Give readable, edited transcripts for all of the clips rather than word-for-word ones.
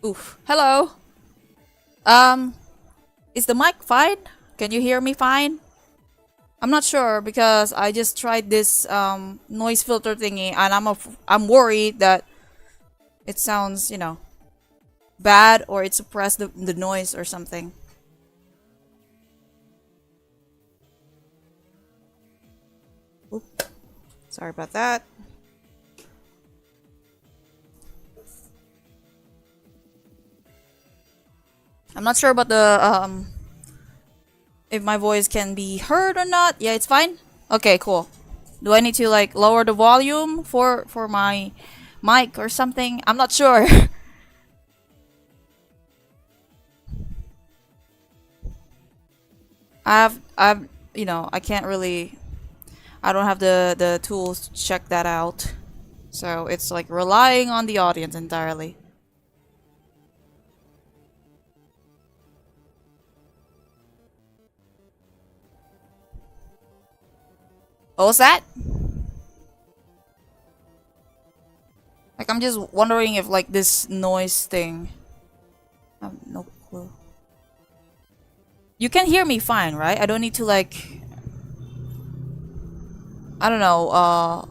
Oof. Hello. Um, is the mic fine? Can you hear me fine? I'm not sure because I just tried this noise filter thingy and I'm worried that it sounds, bad or it suppressed the noise or something. Oop. Sorry about that. I'm not sure about the if my voice can be heard or not. Yeah, it's fine. Okay, cool. Do I need to like lower the volume for my mic or something? I'm not sure. I've you know, I can't really, I don't have the tools to check that out. So it's like relying on the audience entirely. What was that? Like, I'm just wondering if like this noise thing. I have no clue. You can hear me fine, right? I don't need to like, I don't know,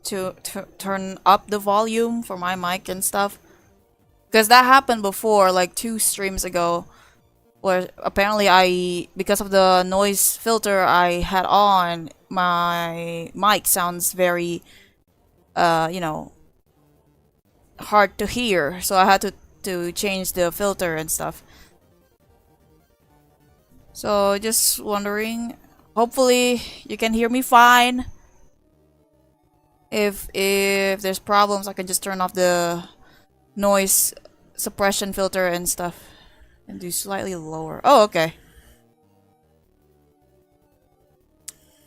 to turn up the volume for my mic and stuff. Because that happened before, like 2 streams ago, where apparently because of the noise filter I had on, my mic sounds very, you know, hard to hear. So I had to change the filter and stuff. So just wondering, hopefully you can hear me fine. If there's problems, I can just turn off the noise suppression filter and stuff and do slightly lower. Oh, okay.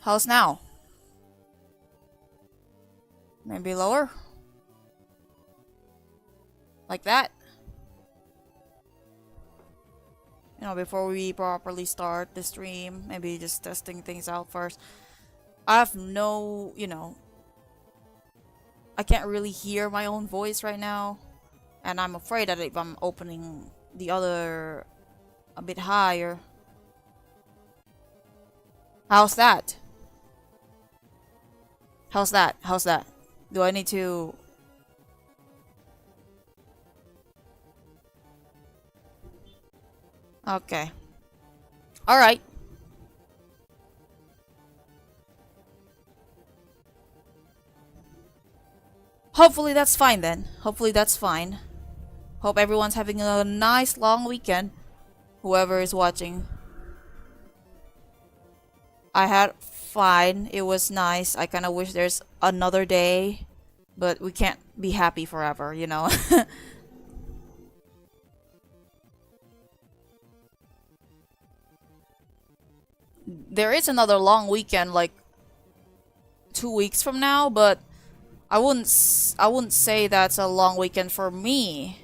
How's now? Maybe lower? Like that? You know, before we properly start the stream, maybe just testing things out first. I have no, you know, I can't really hear my own voice right now. And I'm afraid that if I'm opening the other a bit higher. How's that? How's that? How's that? Do I need to... Okay. Alright. Hopefully that's fine then. Hopefully that's fine. Hope everyone's having a nice long weekend. Whoever is watching. I had fine. It was nice. I kind of wish there's another day. But we can't be happy forever, you know? There is another long weekend, like 2 weeks from now, but I wouldn't say that's a long weekend for me,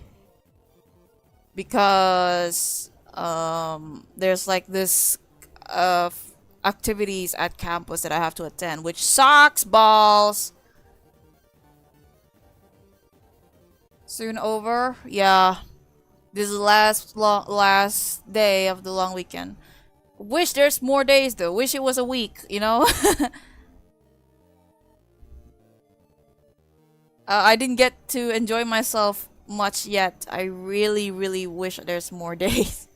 because there's like this activities at campus that I have to attend, which sucks balls. Soon over, yeah. This is the last day of the long weekend. Wish there's more days though. Wish it was a week, you know. I didn't get to enjoy myself much yet. I really wish there's more days.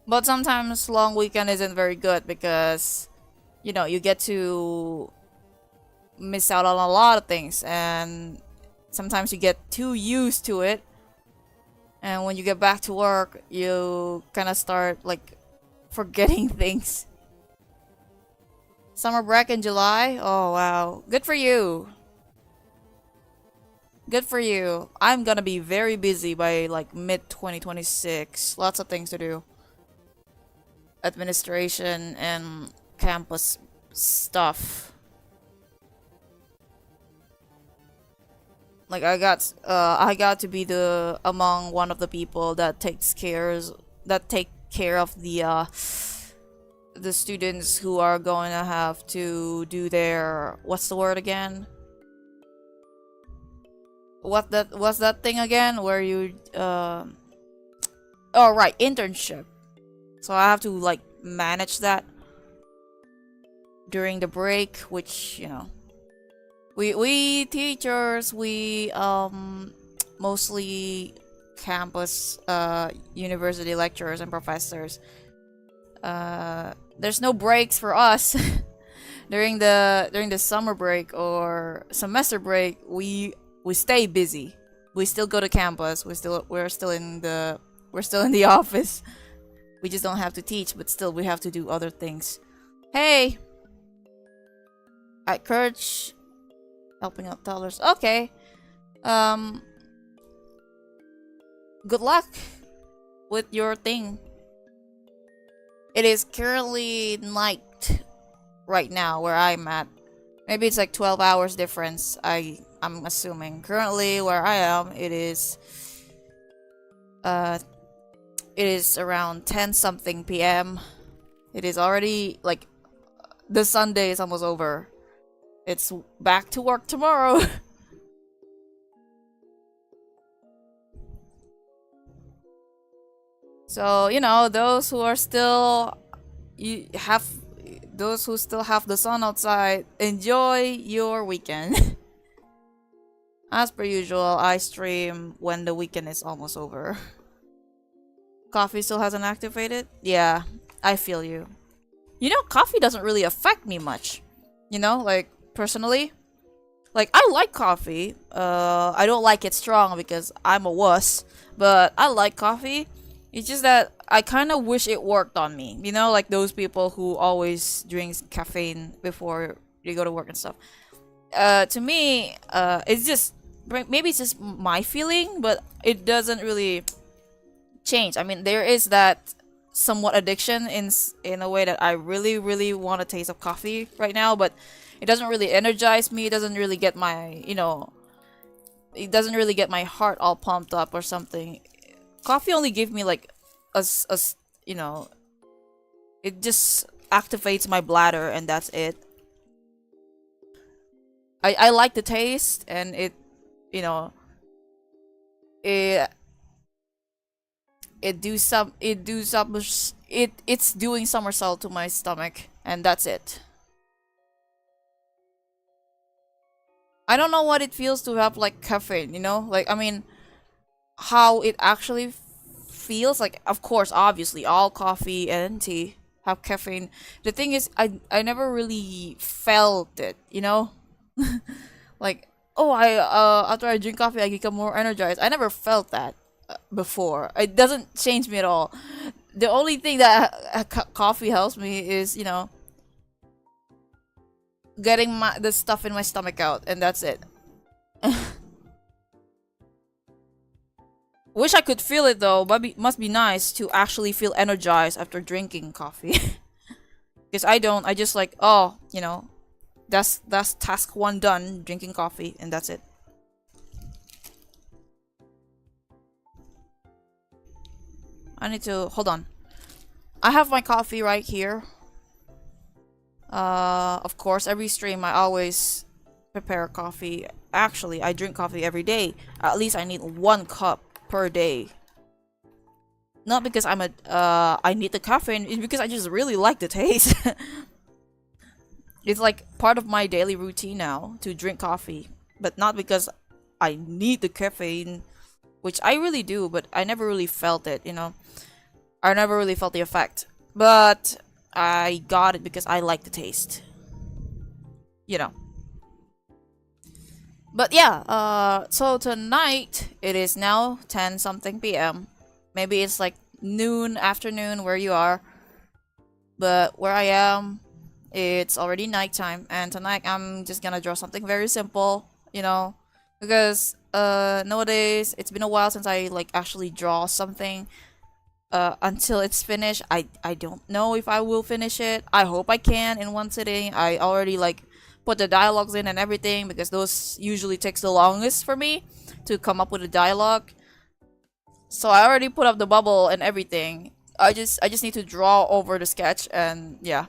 But sometimes long weekend isn't very good because, you know, you get to miss out on a lot of things, and sometimes you get too used to it, and when you get back to work you kind of start like forgetting things. Summer break in July? Oh wow, good for you. Good for you. I'm gonna be very busy by like mid 2026. Lots of things to do. Administration and campus stuff. Like I got to be among one of the people that take care of the students who are going to have to do their, what's the word again? What's that thing again where you oh right, internship. So I have to like manage that during the break, which, you know, we teachers, we mostly campus university lecturers and professors, there's no breaks for us. during the summer break or semester break, we stay busy. We still go to campus. We're still in the office. We just don't have to teach, but still we have to do other things. Hey, at Courage, helping out dollars. Okay. Good luck with your thing. It is currently night right now where I'm at. Maybe it's like 12 hours difference. I'm assuming. Currently where I am, it is around 10 something p.m. It is already like the Sunday is almost over. It's back to work tomorrow. So, those who are still those who still have the sun outside, enjoy your weekend. As per usual, I stream when the weekend is almost over. Coffee still hasn't activated? Yeah, I feel you. Coffee doesn't really affect me much. Like, personally. Like, I like coffee. I don't like it strong because I'm a wuss. But I like coffee. It's just that I kind of wish it worked on me. Like those people who always drinks caffeine before they go to work and stuff. To me, it's just... Maybe it's just my feeling, but it doesn't really change. I mean, there is that somewhat addiction in a way that I really, really want a taste of coffee right now, but it doesn't really energize me. It doesn't really get my, it doesn't really get my heart all pumped up or something. Coffee only gives me like it just activates my bladder and that's it. I like the taste and it it's doing somersault to my stomach and that's it. I don't know what it feels to have like caffeine, like I mean how it actually feels like. Of course, obviously all coffee and tea have caffeine. The thing is I never really felt it, like, oh, I after I drink coffee I become more energized. I never felt that before. It doesn't change me at all. The only thing that coffee helps me is, getting the stuff in my stomach out, and that's it. Wish I could feel it though, but must be nice to actually feel energized after drinking coffee. Because I don't. I just like, oh, that's task 1 done, drinking coffee, and that's it. I need to hold on. I have my coffee right here. Of course, every stream I always prepare coffee. Actually, I drink coffee every day. At least I need 1 cup per day. Not because I need the caffeine, it's because I just really like the taste. It's like part of my daily routine now to drink coffee, but not because I need the caffeine, which I really do, but I never really felt it, I never really felt the effect. But I got it because I like the taste. But yeah, so tonight, it is now 10 something p.m. Maybe it's like noon, afternoon where you are. But where I am, it's already nighttime. And tonight, I'm just gonna draw something very simple, because nowadays, it's been a while since I like actually draw something. Until it's finished, I don't know if I will finish it. I hope I can in one sitting. I already like put the dialogues in and everything because those usually takes the longest for me to come up with a dialogue. So I already put up the bubble and everything. I just need to draw over the sketch and yeah.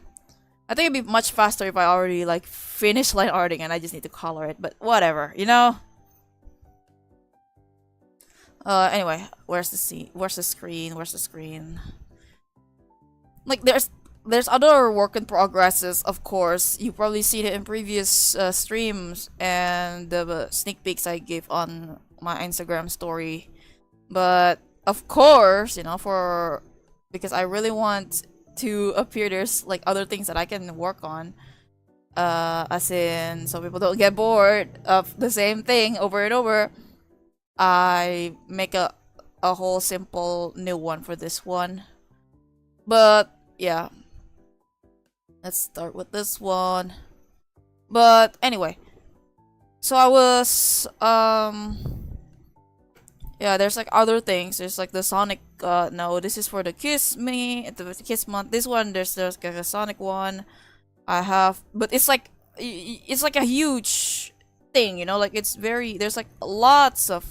I think it'd be much faster if I already like finish line arting and I just need to color it, but whatever, Anyway, where's the scene? Where's the screen? Where's the screen? Like, there's other work in progresses, of course. You've probably seen it in previous streams and the sneak peeks I gave on my Instagram story. But, of course, because I really want to appear, there's, like, other things that I can work on. As in, so people don't get bored of the same thing over and over. I make a whole simple new one for this one. But yeah, let's start with this one. But anyway, so I was yeah, there's like other things. There's like the Sonic. No, this is for the Kiss Me, the Kiss month. This one, there's like a Sonic one. I have, but it's like a huge thing, you know. Like it's very there's like lots of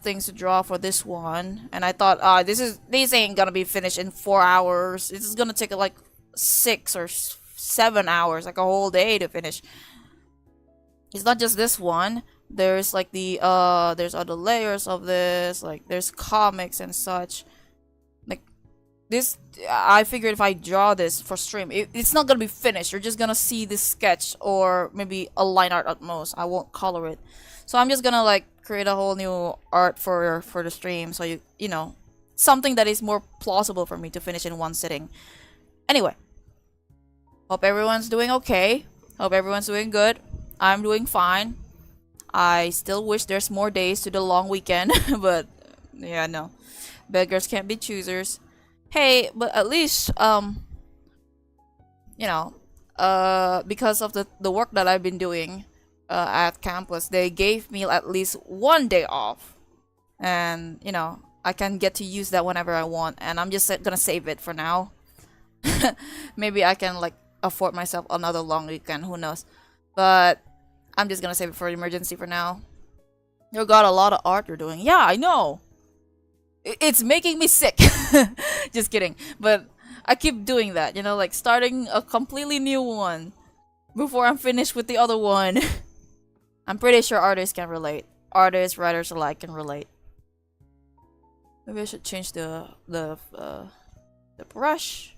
things to draw for this one, and I thought, this ain't gonna be finished in 4 hours. This is gonna take like 6 or 7 hours, like a whole day to finish. It's not just this one. There's like there's other layers of this, like there's comics and such. Like this, I figured if I draw this for stream, it's not gonna be finished. You're just gonna see this sketch or maybe a line art at most. I won't color it, so I'm just gonna like create a whole new art for the stream, so you know, something that is more plausible for me to finish in one sitting. Anyway, hope everyone's doing okay. Hope everyone's doing good. I'm doing fine. I still wish there's more days to the long weekend, but yeah, no. Beggars can't be choosers. Hey, but at least you know, because of the work that I've been doing at campus, they gave me at least one day off. And, you know, I can get to use that whenever I want, and I'm just gonna save it for now. Maybe I can like afford myself another long weekend, who knows. But I'm just gonna save it for emergency for now. You got a lot of art you're doing. Yeah, I know. It's making me sick. Just kidding. But I keep doing that, you know, like starting a completely new one before I'm finished with the other one. I'm pretty sure artists can relate. Artists, writers alike can relate. Maybe I should change the brush.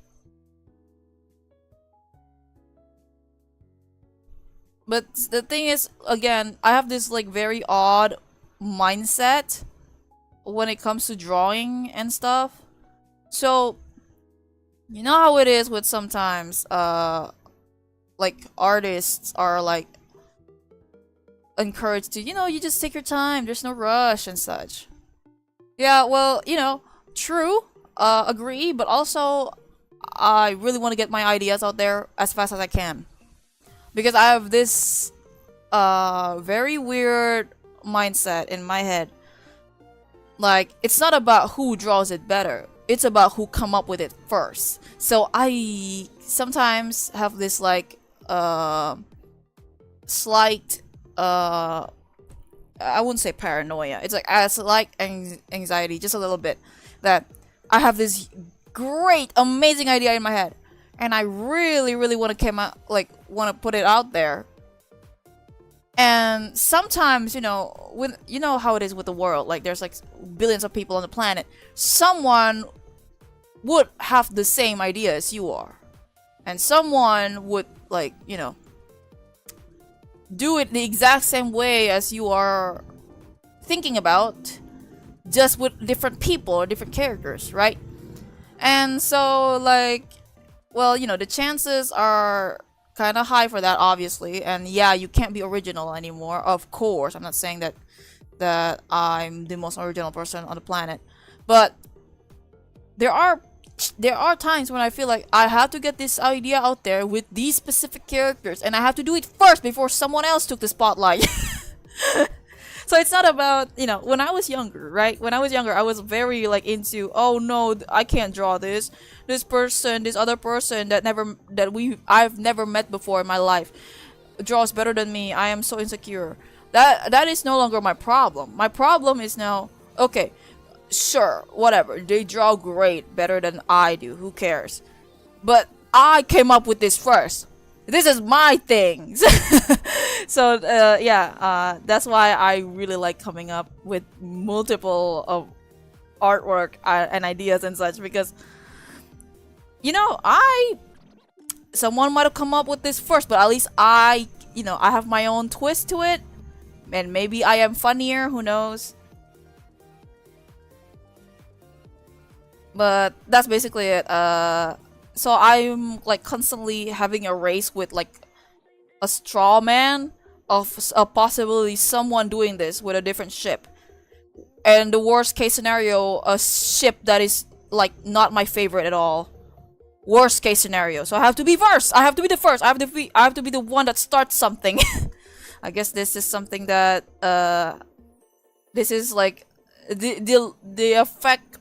But the thing is, again, I have this like very odd mindset when it comes to drawing and stuff. So, you know how it is with sometimes, like artists are like encouraged to, you know, you just take your time, there's no rush and such. Yeah, well, you know, true, agree, but also I really want to get my ideas out there as fast as I can. Because I have this very weird mindset in my head. Like, it's not about who draws it better. It's about who come up with it first. So I sometimes have this like slight I wouldn't say paranoia. It's like a slight anxiety, just a little bit, that I have this great, amazing idea in my head, and I really, really want to want to put it out there. And sometimes, you know, when you know how it is with the world, like there's like billions of people on the planet, someone would have the same idea as you are, and someone would, like, you know, do it the exact same way as you are thinking about, just with different people or different characters, right? And so, like, well, you know, the chances are kind of high for that, obviously. And yeah, you can't be original anymore, of course. I'm not saying that I'm the most original person on the planet, but there are times when I feel like I have to get this idea out there with these specific characters, and I have to do it first before someone else took the spotlight. So it's not about, you know, when I was younger, right? When I was younger, I was very like into, oh no, I can't draw this. This person, this other person I've never met before in my life draws better than me. I am so insecure. That is no longer my problem. My problem is now, okay, sure, whatever. They draw great, better than I do. Who cares? But I came up with this first. This is my things. So that's why I really like coming up with multiple of artwork and ideas and such, because, you know, someone might have come up with this first, but at least I have my own twist to it, and maybe I am funnier, who knows. But that's basically it. So I'm like constantly having a race with like a straw man of a possibility someone doing this with a different ship. And the worst case scenario, a ship that is like not my favorite at all. Worst case scenario. So I have to be first. I have to be the first. I have to be the one that starts something. I guess this is something that this is like the effect,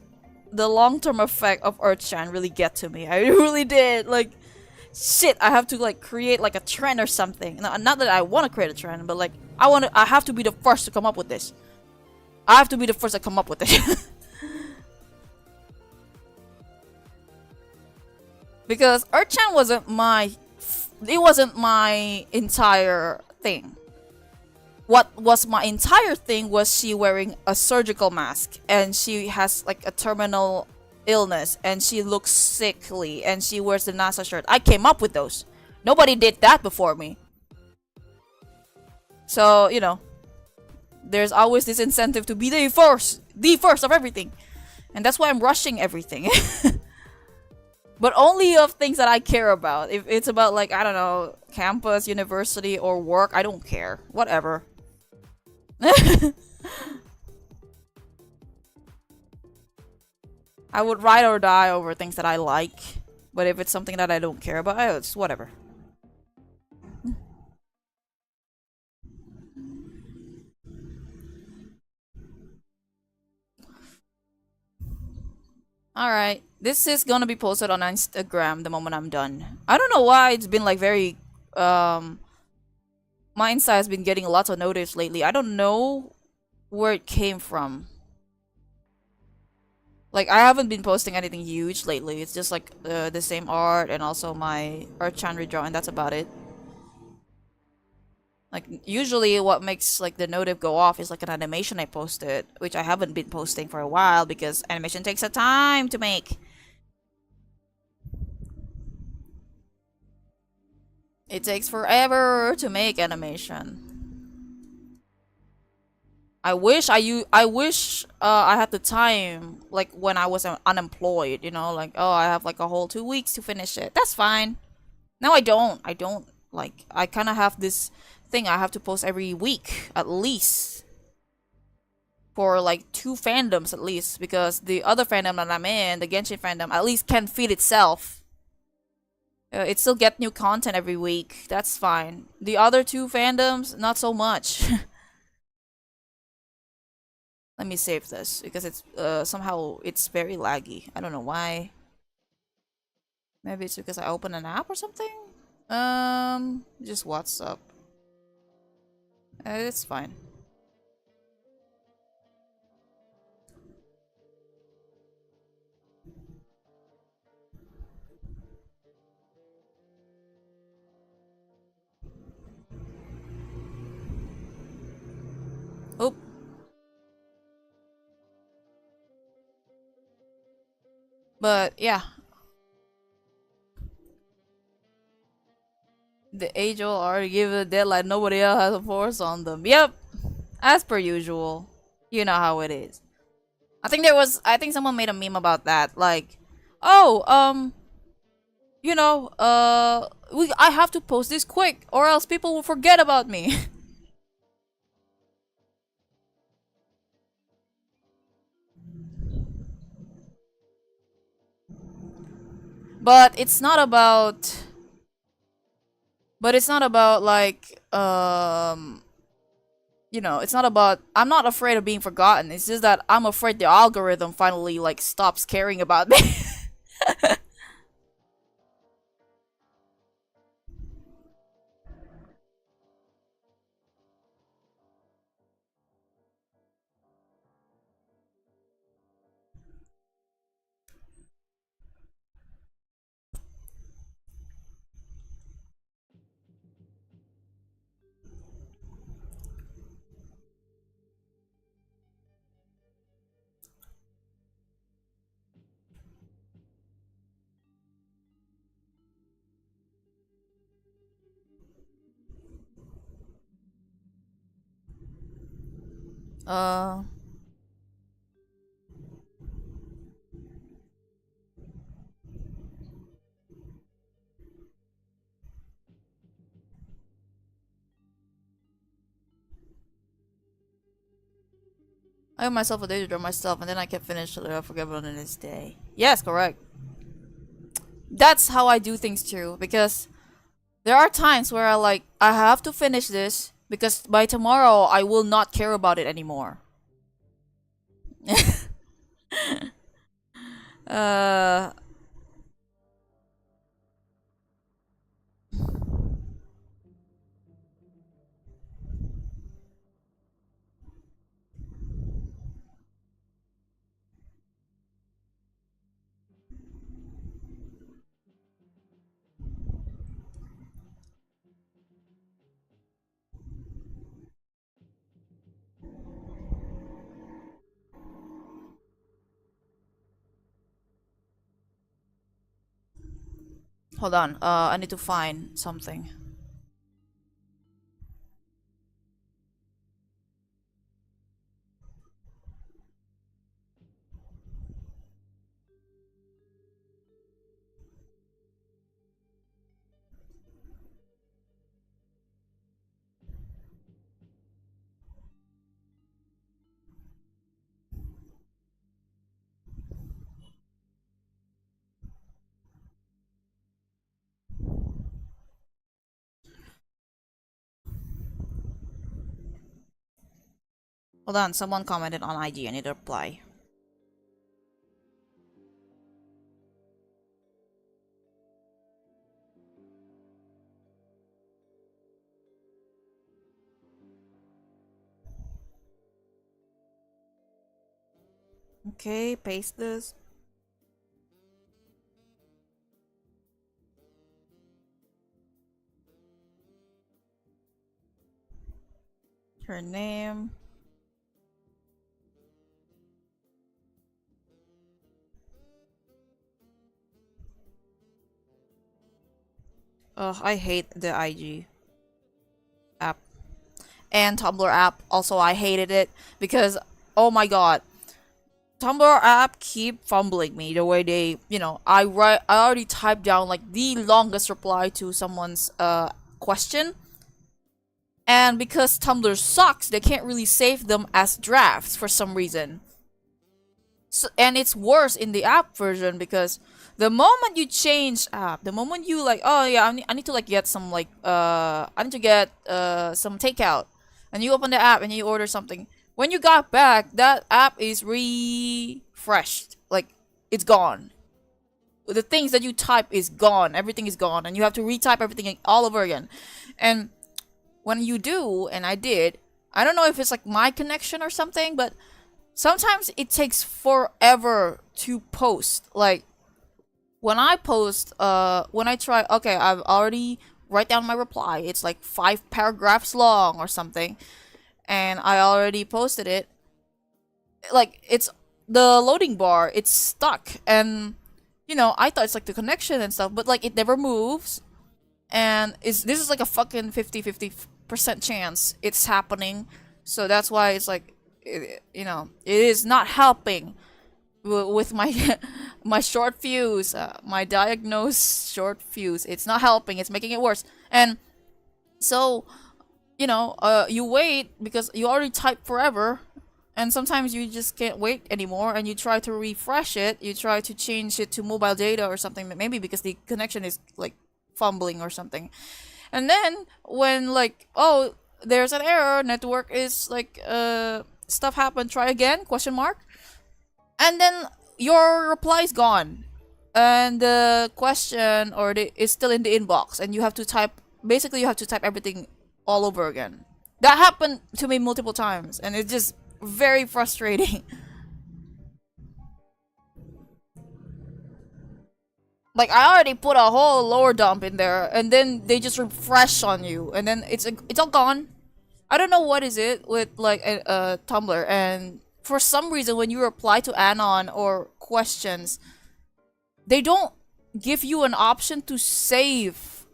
the long-term effect of Earth-chan really get to me. I really did. Like shit, I have to like create like a trend or something. Not that I want to create a trend, but like I have to be the first to come up with this. I have to be the first to come up with it. Because Earth-chan wasn't my entire thing. What was my entire thing was she wearing a surgical mask and she has like a terminal illness and she looks sickly and she wears the NASA shirt. I came up with those. Nobody did that before me. So, you know, there's always this incentive to be the first of everything. And that's why I'm rushing everything. But only of things that I care about. If it's about like, I don't know, campus, university, or work, I don't care. Whatever. I would ride or die over things that I like. But if it's something that I don't care about, it's whatever. Alright. This is gonna be posted on Instagram the moment I'm done. I don't know why it's been like very my Insta has been getting lots of notice lately. I don't know where it came from. Like, I haven't been posting anything huge lately. It's just like the same art and also my Earth-chan redraw, and that's about it. Like, usually what makes like the notif go off is like an animation I posted, which I haven't been posting for a while because animation takes a time to make. It takes forever to make animation. I wish I had the time like when I was unemployed, you know, like oh I have like a whole 2 weeks to finish it. That's fine. No, I don't. I don't like I kind of have this thing I have to post every week at least for like 2 fandoms at least because the other fandom that I'm in, the Genshin fandom, at least can feed itself. It still get new content every week. That's fine. The other 2 fandoms, not so much. Let me save this because it's somehow it's very laggy. I don't know why. Maybe it's because I opened an app or something. Just WhatsApp. It's fine. Oh. But yeah. The age-old already give a deadline. Nobody else has a force on them. Yep. As per usual. You know how it is. I think someone made a meme about that. Like, oh, you know, I have to post this quick or else people will forget about me. But it's not about like you know, it's not about I'm not afraid of being forgotten. It's just that I'm afraid the algorithm finally like stops caring about me. uh I owe myself a day to draw myself, and then I can finish till I forget on this day. Yes, correct. That's how I do things too, because there are times where I have to finish this because by tomorrow I will not care about it anymore. uh Hold on. I need to find something. Hold on. Someone commented on IG. I need to reply. Okay, paste this. Her name. Oh, I hate the IG app. And Tumblr app. Also, I hated it because, oh my god. Tumblr app keep fumbling me the way they, I already typed down like the longest reply to someone's question. And because Tumblr sucks, they can't really save them as drafts for some reason. So, and it's worse in the app version because the moment you change app, the moment you oh yeah, I need to get some I need to get some takeout, and you open the app and you order something. When you got back, that app is refreshed. Like, it's gone. The things that you type is gone. Everything is gone, and you have to retype everything all over again. And when you do, and I did, I don't know if it's like my connection or something, but sometimes it takes forever to post. Like, when I post, when I try, okay, I've already write down my reply. It's like 5 paragraphs long or something, and I already posted it. Like, it's the loading bar, it's stuck, and I thought it's like the connection and stuff, but like it never moves, and this is like a fucking 50% chance it's happening. So that's why it's like, it is not helping with my my short fuse, my diagnosed short fuse. It's not helping. It's making it worse. And so, you wait because you already typed forever, and sometimes you just can't wait anymore, and you try to refresh it. You try to change it to mobile data or something, maybe because the connection is like fumbling or something. And then when oh, there's an error, network is stuff happened, try again, question mark. And then your reply is gone, and the question is still in the inbox, and you have to type, basically you have to type everything all over again. That happened to me multiple times, and it's just very frustrating. Like, I already put a whole lower dump in there, and then they just refresh on you, and then it's all gone. I don't know what is it with Tumblr, and for some reason when you reply to anon or questions, they don't give you an option to save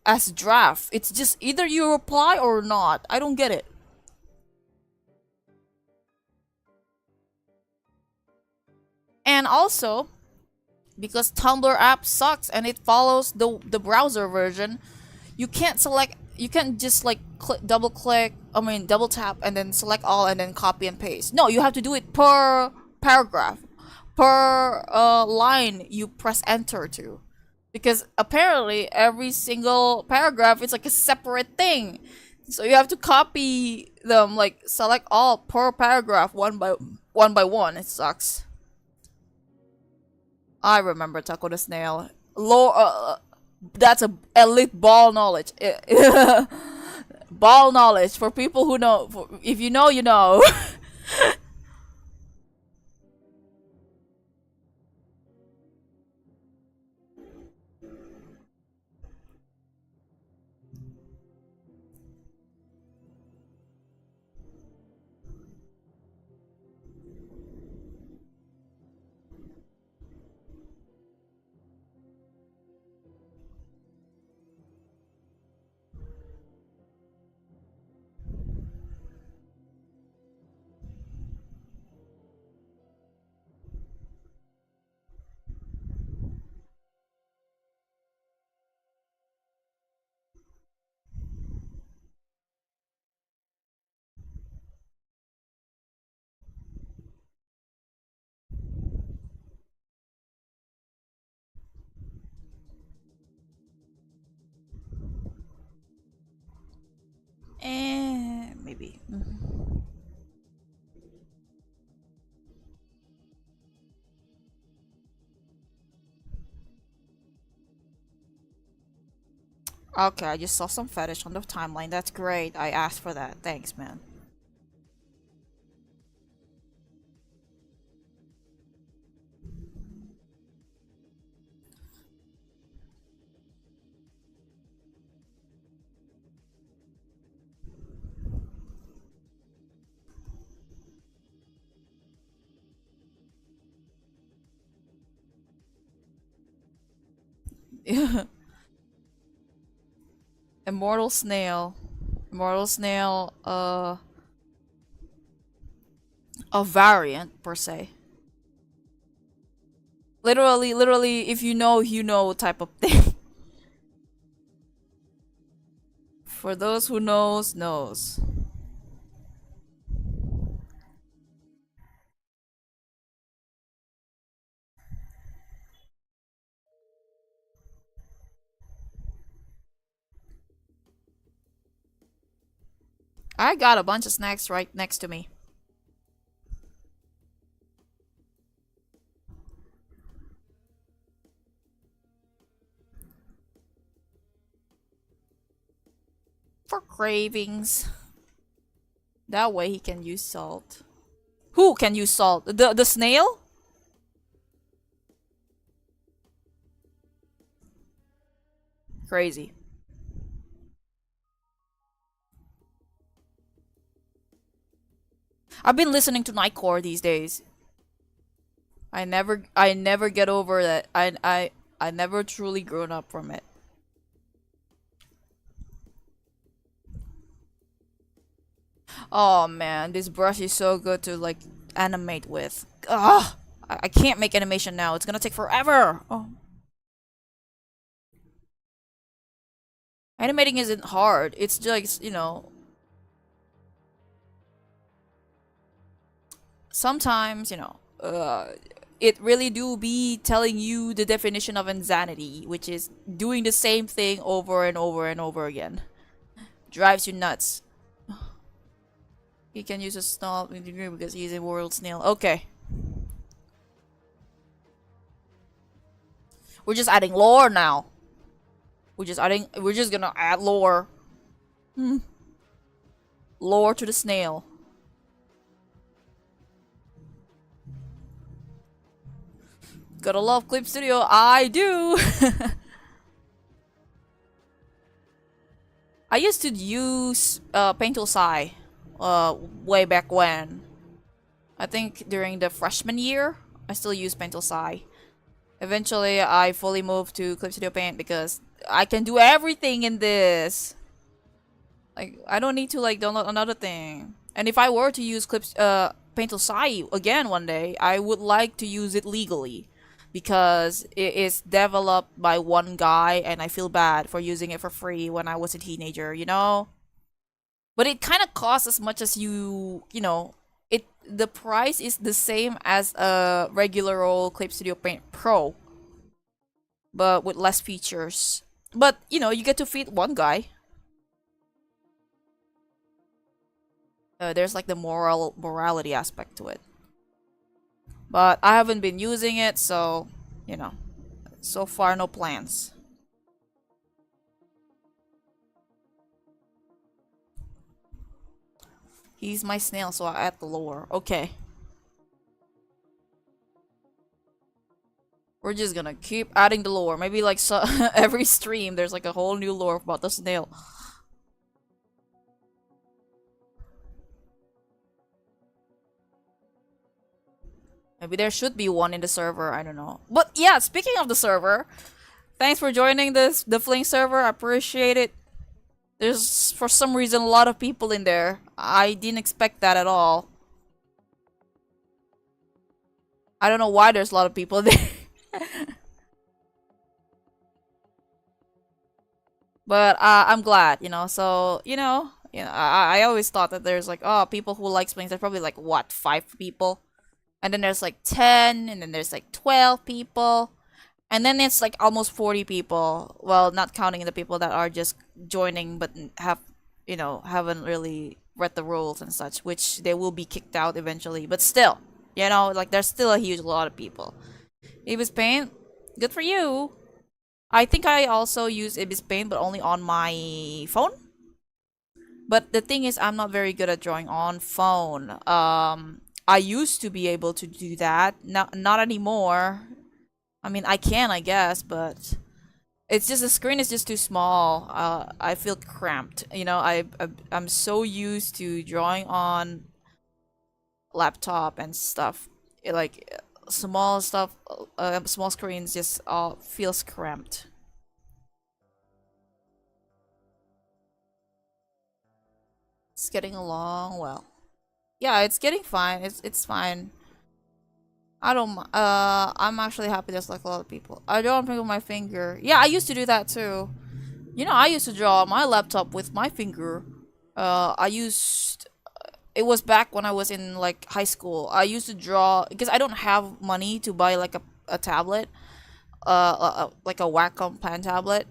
as draft. It's just either you reply or not. I don't get it. And also, because Tumblr app sucks and it follows the browser version, you can't just double click I mean, double tap and then select all and then copy and paste. No, you have to do it per paragraph, per line you press enter to. Because apparently every single paragraph is like a separate thing. So you have to copy them, like select all per paragraph one by one. It sucks. I remember Taco the Snail. That's a elite ball knowledge. Ball knowledge for people who know. If you know, you know. Maybe. Okay, I just saw some fetish on the timeline. That's great. I asked for that. Thanks, man. Immortal Snail. Immortal Snail, a variant, per se. Literally, if you know type of thing. For those who knows, knows. I got a bunch of snacks right next to me. For cravings. That way he can use salt. Who can use salt? The snail? Crazy. I've been listening to Nightcore these days. I never get over that. I never truly grown up from it. Oh man, this brush is so good to like animate with. Ugh, I can't make animation now. It's gonna take forever. Oh. Animating isn't hard. It's just, sometimes, it really do be telling you the definition of insanity, which is doing the same thing over and over and over again. Drives you nuts. He can use a snail because he's a world snail. Okay. We're just adding lore now. We're just gonna add lore. Lore to the snail. Gotta love Clip Studio. I do. I used to use Paint Tool Sai way back when. I think during the freshman year, I still use Paint Tool Sai. Eventually, I fully moved to Clip Studio Paint because I can do everything in this. Like, I don't need to like download another thing. And if I were to use Paint Tool Sai again one day, I would like to use it legally. Because it is developed by one guy and I feel bad for using it for free when I was a teenager, you know? but it kind of costs as much as you know, it the price is the same as a regular old Clip Studio Paint Pro, but with less features. But you know, you get to feed one guy. There's like the morality aspect to it. But I haven't been using it, so you know, so far no plans. He's my snail, so I add the lore. Okay. We're just gonna keep adding the lore. Maybe like so every stream there's like a whole new lore about the snail. Maybe there should be one in the server, I don't know. But yeah, speaking of the server, thanks for joining the Fling server. I appreciate it. There's for some reason a lot of people in there. I didn't expect that at all. I don't know why there's a lot of people there. But I'm glad, you know. So I always thought that there's like, oh, people who like Splings. There's probably like what, 5 people, and then there's like 10, and then there's like 12 people, and then it's like almost 40 people. Well, not counting the people that are just joining but haven't really read the rules and such, which they will be kicked out eventually. But still, like there's still a huge lot of people. Ibis Paint, good for you. I think I also use Ibis Paint, but only on my phone. But the thing is, I'm not very good at drawing on phone. I used to be able to do that. Not anymore. I mean, I can, I guess, but it's just the screen is just too small. I feel cramped. I'm so used to drawing on laptop and stuff. Like small stuff, small screens just all feels cramped. It's getting along well. Yeah, it's getting fine. It's fine. I don't. I'm actually happy, just like a lot of people. I draw on with my finger. Yeah, I used to do that too. I used to draw on my laptop with my finger. I used. It was back when I was in like high school. I used to draw because I don't have money to buy like a tablet, like a Wacom pen tablet.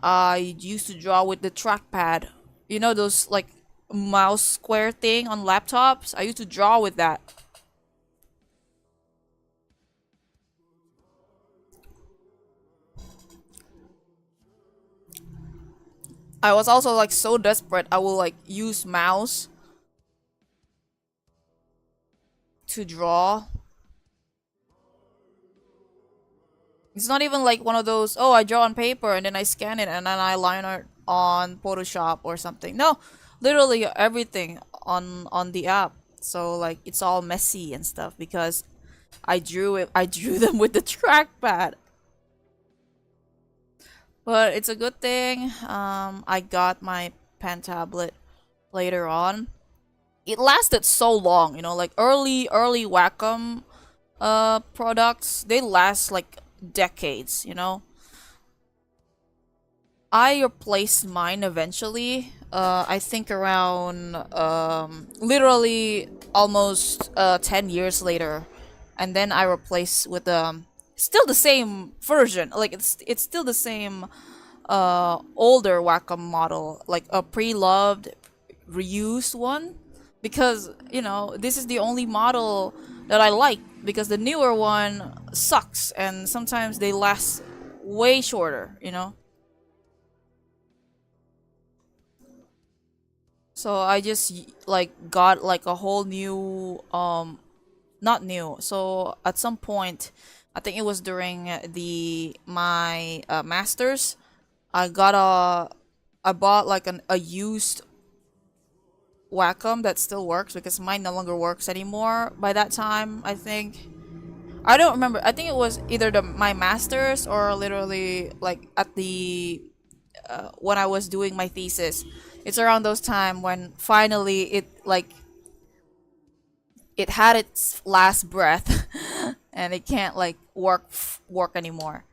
I used to draw with the trackpad. Those like mouse square thing on laptops. I used to draw with that. I was also like so desperate. I will like use mouse to draw. It's not even like one of those, oh, I draw on paper and then I scan it and then I line it on Photoshop or something. No, literally everything on the app. So like it's all messy and stuff because I drew them with the trackpad. But it's a good thing. I got my pen tablet later on. It lasted so long, like early Wacom products, they last like decades, I replaced mine eventually. I think around literally almost 10 years later, and then I replaced with still the same version. Like it's still the same older Wacom model, like a pre-loved reused one, because this is the only model that I like, because the newer one sucks and sometimes they last way shorter. So I just like got like a whole new not new. So at some point, I think it was during my masters, I bought like a used Wacom that still works, because mine no longer works anymore by that time, I think. I don't remember. I think it was either my masters or literally like at the when I was doing my thesis. It's around those time when finally it had its last breath and it can't like work anymore.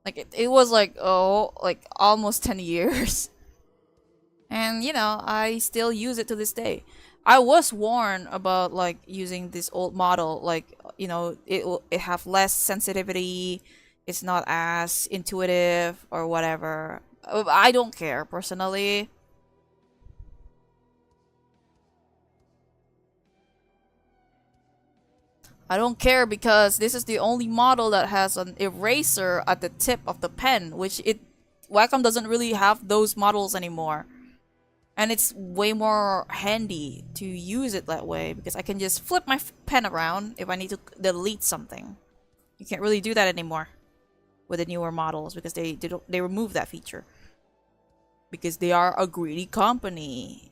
Like it was like, oh, like almost 10 years. And I still use it to this day. I was warned about like using this old model, like it have less sensitivity, it's not as intuitive or whatever. I don't care personally. I don't care because this is the only model that has an eraser at the tip of the pen, which Wacom doesn't really have those models anymore. And it's way more handy to use it that way because I can just flip my pen around if I need to delete something. You can't really do that anymore with the newer models because they remove that feature because they are a greedy company.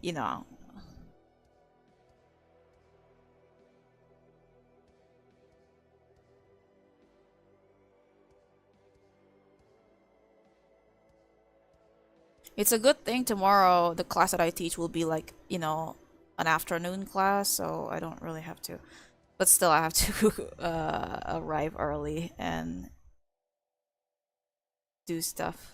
It's a good thing tomorrow the class that I teach will be like, an afternoon class, so I don't really have to. But still, I have to arrive early and do stuff.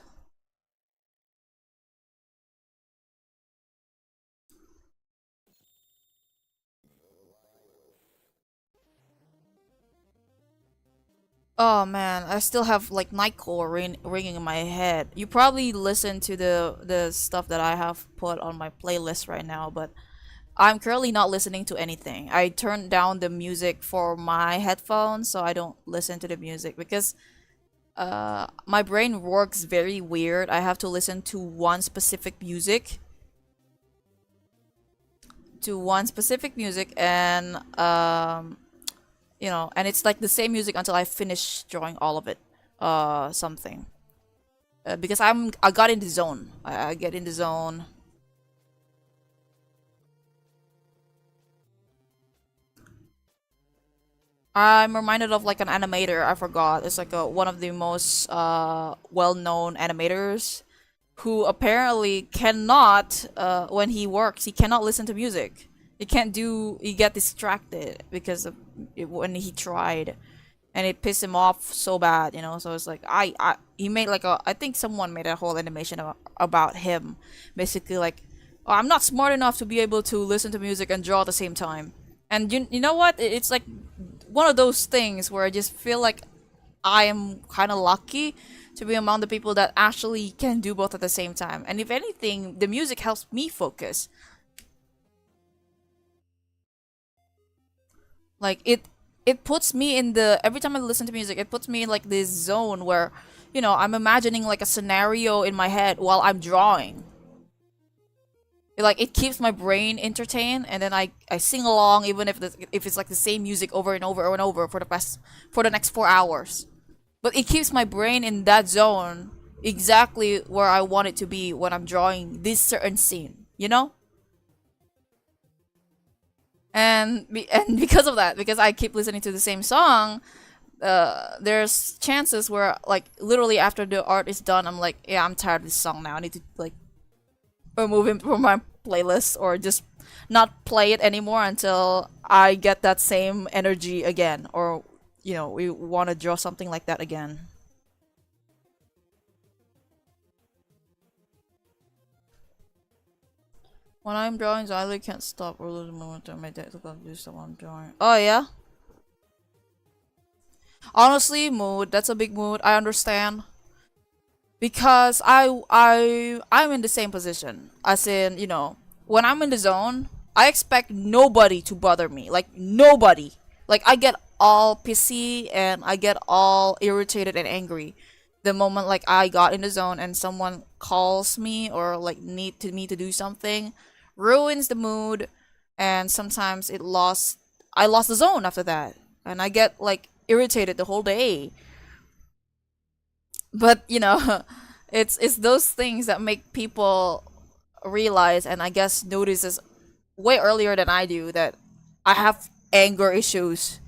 Oh man, I still have like Nightcore ringing in my head. You probably listen to the stuff that I have put on my playlist right now, but I'm currently not listening to anything. I turned down the music for my headphones so I don't listen to the music because my brain works very weird. I have to listen to one specific music and and it's like the same music until I finish drawing all of it. Something. Because I got in the zone. I get in the zone. I'm reminded of like an animator. I forgot. It's like one of the most well-known animators who apparently cannot when he works he cannot listen to music. He get distracted because of when he tried, and it pissed him off so bad. So it's like he made like I think someone made a whole animation about him, basically like, oh, I'm not smart enough to be able to listen to music and draw at the same time. And you know what, it's like one of those things where I just feel like I am kind of lucky to be among the people that actually can do both at the same time. And if anything, the music helps me focus. Like it puts me in the every time I listen to music, it puts me in like this zone where, I'm imagining like a scenario in my head while I'm drawing. Like it keeps my brain entertained, and then I sing along even if it's like the same music over and over and over for the next 4 hours. But it keeps my brain in that zone exactly where I want it to be when I'm drawing this certain scene. And because of that, because I keep listening to the same song, there's chances where like literally after the art is done, I'm like, yeah, I'm tired of this song now. I need to like remove him from my playlist or just not play it anymore until I get that same energy again, or we want to draw something like that again. When I'm drawing, I really can't stop or lose a moment on my deck to do something I'm drawing. Oh yeah. Honestly, mood. That's a big mood. I understand because I'm in the same position as in when I'm in the zone, I expect nobody to bother me, like nobody. Like I get all pissy and I get all irritated and angry the moment like I got in the zone and someone calls me or like need to me to do something, ruins the mood. And sometimes I lost the zone after that, and I get like irritated the whole day. But it's those things that make people realize, and I guess notices way earlier than I do, that I have anger issues.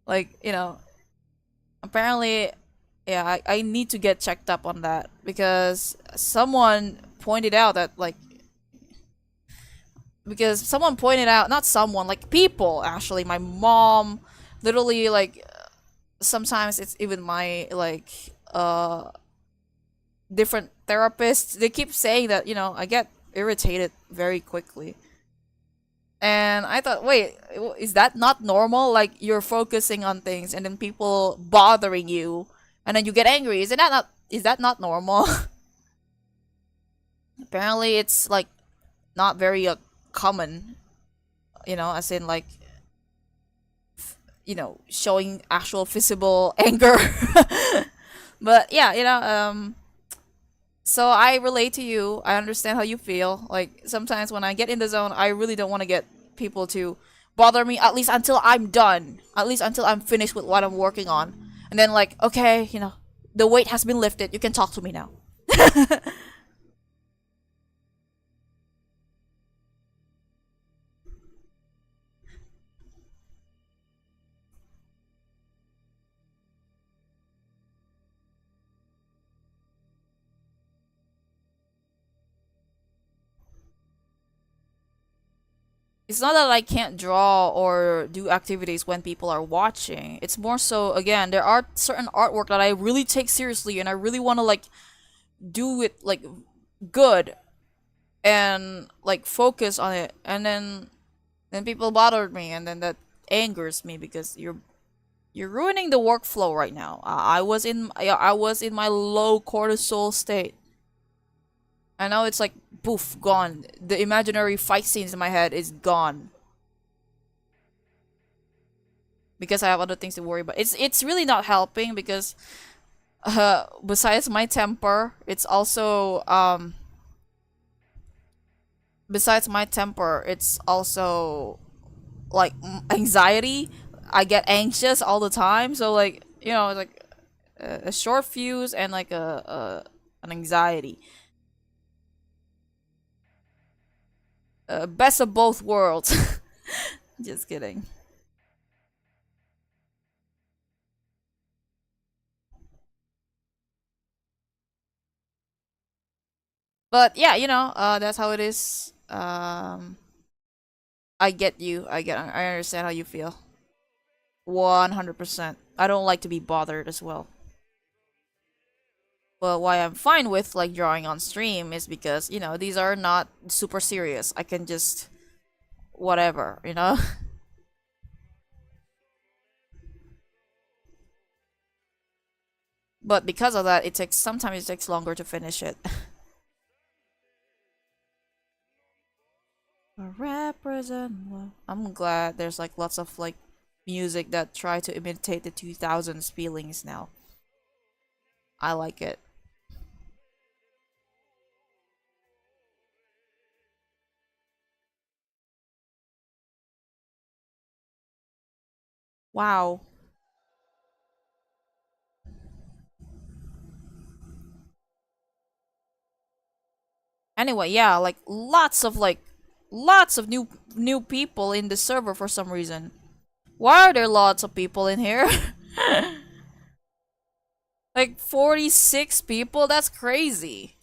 Like apparently, yeah, I need to get checked up on that because someone pointed out that like because someone pointed out, not someone, like people actually, my mom, literally, like sometimes it's even my like different therapists, they keep saying that, I get irritated very quickly. And I thought, wait, is that not normal? Like, you're focusing on things and then people bothering you and then you get angry. Is that not normal? Apparently it's like not very common, as in like showing actual visible anger. But yeah, so I relate to you. I understand how you feel. Like sometimes when I get in the zone, I really don't want to get people to bother me, at least until I'm done. At least until I'm finished with what I'm working on. And then like, okay, the weight has been lifted. You can talk to me now. It's not that I can't draw or do activities when people are watching. It's more so, again, there are certain artwork that I really take seriously and I really want to like do it like good and like focus on it, and then people bothered me, and then that angers me because you're ruining the workflow right now. I was in my low cortisol state. And now it's like poof, gone. The imaginary fight scenes in my head is gone because I have other things to worry about. It's really not helping because besides my temper, it's also like anxiety. I get anxious all the time, so like it's like a short fuse and like an anxiety. Best of both worlds. Just kidding. But yeah, that's how it is. I get you. I understand how you feel. 100%. I don't like to be bothered as well. But why I'm fine with like drawing on stream is because, these are not super serious. I can just whatever. But because of that, sometimes it takes longer to finish it. Represent love. I'm glad there's like lots of like music that try to imitate the 2000s feelings now. I like it. Wow. Anyway, yeah, like lots of new people in the server for some reason. Why are there lots of people in here? Like 46 people? That's crazy.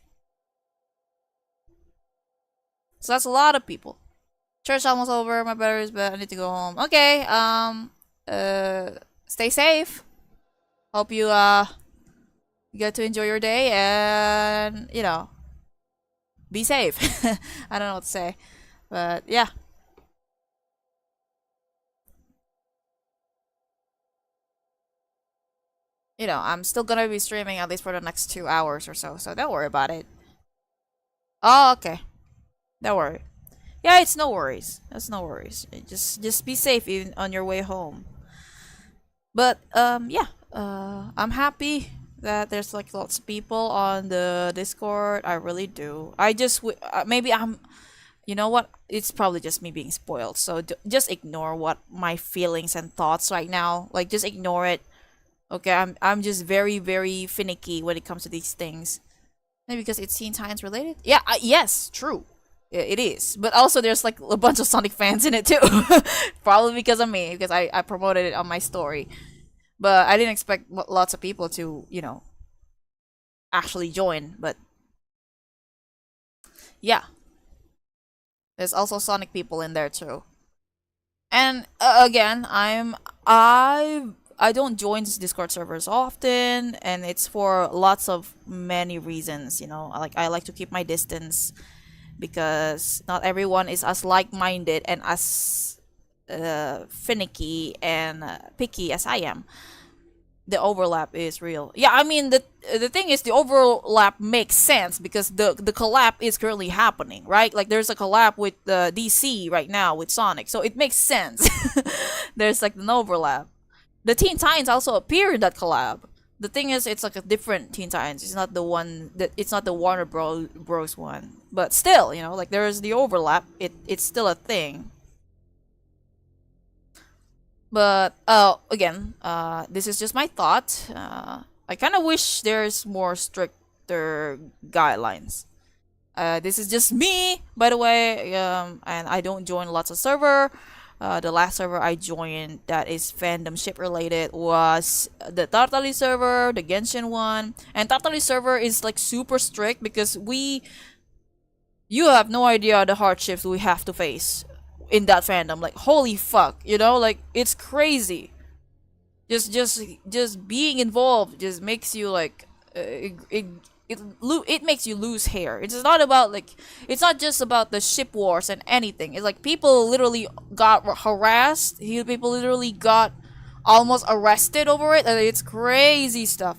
So that's a lot of people. Church almost over. My battery's bad. I need to go home. Okay. Uh, stay safe. Hope you get to enjoy your day and be safe. I don't know what to say, but yeah. I'm still gonna be streaming at least for the next 2 hours or so. So don't worry about it. Oh, okay. Don't worry. Yeah, it's no worries. That's no worries. Just be safe even on your way home. But yeah. I'm happy that there's like lots of people on the Discord. I really do. Maybe I'm. You know what? It's probably just me being spoiled. So just ignore what my feelings and thoughts right now. Like just ignore it. Okay, I'm just very very finicky when it comes to these things. Maybe because it's Teen Titans related. Yeah, yes, true. It is. But also there's like a bunch of Sonic fans in it too. Probably because of me because I promoted it on my story. But I didn't expect lots of people to, actually join. But yeah, there's also Sonic people in there too. And again, I don't join this Discord servers often, and it's for lots of many reasons. You know, like I like to keep my distance because not everyone is as like-minded and as finicky and picky as I am. The overlap is real. Yeah, I mean the thing is the overlap makes sense because the collab is currently happening, right? Like there's a collab with the DC right now with Sonic, so it makes sense. There's like an overlap. The Teen Titans also appear in that collab. The thing is, it's like a different Teen Titans. It's not the one that it's not the Warner Bros one, but still, you know, like there's the overlap. It's still a thing. But again, this is just my thought. I kind of wish there's more stricter guidelines. This is just me, by the way, and I don't join lots of server. The last server I joined that is fandom ship related was the Tartali server, the Genshin one, and Tartali server is like super strict because you have no idea the hardships we have to face in that fandom. Like holy fuck, you know, like it's crazy. Just being involved just makes you like it makes you lose hair. It's not about like it's not just about the ship wars and anything. It's like people literally got harassed. People literally got almost arrested over it. And it's crazy stuff.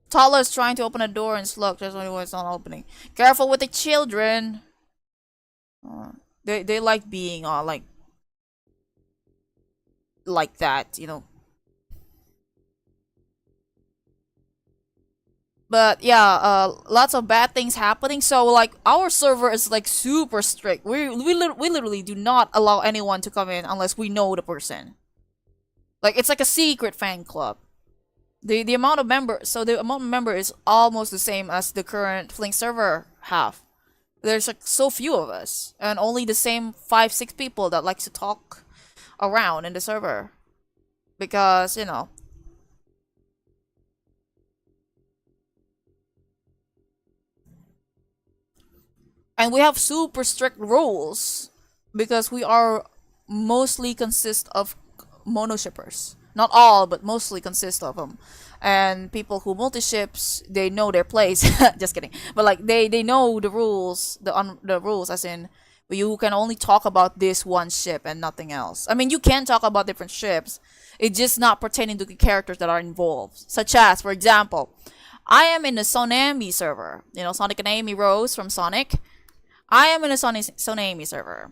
Tala is trying to open a door and it's locked. That's why it's not opening. Careful with the children. They like being like that, you know. But yeah, lots of bad things happening. So like our server is like super strict. We literally do not allow anyone to come in unless we know the person. Like it's like a secret fan club. The amount of members, so the amount of members is almost the same as the current Flink server have. There's like so few of us, and only the same 5-6 people that likes to talk around in the server, because you know. And we have super strict rules because we are mostly consist of mono shippers. Not all, but mostly consist of them. And people who multi ships, they know their place. Just kidding. But like they know the rules, the rules as in you can only talk about this one ship and nothing else. I mean, you can talk about different ships. It's just not pertaining to the characters that are involved. Such as, for example, I am in the Sonami server. You know, Sonic and Amy Rose from Sonic. I am in a Sonami server.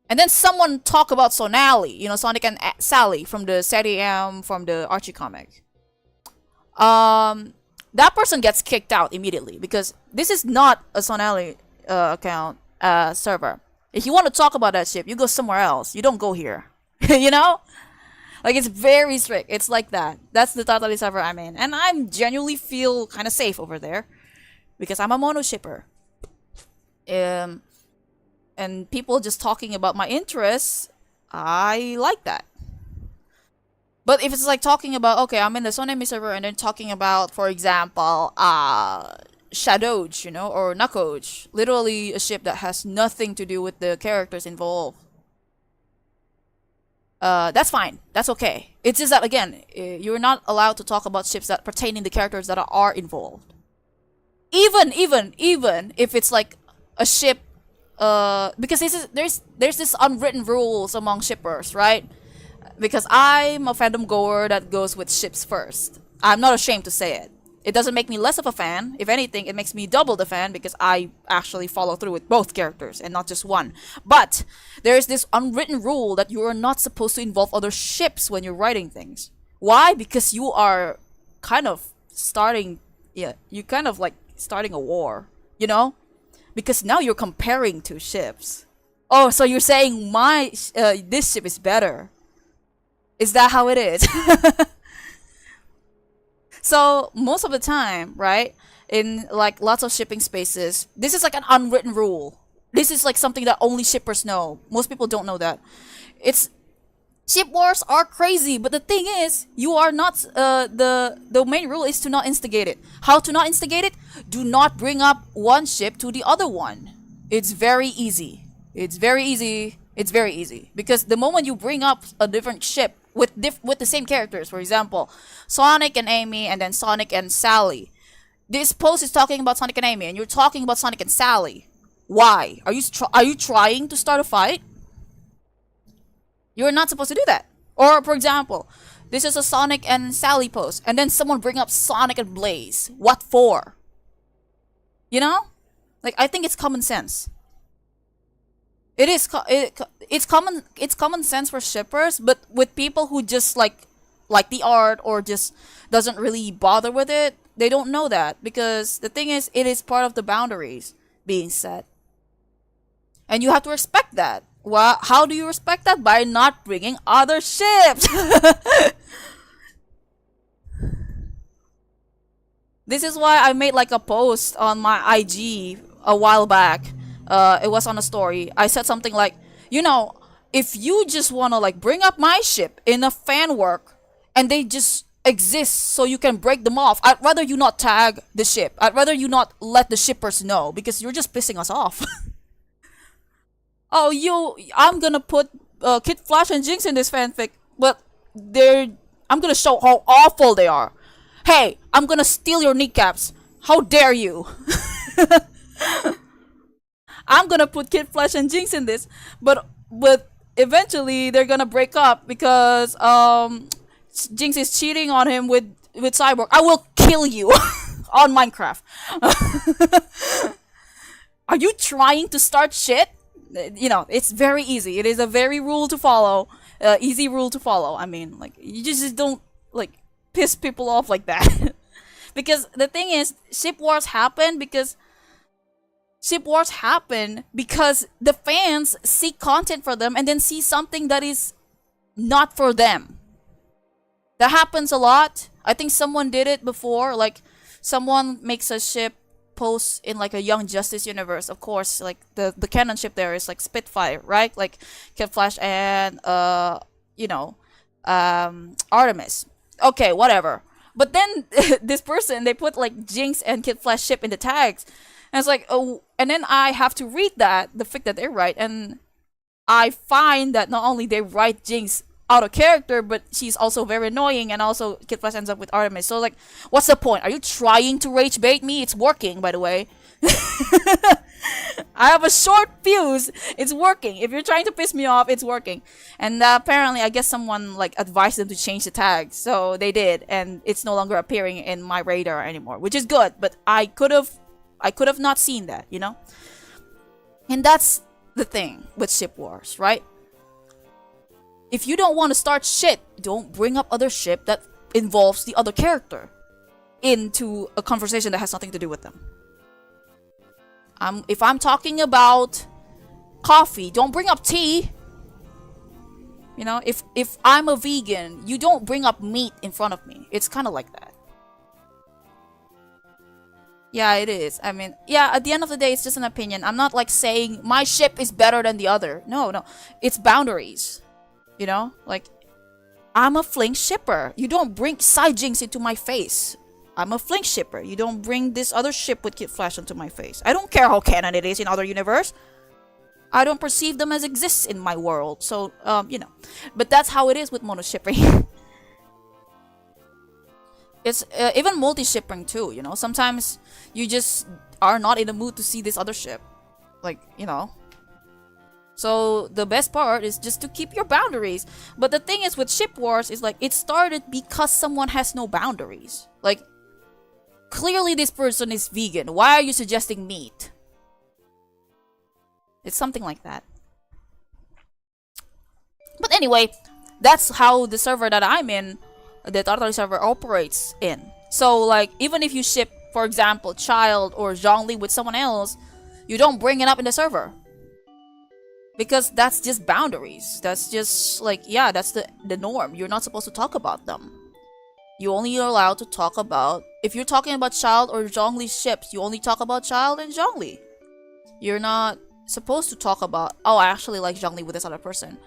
And then someone talk about Sonali, you know, Sonic and Sally from the Sega from the Archie comic. That person gets kicked out immediately because this is not a Sonali account server. If you want to talk about that ship, you go somewhere else. You don't go here. You know? Like it's very strict. It's like that. That's the Tatali server I'm in. And I genuinely feel kind of safe over there because I'm a mono shipper. And people just talking about my interests, I like that. But if it's like talking about, okay, I'm in the Sonemi server and then talking about, for example, Shadowge, you know, or Nakoj, literally a ship that has nothing to do with the characters involved. That's fine. That's okay. It's just that, again, you're not allowed to talk about ships that pertain to the characters that are involved. Even if it's like a ship, because there's this unwritten rules among shippers, right? Because I'm a fandom goer that goes with ships first. I'm not ashamed to say it. It doesn't make me less of a fan. If anything, it makes me double the fan because I actually follow through with both characters and not just one. But there's this unwritten rule that you are not supposed to involve other ships when you're writing things. Why? Because you are kind of starting, you kind of like starting a war, you know? Because now you're comparing two ships. Oh, so you're saying my this ship is better. Is that how it is? So most of the time, right, in like lots of shipping spaces, this is like an unwritten rule. This is like something that only shippers know. Most people don't know that. It's ship wars are crazy, but the thing is, you are not. The main rule is to not instigate it. How to not instigate it? Do not bring up one ship to the other one. It's very easy. It's very easy. It's very easy because the moment you bring up a different ship with with the same characters, for example, Sonic and Amy, and then Sonic and Sally. This post is talking about Sonic and Amy, and you're talking about Sonic and Sally. Why are you trying to start a fight? You're not supposed to do that. Or, for example, this is a Sonic and Sally post, and then someone bring up Sonic and Blaze. What for? You know? Like, I think it's common sense. It is it's common sense for shippers, but with people who just like the art or just doesn't really bother with it, they don't know that because the thing is it is part of the boundaries being set. And you have to respect that. Well, how do you respect that? By not bringing other ships. This is why I made like a post on my IG a while back. It was on a story. I said something like, you know, if you just wanna like bring up my ship in a fan work and they just exist so you can break them off, I'd rather you not tag the ship. I'd rather you not let the shippers know because you're just pissing us off. Oh, I'm gonna put Kid Flash and Jinx in this fanfic, but I'm gonna show how awful they are. Hey, I'm gonna steal your kneecaps. How dare you? I'm gonna put Kid Flash and Jinx in this, but eventually they're gonna break up because Jinx is cheating on him with Cyborg. I will kill you on Minecraft. Are you trying to start shit? You know, it's very easy. It is a very rule to follow, easy rule to follow. I mean, like you just don't like piss people off like that. Because the thing is, ship wars happen because the fans seek content for them and then see something that is not for them. That happens a lot. I think someone did it before. Like someone makes a ship post in like a Young Justice universe. Of course, like the canon ship there is like Spitfire, right? Like Kid Flash and Artemis. Okay, whatever. But then this person, they put like Jinx and Kid Flash ship in the tags. And it's like, oh, and then I have to read the fic that they write, and I find that not only they write Jinx out of character, but she's also very annoying, and also Kid Flash ends up with Artemis. So like, what's the point? Are you trying to rage bait me? It's working, by the way. I have a short fuse. It's working. If you're trying to piss me off, it's working. And apparently, I guess someone like advised them to change the tag, so they did, and it's no longer appearing in my radar anymore, which is good. But I could have not seen that, you know. And that's the thing with ship wars, right? If you don't want to start shit, don't bring up other ship that involves the other character into a conversation that has nothing to do with them. If I'm talking about coffee, don't bring up tea. You know, if I'm a vegan, you don't bring up meat in front of me. It's kind of like that. Yeah, it is. I mean, yeah, at the end of the day, it's just an opinion. I'm not like saying my ship is better than the other. No. It's boundaries. You know? Like, I'm a fling shipper. You don't bring side jinx into my face. I'm a fling shipper. You don't bring this other ship with Kid Flash into my face. I don't care how canon it is in other universe. I don't perceive them as exists in my world. So, you know. But that's how it is with mono shipping. It's even multi-shipping too, you know. Sometimes you just are not in the mood to see this other ship. Like, you know. So the best part is just to keep your boundaries. But the thing is with ship wars is like it started because someone has no boundaries. Like, clearly this person is vegan. Why are you suggesting meat? It's something like that. But anyway, that's how the server that I'm in, the Tartary server, operates in. So like, even if you ship, for example, Child or Zhongli with someone else, you don't bring it up in the server. Because that's just boundaries. That's just like, yeah, that's the norm. You're not supposed to talk about them. You only are allowed to talk about, if you're talking about Child or Zhongli ships, you only talk about Child and Zhongli. You're not supposed to talk about, oh, I actually like Zhongli with this other person.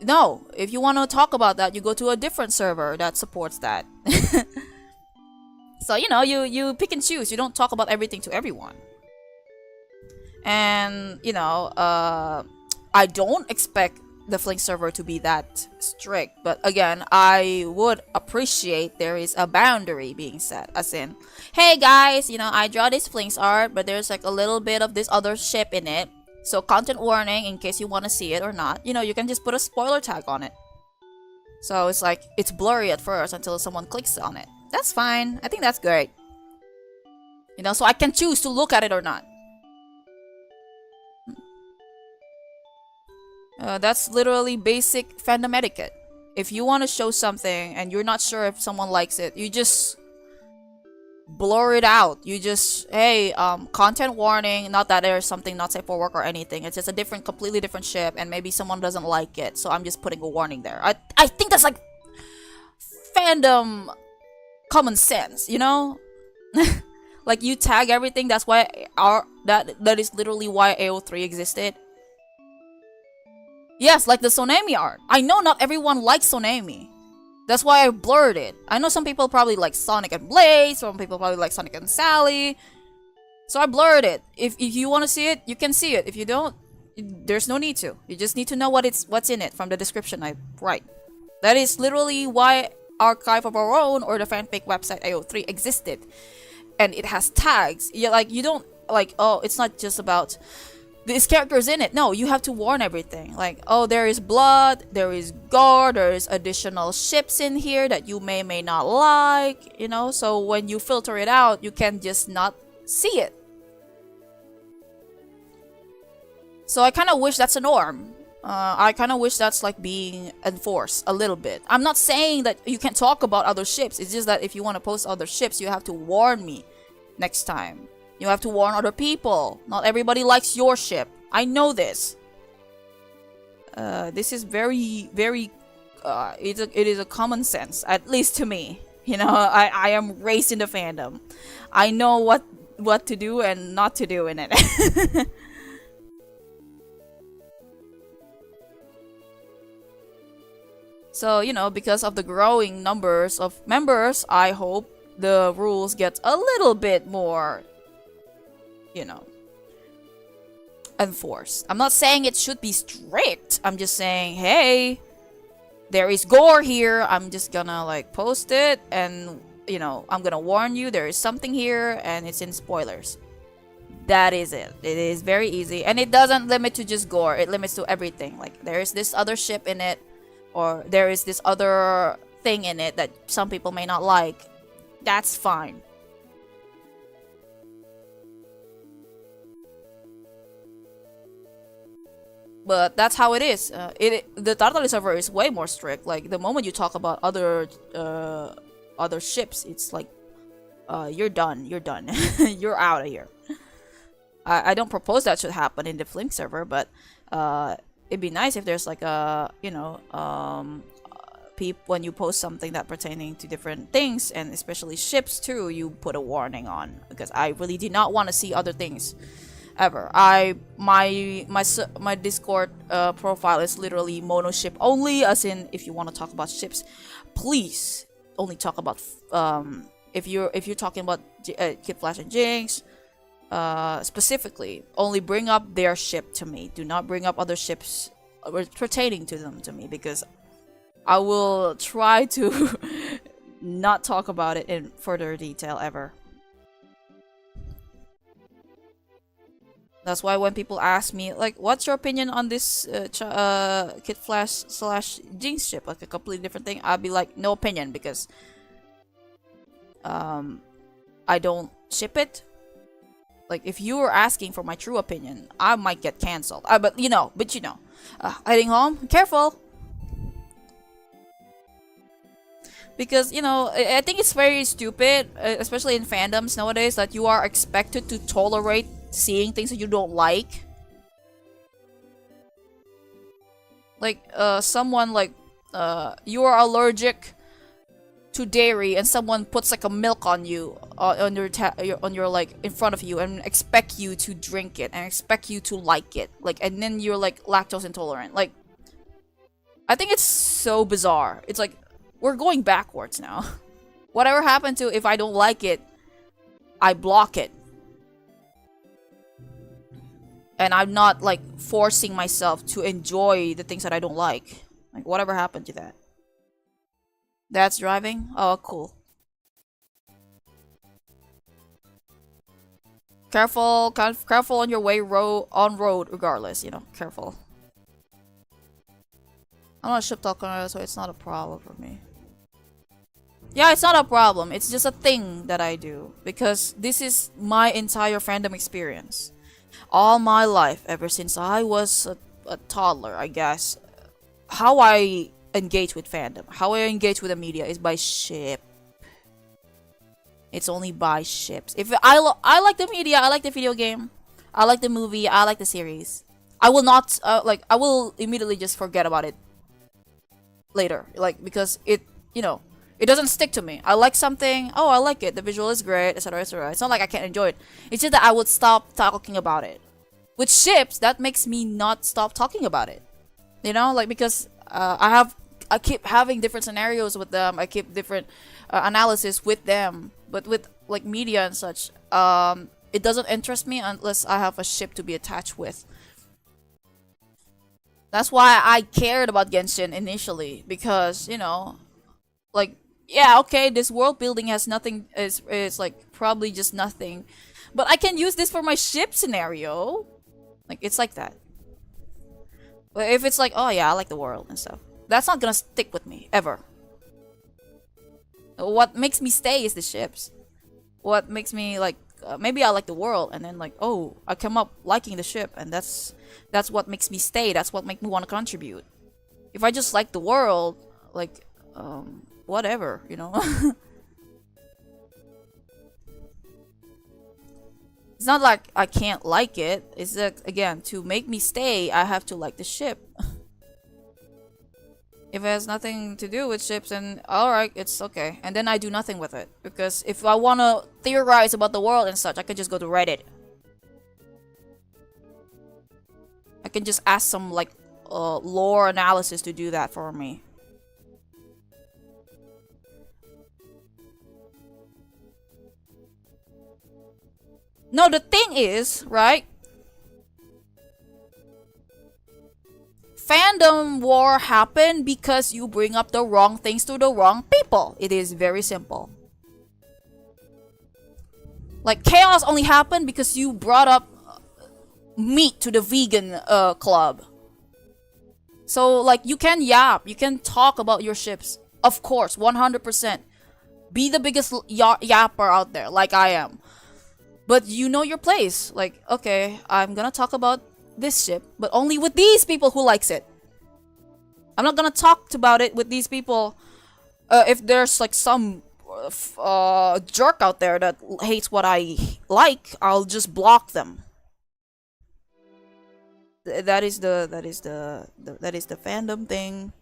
No, if you want to talk about that, you go to a different server that supports that. So, you know, you pick and choose. You don't talk about everything to everyone. And, you know, I don't expect the Flink server to be that strict, but again, I would appreciate there is a boundary being set, as in, hey guys, I draw this Flink's art, but there's like a little bit of this other ship in it, so content warning in case you want to see it or not. You can just put a spoiler tag on it. So it's like, it's blurry at first until someone clicks on it. That's fine. I think that's great. So I can choose to look at it or not. That's literally basic fandom etiquette. If you want to show something and you're not sure if someone likes it, you just blur it out. You just, hey, content warning, not that there's something not safe for work or anything. It's just a completely different ship, and maybe someone doesn't like it, so I'm just putting a warning there. I think that's like fandom common sense, Like, you tag everything. That's why that is literally why AO3 existed. Yes, like the Sonemi art. I know not everyone likes Sonemi. That's why I blurred it. I know some people probably like Sonic and Blaze, some people probably like Sonic and Sally. So I blurred it. If you want to see it, you can see it. If you don't, there's no need to. You just need to know what's in it from the description I write. That is literally why Archive of Our Own, or the fanfic website AO3, existed. And it has tags. You don't like, oh, it's not just about these characters in it. No, you have to warn everything. Like, oh, there is blood, there is gore, there is additional ships in here that you may not like, so when you filter it out, you can just not see it. So I kind of wish that's a norm. I kind of wish that's like being enforced a little bit. I'm not saying that you can't talk about other ships. It's just that if you want to post other ships, you have to warn me next time. You have to warn other people. Not everybody likes your ship. I know this. This is very, very... it is a common sense, at least to me. I am raised in the fandom. I know what to do and not to do in it. So, because of the growing numbers of members, I hope the rules get a little bit more, enforced. I'm not saying it should be strict. I'm just saying, hey, there is gore here. I'm just gonna like post it, and I'm gonna warn you there is something here, and it's in spoilers. That is it. It is very easy, and it doesn't limit to just gore. It limits to everything. Like, there is this other ship in it, or there is this other thing in it that some people may not like. That's fine. But that's how it is. The Tartali server is way more strict. Like, the moment you talk about other ships, it's like, you're done. You're done. You're out of here. I don't propose that should happen in the Flink server, but it'd be nice if there's like a, when you post something that pertaining to different things, and especially ships too, you put a warning on, because I really did not want to see other things ever. My Discord profile is literally mono ship only, as in, if you want to talk about ships, please only talk about if you're talking about Kid Flash and Jinx, specifically, only bring up their ship to me. Do not bring up other ships pertaining to them to me, because I will try to not talk about it in further detail ever. That's why when people ask me, like, what's your opinion on this Kid Flash / Jinx ship, like a completely different thing, I'll be like, no opinion, because I don't ship it. Like, if you were asking for my true opinion, I might get cancelled. Heading home, careful. Because, I think it's very stupid, especially in fandoms nowadays, that you are expected to tolerate seeing things that you don't like. Like, someone, like, you are allergic to dairy, and someone puts, like, a milk on you, on your, like, in front of you, and expect you to drink it, and expect you to like it. Like, and then you're, like, lactose intolerant. Like, I think it's so bizarre. It's like, we're going backwards now. Whatever happened to, if I don't like it, I block it. and I'm not like forcing myself to enjoy the things that I don't like. Like whatever happened to that? That's driving? Oh, cool. Careful, careful on your way on road regardless, you know, careful. I'm not a ship talker, so it's not a problem for me. Yeah, it's not a problem. It's just a thing that I do because this is my entire fandom experience. All my life, ever since I was a toddler, I guess, how I engage with fandom, how I engage with the media is by ship. It's only by ships. If I like the media, I like the video game, I like the movie, I like the series. I will not I will immediately just forget about it later, like because it it doesn't stick to me. I like something, oh I like it, the visual is great, etc, etc. It's not like I can't enjoy it. It's just that I would stop talking about it. With ships, that makes me not stop talking about it. You know, like because I keep having different scenarios with them. I keep different analysis with them. But with like media and such, it doesn't interest me unless I have a ship to be attached with. That's why I cared about Genshin initially because like yeah, okay, this world building has nothing is like probably just nothing, but I can use this for my ship scenario. Like it's like that. But if it's like, oh yeah, I like the world and stuff, that's not gonna stick with me ever. What makes me stay is the ships. What makes me like maybe I like the world and then like oh I come up liking the ship and that's what makes me stay. That's what makes me want to contribute. If I just like the world, like whatever, It's not like I can't like it. It's that again, to make me stay, I have to like the ship. If it has nothing to do with ships, then alright, it's okay. And then I do nothing with it. Because if I want to theorize about the world and such, I can just go to Reddit. I can just ask some like lore analysis to do that for me. No, the thing is, right? Fandom war happened because you bring up the wrong things to the wrong people. It is very simple. Like chaos only happened because you brought up meat to the vegan club. So like you can yap, you can talk about your ships. Of course, 100%. Be the biggest yapper out there like I am. But you know your place. Like, okay, I'm gonna talk about this ship, but only with these people who likes it. I'm not gonna talk about it with these people if there's like some jerk out there that hates what I like. I'll just block them. That is the fandom thing.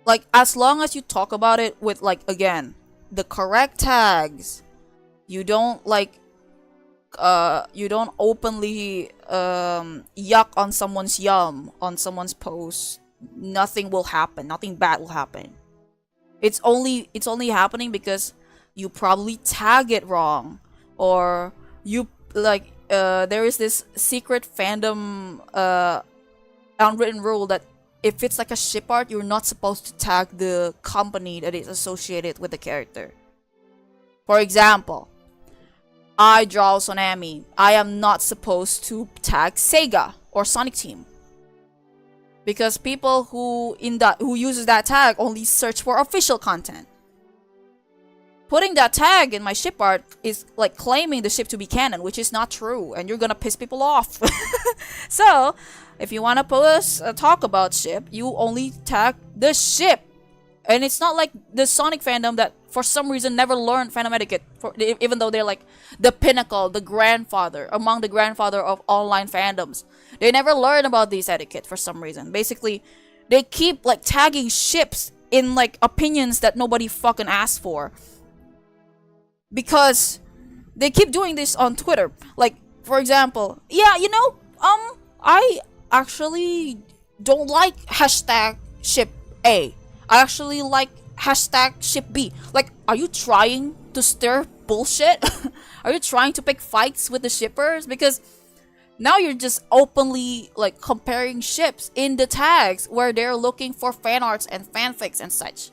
Like as long as you talk about it with like again the correct tags, you don't like you don't openly yuck on someone's yum on someone's post, nothing will happen, nothing bad will happen. It's only happening because you probably tag it wrong, or you like there is this secret fandom unwritten rule that if it's like a ship art, you're not supposed to tag the company that is associated with the character. For example, I draw Sonami. I am not supposed to tag Sega or Sonic Team. Because people who uses that tag only search for official content. Putting that tag in my ship art is like claiming the ship to be canon, which is not true, and you're gonna piss people off. So, if you wanna post talk about ship, you only tag the ship. And it's not like the Sonic fandom that for some reason never learned fandom etiquette, even though they're like the pinnacle, the grandfather, among the grandfather of online fandoms. They never learn about these etiquette for some reason. Basically, they keep like tagging ships in like opinions that nobody fucking asked for. Because they keep doing this on Twitter. Like, for example, yeah, I actually don't like hashtag ship A. I actually like hashtag ship B. Like, are you trying to stir bullshit? Are you trying to pick fights with the shippers? Because now you're just openly like comparing ships in the tags where they're looking for fan arts and fanfics and such.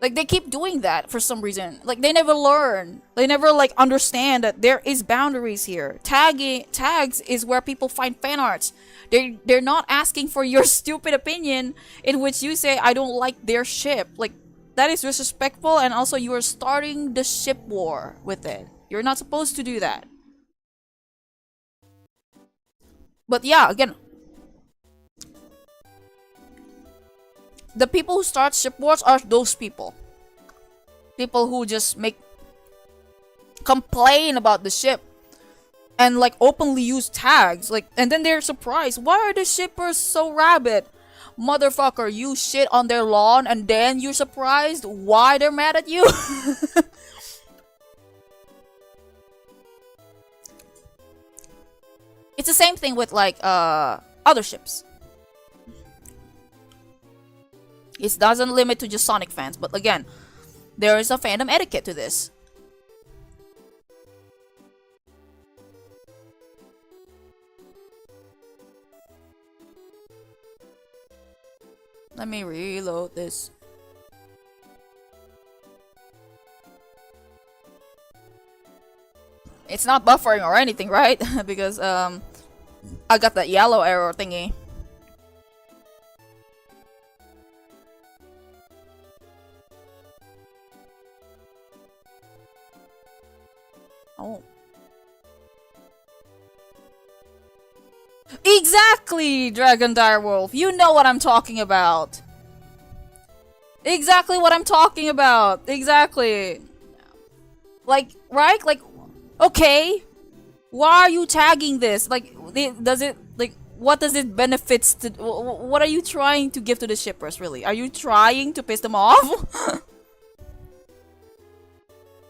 Like, they keep doing that for some reason. Like, they never learn. They never like understand that there is boundaries here. Tags is where people find fan arts. They're not asking for your stupid opinion in which you say I don't like their ship. Like, that is disrespectful, and also you are starting the ship war with it. You're not supposed to do that. But yeah, again, the people who start ship wars are those people. People who just complain about the ship and like openly use tags. Like, and then they're surprised. Why are the shippers so rabid? Motherfucker, you shit on their lawn and then you're surprised why they're mad at you? It's the same thing with like other ships. It doesn't limit to just Sonic fans, but again, there is a fandom etiquette to this. Let me reload this. It's not buffering or anything, right? Because I got that yellow error thingy. Oh. Exactly, Dragon Direwolf. You know what I'm talking about. Exactly what I'm talking about. Exactly. Like, right? Like, okay. Why are you tagging this? Like, does it, like, what does it benefits to, what are you trying to give to the shippers, really? Are you trying to piss them off?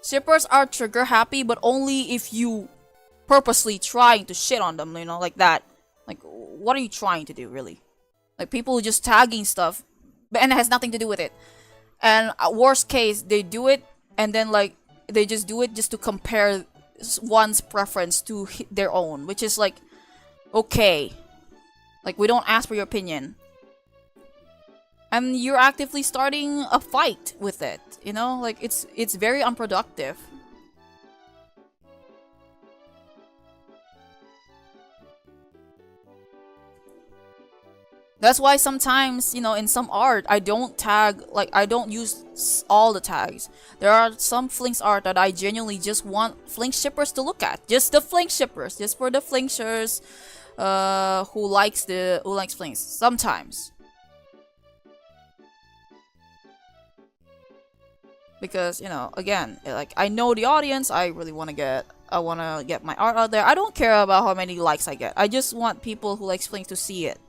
Shippers are trigger happy, but only if you purposely trying to shit on them, you know, like that. Like, what are you trying to do, really? Like, people just tagging stuff, and it has nothing to do with it. And worst case, they do it, and then, like, they just do it just to compare one's preference to their own, which is, like, okay. Like, we don't ask for your opinion. And you're actively starting a fight with it, you know? Like, it's very unproductive. That's why sometimes, you know, in some art, I don't tag, like, I don't use all the tags. There are some Flinks art that I genuinely just want Flink shippers to look at. Just the Flink shippers. Just for the Flinkshers who likes Flinks. Sometimes. Because, you know, again, like, I know the audience, I wanna get my art out there. I don't care about how many likes I get. I just want people who like Flink to see it.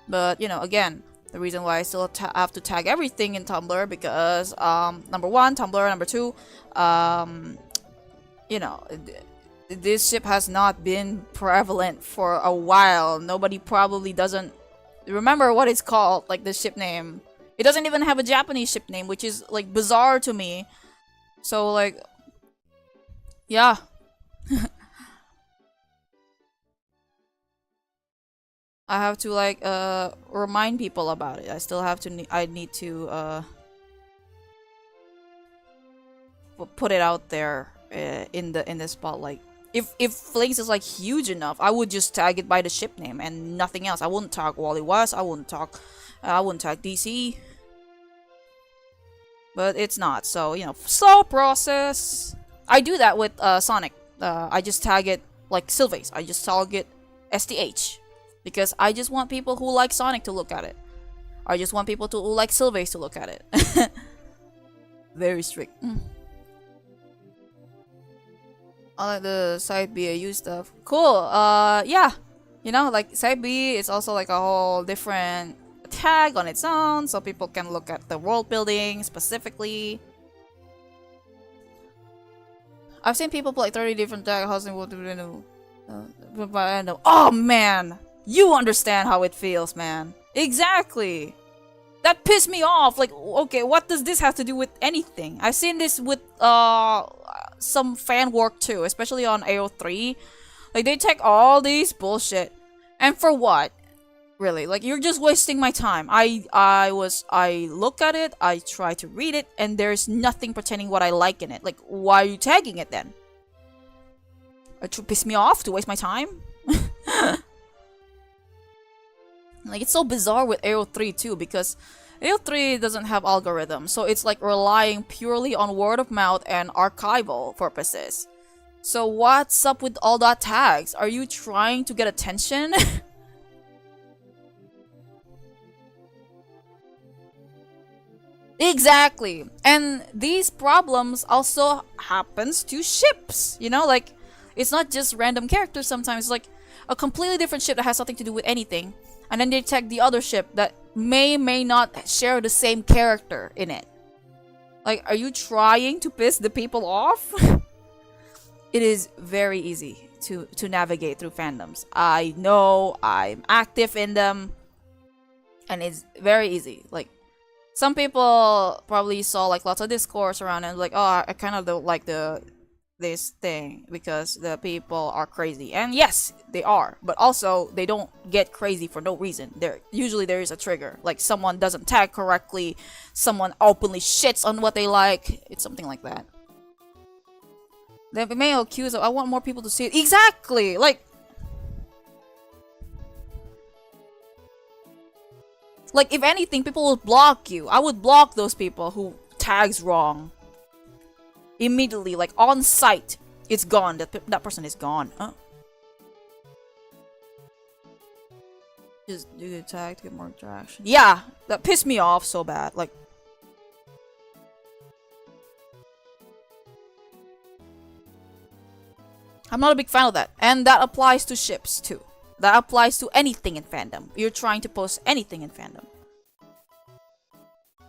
But, you know, again, the reason why I still have to tag everything in Tumblr, because, number one, Tumblr, number two, you know, this ship has not been prevalent for a while. Nobody probably doesn't remember what it's called, like the ship name. It doesn't even have a Japanese ship name, which is, like, bizarre to me. So, like, yeah. I have to, like, remind people about it. I still have to, I need to, put it out there in the spotlight. If Flinks is, like, huge enough, I would just tag it by the ship name and nothing else. I wouldn't tag Wally West. I wouldn't tag DC. But it's not, so, you know, slow process. I do that with Sonic. I just tag it like Sylvace. I just tag it STH. Because I just want people who like Sonic to look at it. I just want people who like Sylvace to look at it. Very strict. I like the side BAU stuff. Cool. Yeah. You know, like, side B is also like a whole different tag on its own, so people can look at the world building specifically. I've seen people play 30 different tag housing. Oh man, you understand how it feels, man. Exactly. That pissed me off. Like, okay, what does this have to do with anything? I've seen this with some fan work too, especially on AO3. Like, they take all these bullshit, and for what? Really, like, you're just wasting my time. I look at it, I try to read it, and there's nothing pertaining what I like in it. Like, why are you tagging it then? To piss me off, to waste my time. Like, it's so bizarre with AO3 too, because AO3 doesn't have algorithms, so it's like relying purely on word of mouth and archival purposes. So what's up with all that tags? Are you trying to get attention? Exactly. And these problems also happens to ships, you know, like, it's not just random characters sometimes. It's like a completely different ship that has nothing to do with anything, and then they tag the other ship that may not share the same character in it. Like, are you trying to piss the people off? It is very easy to navigate through fandoms. I know, I'm active in them, and it's very easy. Like, some people probably saw like lots of discourse around and like, oh, I kind of don't like this thing because the people are crazy. And yes, they are, but also they don't get crazy for no reason. Usually there is a trigger, like someone doesn't tag correctly, someone openly shits on what they like. It's something like that. They may accuse of, I want more people to see it. Exactly, like if anything, people will block you. I would block those people who tags wrong immediately, like on sight. It's gone. That person is gone. Just do the tag to get more interaction. Yeah, that pissed me off so bad. Like, I'm not a big fan of that, and that applies to ships too. That applies to anything in fandom. You're trying to post anything in fandom.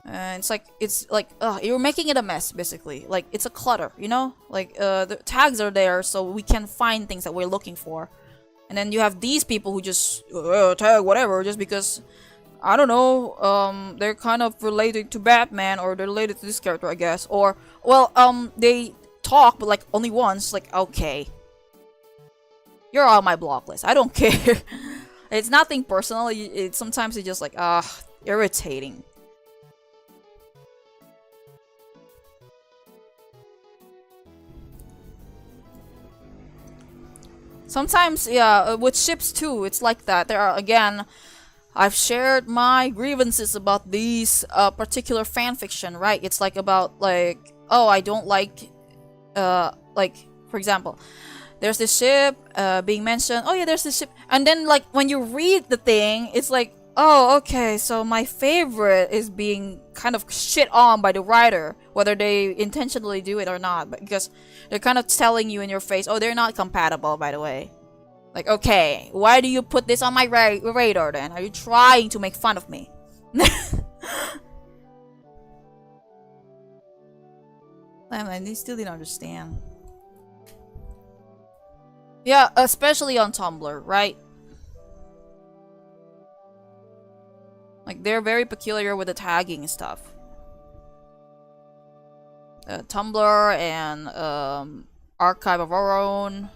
And it's like, you're making it a mess, basically. Like, it's a clutter, you know? Like, the tags are there so we can find things that we're looking for. And then you have these people who just tag whatever just because, I don't know, they're kind of related to Batman, or they're related to this character, I guess. Or, well, they talk, but like only once. Like, okay. You're on my block list. I don't care. It's nothing personal. Sometimes it's just like, irritating. Sometimes, yeah, with ships too, it's like that. There are, again, I've shared my grievances about these particular fanfiction, right? It's like about, like, oh, I don't like, for example, there's this ship being mentioned. Oh yeah, there's this ship. And then, like, when you read the thing, it's like, oh, okay, so my favorite is being kind of shit on by the writer, whether they intentionally do it or not. But because they're kind of telling you in your face, oh, they're not compatible, by the way. Like, okay, why do you put this on my radar then? Are you trying to make fun of me? I still didn't understand. Yeah, especially on Tumblr, right? Like, they're very peculiar with the tagging stuff. Tumblr and Archive of Our Own.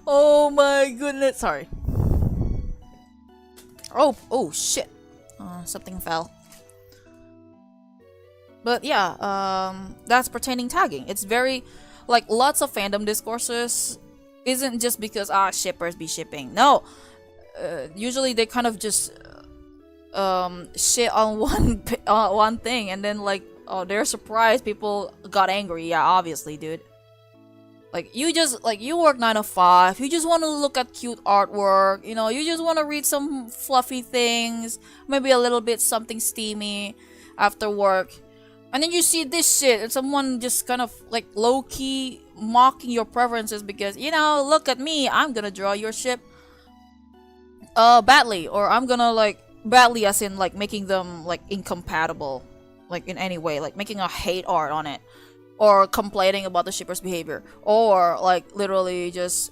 Oh my goodness, sorry. Oh shit. Something fell. But yeah, that's pertaining tagging. It's very, like, lots of fandom discourses isn't just because, shippers be shipping. No. Usually they kind of just shit on one thing, and then, like, oh, they're surprised people got angry. Yeah, obviously, dude. Like, you work 9 to 5, you just want to look at cute artwork, you know, you just want to read some fluffy things, maybe a little bit something steamy after work, and then you see this shit, and someone just kind of, like, low-key mocking your preferences because, you know, look at me, I'm gonna draw your ship badly, or I'm gonna, like, badly as in like making them like incompatible, like in any way, like making a hate art on it, or complaining about the shipper's behavior, or like literally just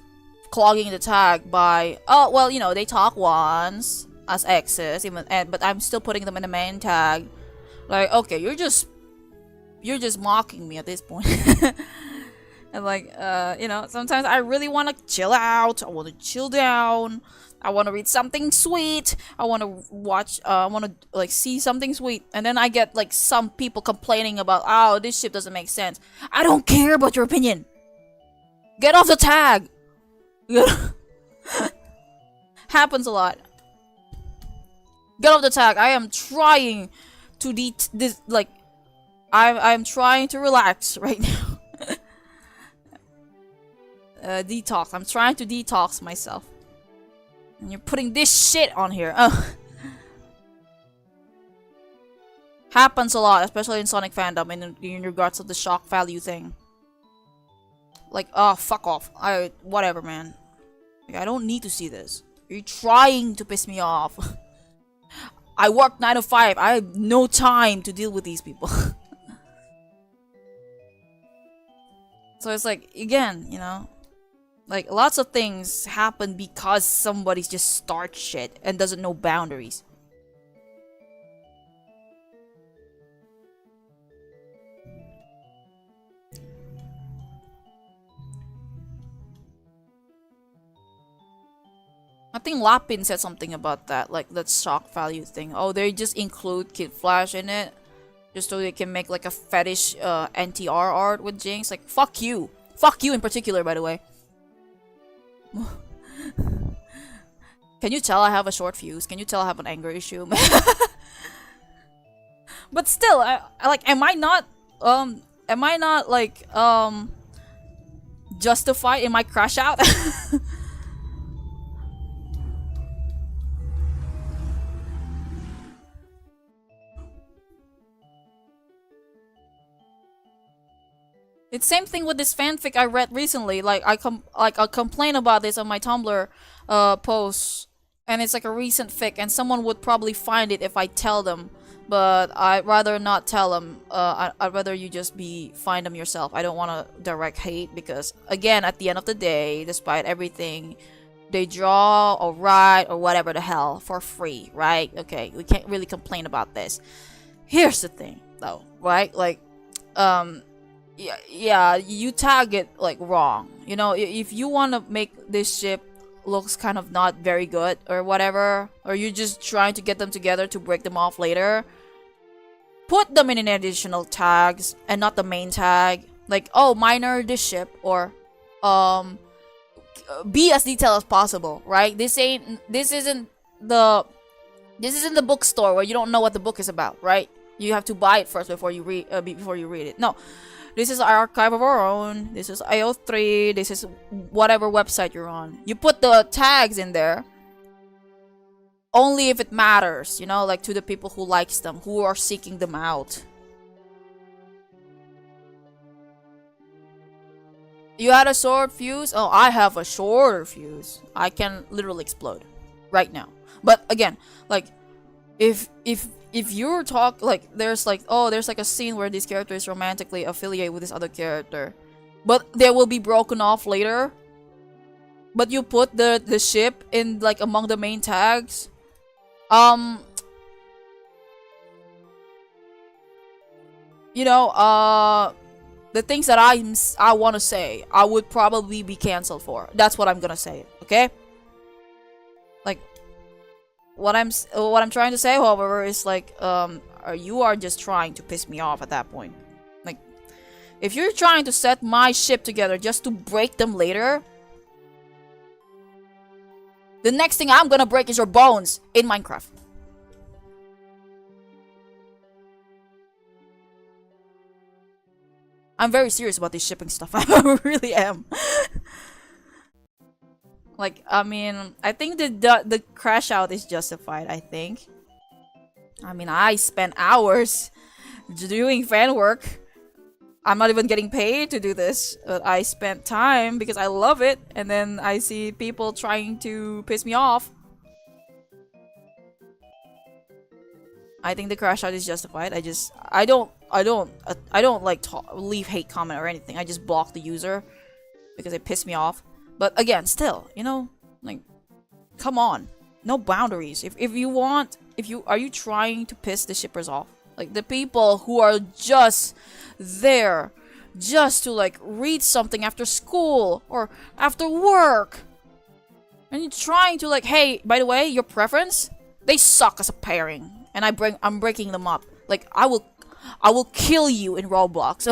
clogging the tag by, oh well, you know, they talk once as exes, even, and but I'm still putting them in the main tag. Like, okay, you're just mocking me at this point. And like, you know, sometimes I really want to chill out. I want to chill down. I want to read something sweet. I want to watch. I want to like see something sweet. And then I get like some people complaining about, oh, this ship doesn't make sense. I don't care about your opinion. Get off the tag. Happens a lot. Get off the tag. I am trying to I'm trying to relax right now. Detox. I'm trying to detox myself. And you're putting this shit on here. Happens a lot, especially in Sonic fandom, in regards to the shock value thing. Like, oh, fuck off. Whatever, man. Like, I don't need to see this. You're trying to piss me off. I work 9 to 5. I have no time to deal with these people. So it's like, again, you know, like lots of things happen because somebody just starts shit and doesn't know boundaries. I think Lapin said something about that, like that shock value thing. Oh, they just include Kid Flash in it just so they can make like a fetish NTR art with Jinx. Like, fuck you. Fuck you in particular, by the way. Can you tell I have a short fuse? Can you tell I have an anger issue? But still, I like, am I not like justified in my crash out? It's same thing with this fanfic I read recently. Like I complain about this on my Tumblr post, and it's like a recent fic, and someone would probably find it if I tell them, but I'd rather not tell them. I'd rather you just find them yourself. I don't want to direct hate because, again, at the end of the day, despite everything, they draw or write or whatever the hell for free, right? Okay, we can't really complain about this. Here's the thing, though, right? Like, yeah, you tag it like wrong. You know, if you want to make this ship looks kind of not very good or whatever, or you're just trying to get them together to break them off later, put them in an additional tags and not the main tag. Like, oh, minor this ship, or be as detailed as possible, right? This isn't the bookstore where you don't know what the book is about, right? You have to buy it first before you read it. No. This is our archive of our own. This is AO3. This is whatever website you're on. You put the tags in there only if it matters, you know, like to the people who likes them, who are seeking them out. You had a short fuse? Oh, I have a shorter fuse. I can literally explode right now. But again, like, if you're there's like a scene where this character is romantically affiliated with this other character, but they will be broken off later, but you put the ship in like among the main tags, you know, the things that I want to say, I would probably be canceled for. That's what I'm gonna say, okay? Like, what I'm trying to say, however, is like, you are just trying to piss me off at that point. Like, if you're trying to set my ship together just to break them later, the next thing I'm gonna break is your bones in Minecraft. I'm very serious about this shipping stuff. I really am. Like, I mean, I think the crash out is justified, I think. I mean, I spent hours doing fan work. I'm not even getting paid to do this, but I spent time because I love it, and then I see people trying to piss me off. I think the crash out is justified. I don't like leave hate comment or anything. I just block the user because it pissed me off. But again, still, like, come on, no boundaries. If you want, are you trying to piss the shippers off? Like the people who are just there just to like read something after school or after work, and you're trying to like, hey, by the way, your preference, they suck as a pairing, and I'm breaking them up. Like I will kill you in Roblox.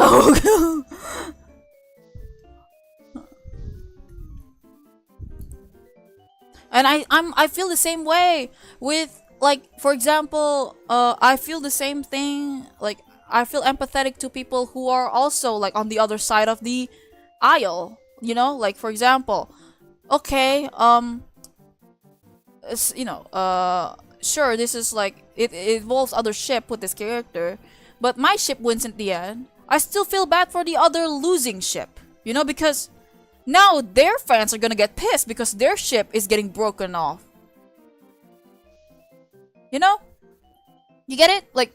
And I feel the same way with, like, for example, I feel the same thing. Like I feel empathetic to people who are also like on the other side of the aisle. Like for example, okay, sure, this is like it involves other ship with this character, but my ship wins in the end. I still feel bad for the other losing ship, because now their fans are gonna get pissed because their ship is getting broken off. You get it? Like,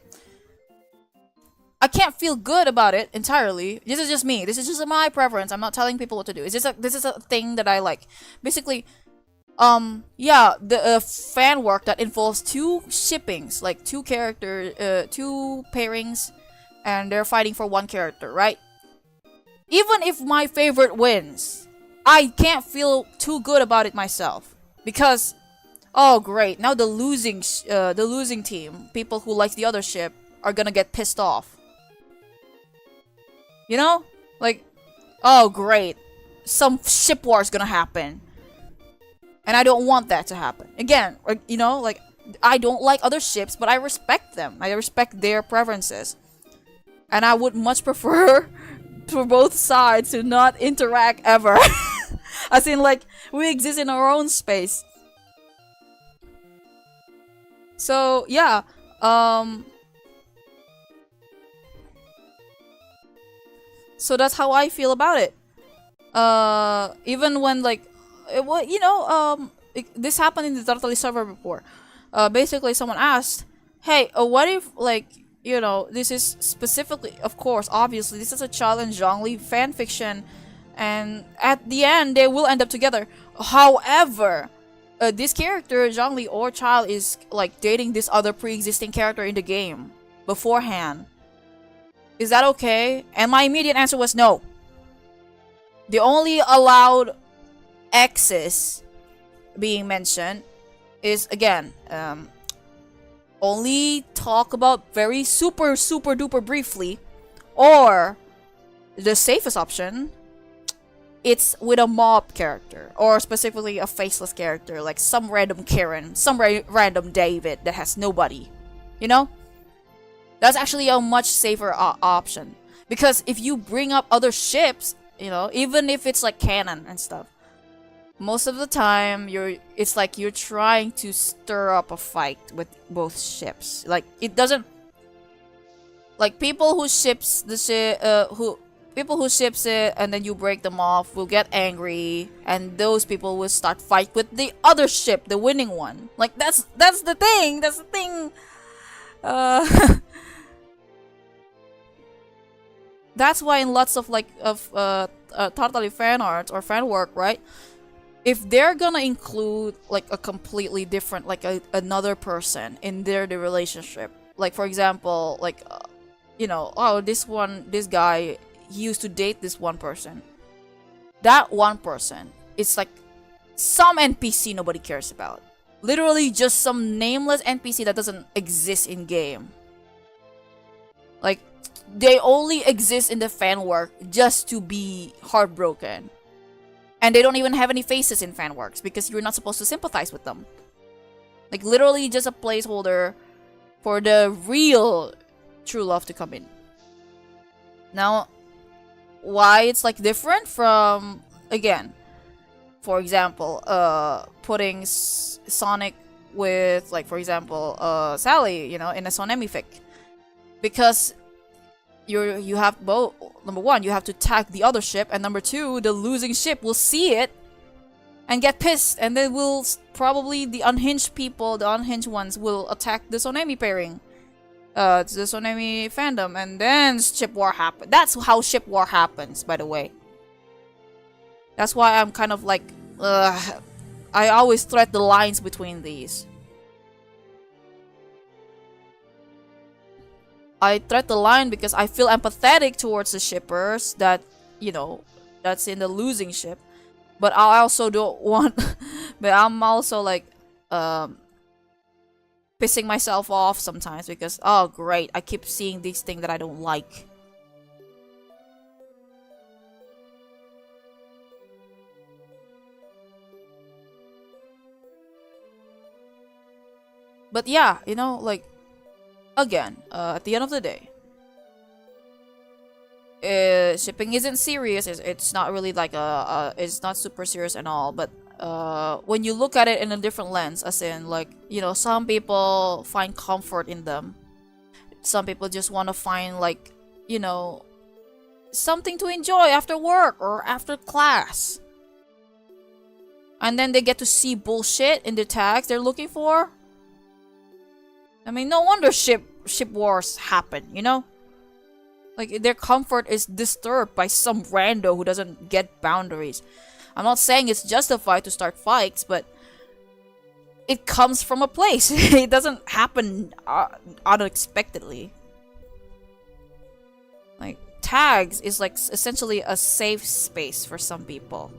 I can't feel good about it entirely. This is just me. This is just my preference. I'm not telling people what to do. This is a thing that I like. Basically, yeah, the fan work that involves two shippings, like two pairings, and they're fighting for one character, right? Even if my favorite wins, I can't feel too good about it myself because, oh great, now the losing team, people who like the other ship, are gonna get pissed off. Like, oh great, some ship war is gonna happen. And I don't want that to happen. Again, like, I don't like other ships, but I respect them. I respect their preferences. And I would much prefer for both sides to not interact ever. As in, like, we exist in our own space. So, yeah. So that's how I feel about it. Even when, like, this happened in the Totally server before. Basically, someone asked, hey, what if, like, this is specifically, of course, obviously, this is a child and Zhongli fan fiction, and at the end, they will end up together. However, this character, Zhongli or child, is, like, dating this other pre-existing character in the game beforehand. Is that okay? And my immediate answer was no. The only allowed exes being mentioned is, again, only talk about very super duper briefly, or the safest option, it's with a mob character, or specifically a faceless character, like some random Karen, some random David that has nobody. That's actually a much safer option, because if you bring up other ships, even if it's like canon and stuff, most of the time it's like you're trying to stir up a fight with both ships. Like, it doesn't, like, people who ships it and then you break them off will get angry, and those people will start fight with the other ship, the winning one. Like, that's the thing. That's why in lots of totally fan art or fan work, right? If they're gonna include like a completely different, like another person in the relationship, like for example, like oh, this guy, he used to date this one person. That one person, it's like some NPC nobody cares about. Literally just some nameless NPC that doesn't exist in game. Like, they only exist in the fan work just to be heartbroken. And they don't even have any faces in fan works because you're not supposed to sympathize with them. Like, literally just a placeholder for the real true love to come in. Now, why it's like different from, again, for example, putting Sonic with, like, for example, Sally, in a Sonemi fic. Because you have both. Number one, you have to tag the other ship, and number two, the losing ship will see it and get pissed, and then will probably the unhinged people, the unhinged ones, will attack the Sonemi pairing. Tsunami fandom, and then ship war happened. That's how ship war happens, by the way. That's why I'm kind of like, I always thread the lines between these. I thread the line because I feel empathetic towards the shippers that, you know, that's in the losing ship. But I also don't want, but I'm also like, pissing myself off sometimes because, oh great, I keep seeing these things that I don't like. But yeah, you know, like, again, at the end of the day, shipping isn't serious. It's not really like it's not super serious and all. But when you look at it in a different lens, as in, like, you know, some people find comfort in them. Some people just want to find, like, you know, something to enjoy after work or after class. And then they get to see bullshit in the tags they're looking for. I mean, no wonder ship wars happen, you know? Like, their comfort is disturbed by some rando who doesn't get boundaries. I'm not saying it's justified to start fights, but it comes from a place. It doesn't happen unexpectedly. Like, tags is like essentially a safe space for some people.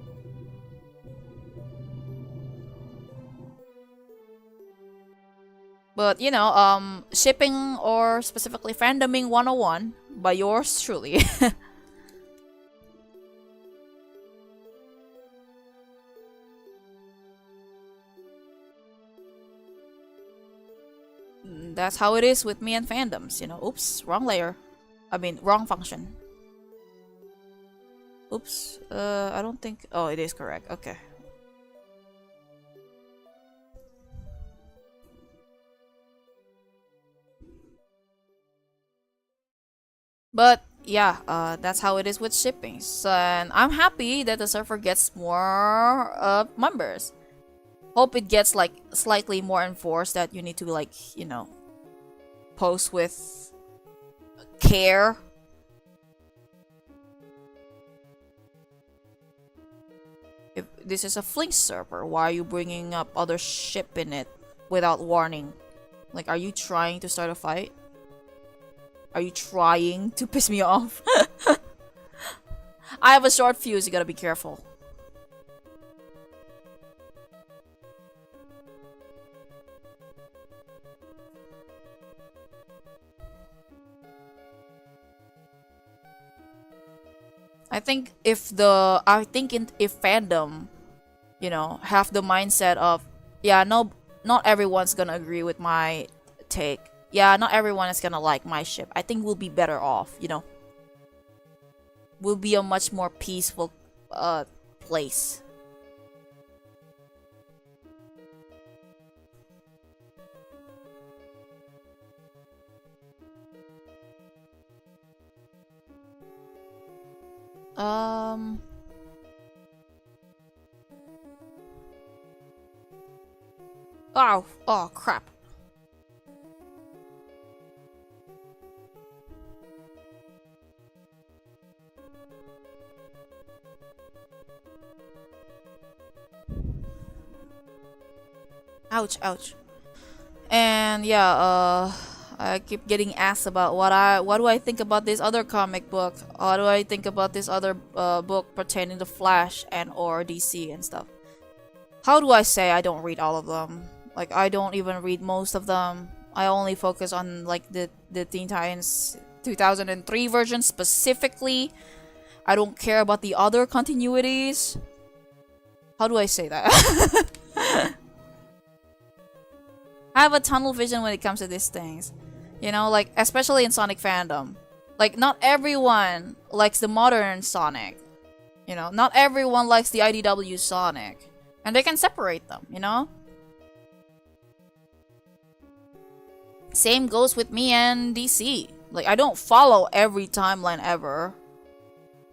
But, you know, shipping or specifically fandoming 101 by yours truly. That's how it is with me and fandoms, you know. Oops, wrong layer. I mean, wrong function. Oops, I don't think... Oh, it is correct. Okay. But yeah, that's how it is with shipping. So, and I'm happy that the server gets more members. Hope it gets like slightly more enforced that you need to, like, you know, post with care. If this is a Flink server, why are you bringing up other ship in it without warning? Like, are you trying to start a fight? Are you trying to piss me off? I have a short fuse, you gotta be careful. I think if fandom, you know, have the mindset of, yeah, no, not everyone's gonna agree with my take. Yeah, not everyone is gonna like my ship. I think we'll be better off, you know. We'll be a much more peaceful place. Oh crap. Ouch, ouch. And yeah, I keep getting asked about what do I think about this other comic book? What do I think about this other book pertaining to Flash and or DC and stuff? How do I say I don't read all of them? Like, I don't even read most of them. I only focus on, like, the Teen Titans 2003 version specifically. I don't care about the other continuities. How do I say that? I have a tunnel vision when it comes to these things. You know, like, especially in Sonic fandom. Like, not everyone likes the modern Sonic. You know, not everyone likes the IDW Sonic. And they can separate them, you know? Same goes with me and DC. Like, I don't follow every timeline ever.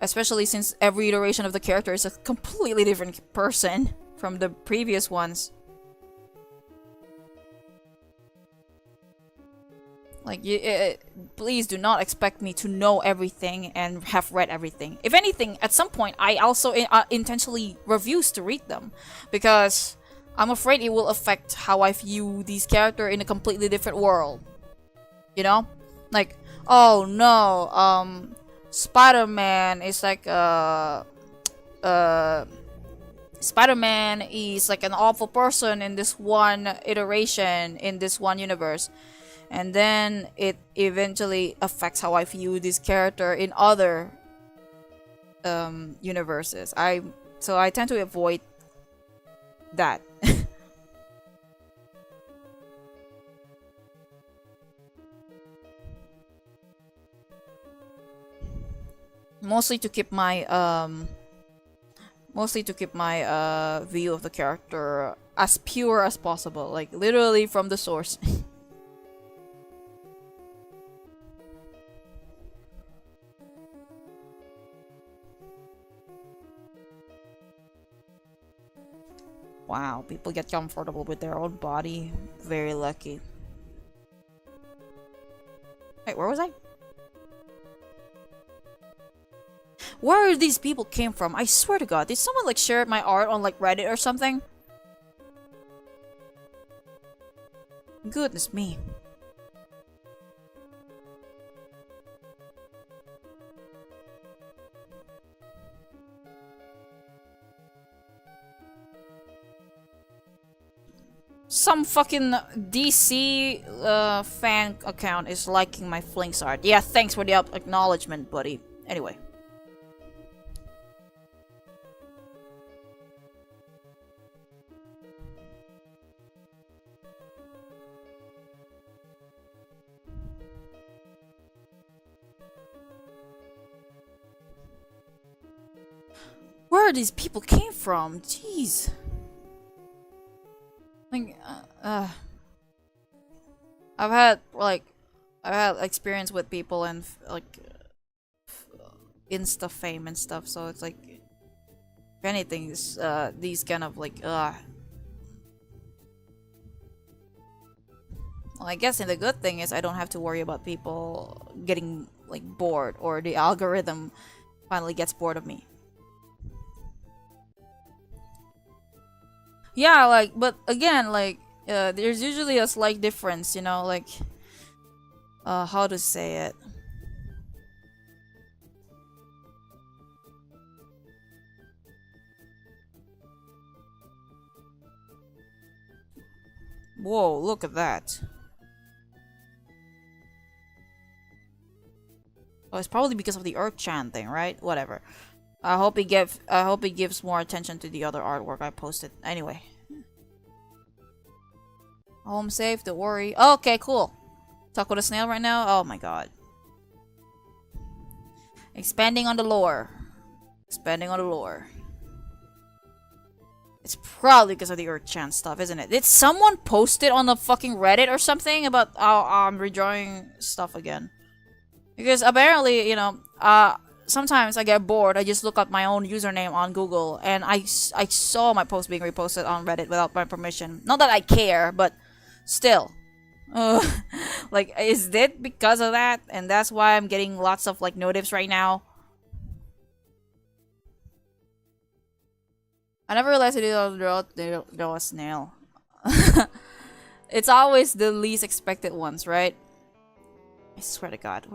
Especially since every iteration of the character is a completely different person from the previous ones. Like, please do not expect me to know everything and have read everything. If anything, at some point, I also intentionally refuse to read them because I'm afraid it will affect how I view these characters in a completely different world. You know, like, oh no, Spider-Man is like Spider-Man is like an awful person in this one iteration in this one universe, and then it eventually affects how I view this character in other universes. So I tend to avoid that. Mostly to keep my view of the character as pure as possible, like literally from the source. Wow, people get comfortable with their own body. Very lucky. Wait, where was I? Where these people came from? I swear to God, did someone like share my art on like Reddit or something? Goodness me. Some fucking DC fan account is liking my Flinks art. Yeah, thanks for the acknowledgement, buddy. Anyway. Where these people came from? Jeez. Like, I've had experience with people and like Insta fame and stuff, so it's like, if anything, these kind of like well, I guess the good thing is I don't have to worry about people getting like bored or the algorithm finally gets bored of me. Yeah, like, but again, like, there's usually a slight difference, you know, like, how to say it. Whoa, look at that. Oh, it's probably because of the Earth-chan thing, right? Whatever. I hope he gives more attention to the other artwork I posted. Anyway. Home safe, don't worry. Oh, okay, cool. Talk with a snail right now? Oh my god. Expanding on the lore. Expanding on the lore. It's probably because of the Earth-chan stuff, isn't it? Did someone post it on the fucking Reddit or something about I'm redrawing stuff again? Because apparently, you know, sometimes I get bored. I just look up my own username on Google, and I saw my post being reposted on Reddit without my permission. Not that I care, but still. Like, is it because of that? And that's why I'm getting lots of, like, notifs right now. I never realized it draw a snail. It's always the least expected ones, right? I swear to God.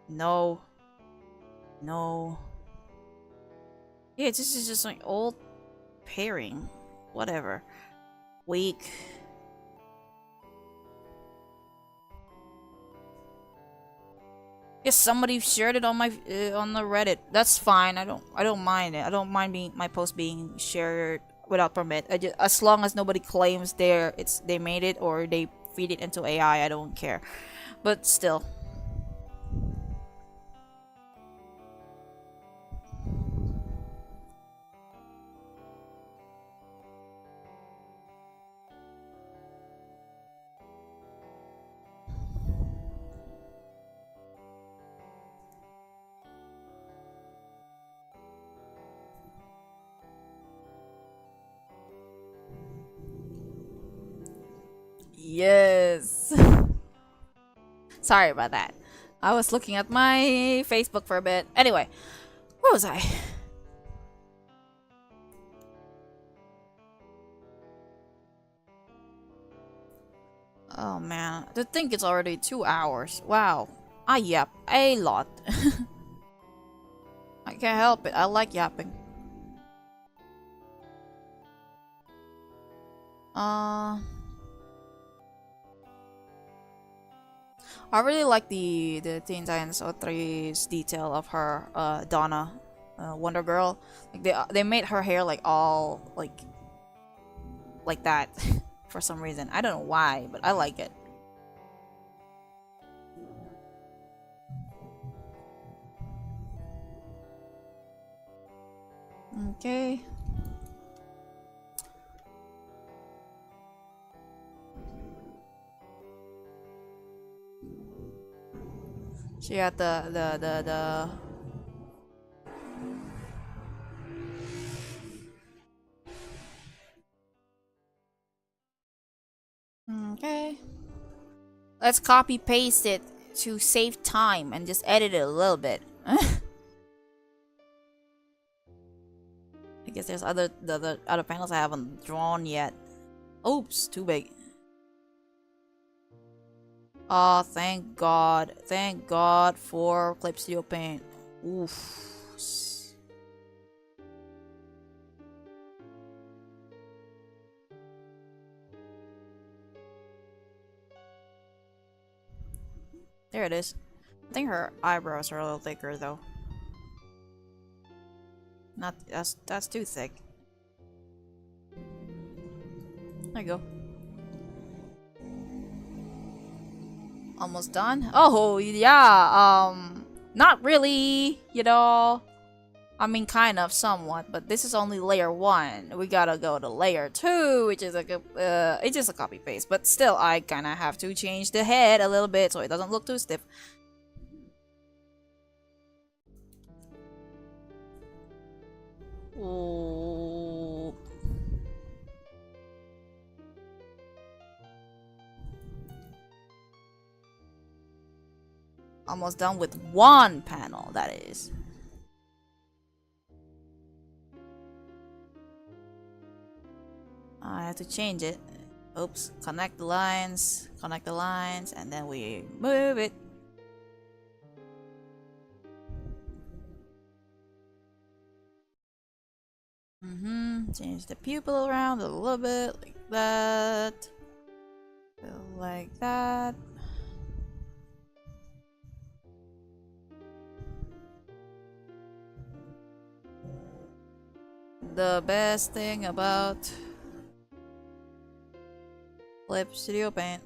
No. No. Yeah, this is just like old pairing. Whatever. Weak. Yes, somebody shared it on my on the Reddit. That's fine. I don't mind it. I don't mind my post being shared without permit. As long as nobody claims they made it or they feed it into AI, I don't care. But still. Yes. Sorry about that. I was looking at my Facebook for a bit. Anyway, where was I? Oh man, to think it's already 2 hours. Wow. I yap a lot. I can't help it. I like yapping. I really like the Teen Titans 03's detail of her, Donna, Wonder Girl. Like they made her hair like all like that for some reason. I don't know why, but I like it. Okay. She had the okay. Let's copy paste it to save time and just edit it a little bit. I guess there's the other panels I haven't drawn yet. Oops, too big. Oh, thank God. Thank God for Clip Studio Paint. Oof. There it is. I think her eyebrows are a little thicker though. Not that's too thick. There you go. Almost done. Oh yeah, not really, you know. I mean kind of somewhat, but this is only layer 1. We gotta go to layer 2, which is it's just a copy paste, but still I kinda have to change the head a little bit so it doesn't look too stiff. Ooh. Almost done with one panel, that is. I have to change it. Oops, connect the lines, and then we move it. Change the pupil around a little bit, like that. Like that. The best thing about Clip Studio Paint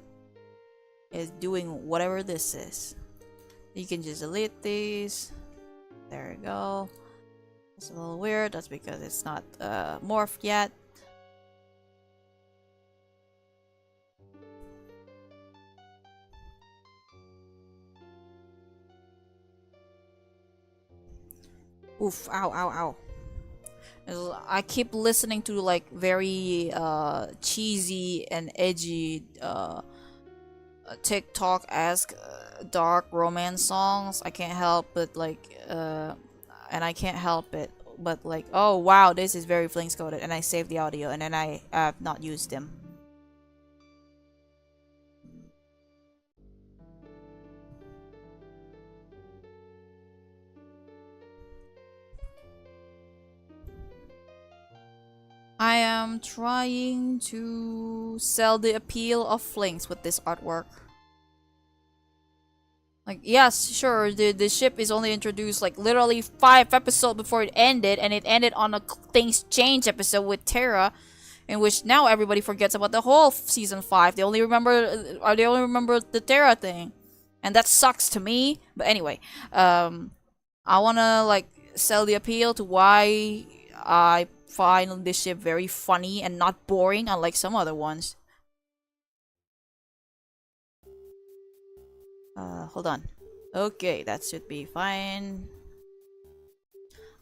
is doing whatever this is. You can just delete these. There you go. It's a little weird. That's because it's not morphed yet. Oof! Ow! Ow! Ow! I keep listening to like very cheesy and edgy TikTok-esque dark romance songs. I can't help but like and I can't help it but like, oh wow, this is very Flinks coded, and I saved the audio and then I have not used them. I am trying to sell the appeal of Flinks with this artwork. Like, yes, sure, the ship is only introduced like literally 5 episodes before it ended, and it ended on a Things Change episode with Terra, in which now everybody forgets about the whole season 5. They only remember the Terra thing, and that sucks to me. But anyway, I wanna like sell the appeal to why I find this ship very funny and not boring, unlike some other ones. Hold on. Okay, that should be fine.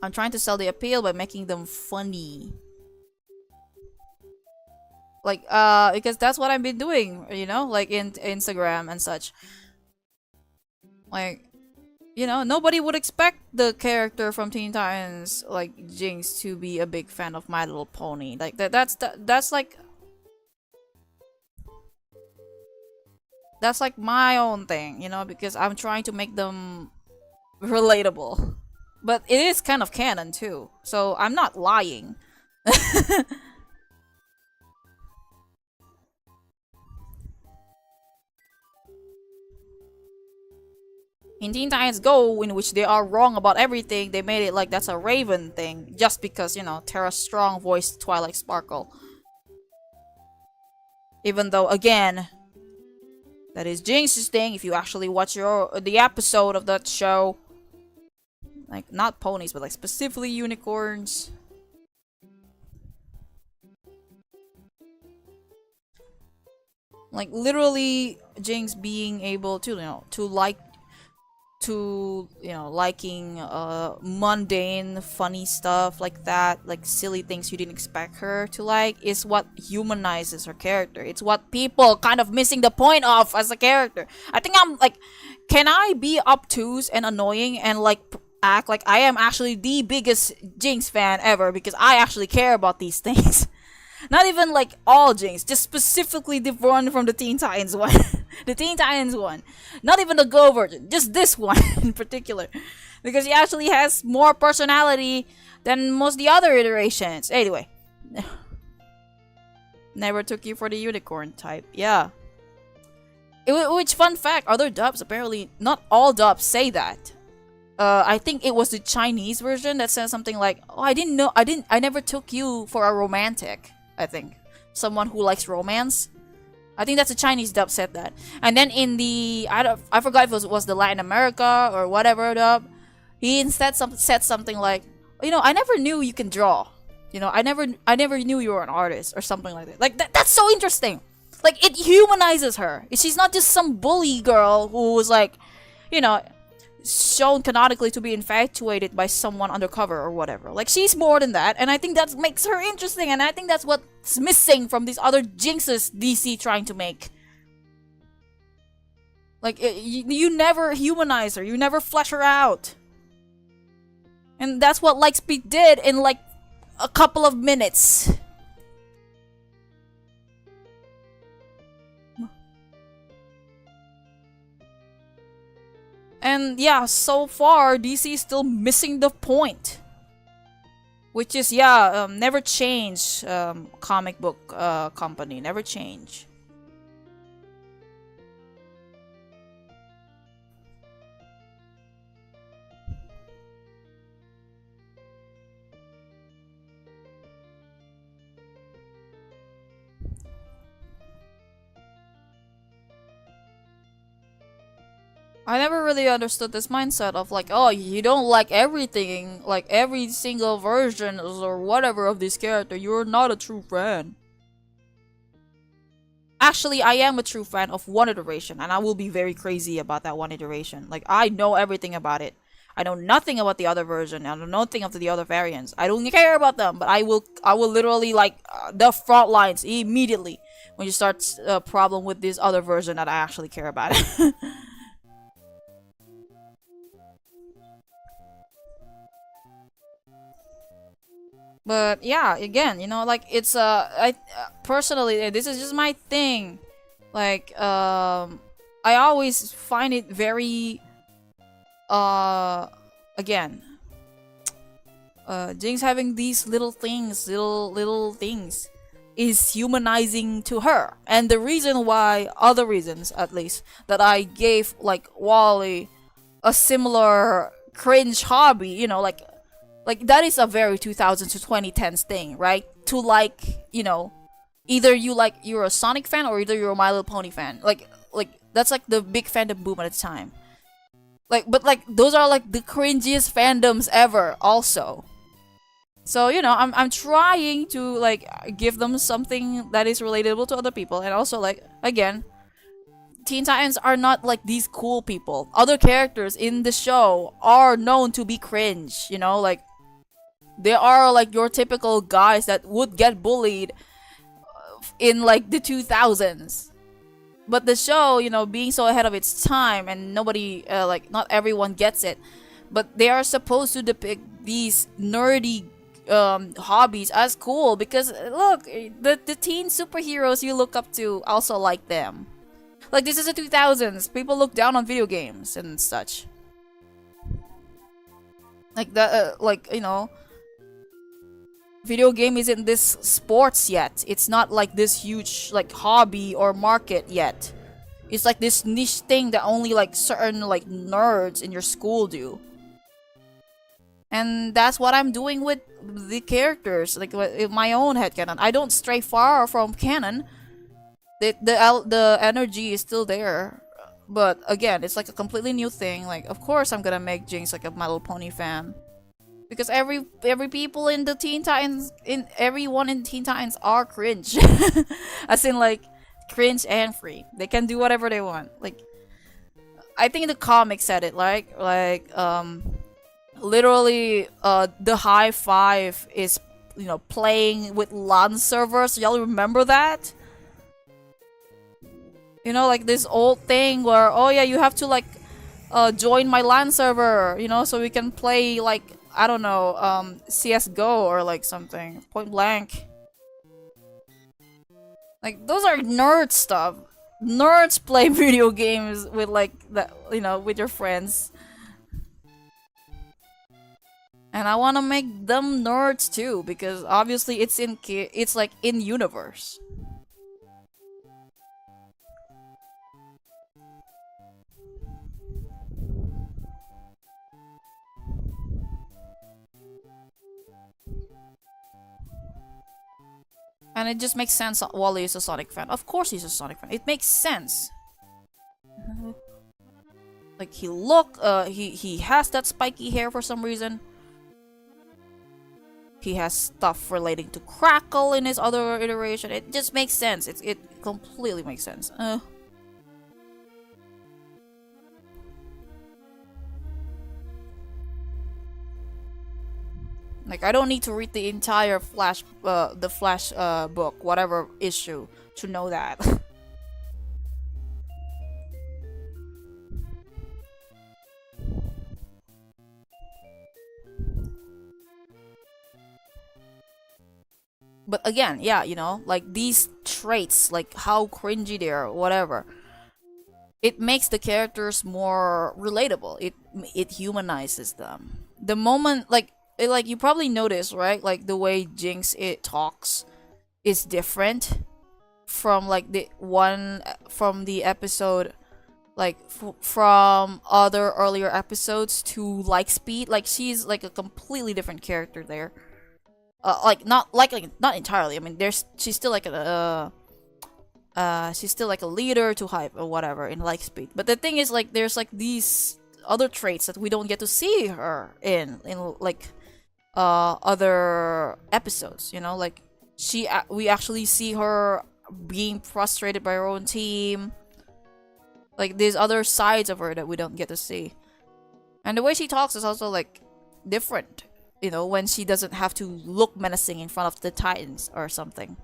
I'm trying to sell the appeal by making them funny. Like because that's what I've been doing, like in Instagram and such. Like, nobody would expect the character from Teen Titans like Jinx to be a big fan of My Little Pony. Like that's like my own thing, because I'm trying to make them relatable. But it is kind of canon too. So I'm not lying. In Teen Titans Go, in which they are wrong about everything, they made it like that's a Raven thing, just because, Terra's strong voiced Twilight Sparkle. Even though, again, that is Jinx's thing. If you actually watch the episode of that show, like not ponies, but like specifically unicorns. Like literally, Jinx being able liking mundane funny stuff like that, like silly things you didn't expect her to like, is what humanizes her character. It's what people kind of missing the point of as a character. I think I'm like, can I be obtuse and annoying and like act like I am actually the biggest Jinx fan ever because I actually care about these things? Not even like all Jinx, just specifically the one from the Teen Titans one. The Teen Titans one. Not even the Go version, just this one in particular. Because he actually has more personality than most of the other iterations. Anyway. Never took you for the unicorn type. Yeah. Which, fun fact, other dubs, apparently, not all dubs say that. I think it was the Chinese version that says something like, oh, I never took you for a romantic. I think someone who likes romance. I think that's a Chinese dub said that. And then in the I forgot if it was the Latin America or whatever dub, he instead said something like, I never knew you can draw. I never knew you were an artist or something like that. Like that's so interesting. Like it humanizes her. She's not just some bully girl who was like, shown canonically to be infatuated by someone undercover or whatever. Like she's more than that, and I think that makes her interesting, and I think that's what's missing from these other Jinxes DC trying to make. Like you never humanize her, you never flesh her out, and that's what Lightspeed did in like a couple of minutes. And yeah, so far DC is still missing the point, which is never change. Comic book company never change. I never really understood this mindset of like, oh, you don't like everything, like every single version or whatever of this character, you're not a true fan. Actually, I am a true fan of one iteration, and I will be very crazy about that one iteration. Like, I know everything about it. I know nothing about the other version. I know nothing of the other variants. I don't care about them, but I will literally like the front lines immediately when you start a problem with this other version that I actually care about. But yeah, again, like it's I personally, this is just my thing. Like I always find it very again, Jinx having these little things, little things is humanizing to her. And the reason why, other reasons at least, that I gave like Wally a similar cringe hobby, like that is a very 2000s to 2010s thing, right? To like, either you're a Sonic fan or either you're a My Little Pony fan. Like that's like the big fandom boom at the time. Like, but like those are like the cringiest fandoms ever also. So, I'm trying to like give them something that is relatable to other people, and also like, again, Teen Titans are not like these cool people. Other characters in the show are known to be cringe, like they are like your typical guys that would get bullied in like the 2000s. But the show, being so ahead of its time, and nobody, like, not everyone gets it, but they are supposed to depict these nerdy hobbies as cool because look, the teen superheroes you look up to also like them. Like, this is the 2000s. People look down on video games and such. Like the video game isn't this sports yet. It's not like this huge like hobby or market yet. It's like this niche thing that only like certain like nerds in your school do. And that's what I'm doing with the characters, like in my own headcanon. I don't stray far from canon. The energy is still there. But again, it's like a completely new thing. Like, of course I'm gonna make Jinx like a My Little Pony fan. Because every people in the Teen Titans, everyone in Teen Titans are cringe. As in like cringe and free. They can do whatever they want. Like, I think the comic said it like literally the high five is playing with LAN servers. Y'all remember that? Like this old thing where, oh yeah, you have to like join my LAN server, so we can play like, I don't know, CSGO or like something. Point blank. Like, those are nerd stuff. Nerds play video games with like that, with your friends. And I want to make them nerds too, because obviously it's like in universe. And it just makes sense. Wally is a Sonic fan. Of course he's a Sonic fan. It makes sense. Like, he has that spiky hair for some reason. He has stuff relating to Crackle in his other iteration. It just makes sense. It completely makes sense. Like, I don't need to read the entire Flash book, whatever issue, to know that. But again, yeah, like these traits, like how cringy they are, whatever, it makes the characters more relatable. It humanizes them. The moment, like you probably noticed, right? Like the way Jinx talks is different from like from the episode, like from other earlier episodes to like Speed. Like, she's like a completely different character there. Not entirely. I mean, she's still like she's still like a leader to hype or whatever in like Speed. But the thing is, like, there's like these other traits that we don't get to see her in like other episodes. Like we actually see her being frustrated by her own team. Like, there's other sides of her that we don't get to see, and the way she talks is also like different. When she doesn't have to look menacing in front of the Titans or something.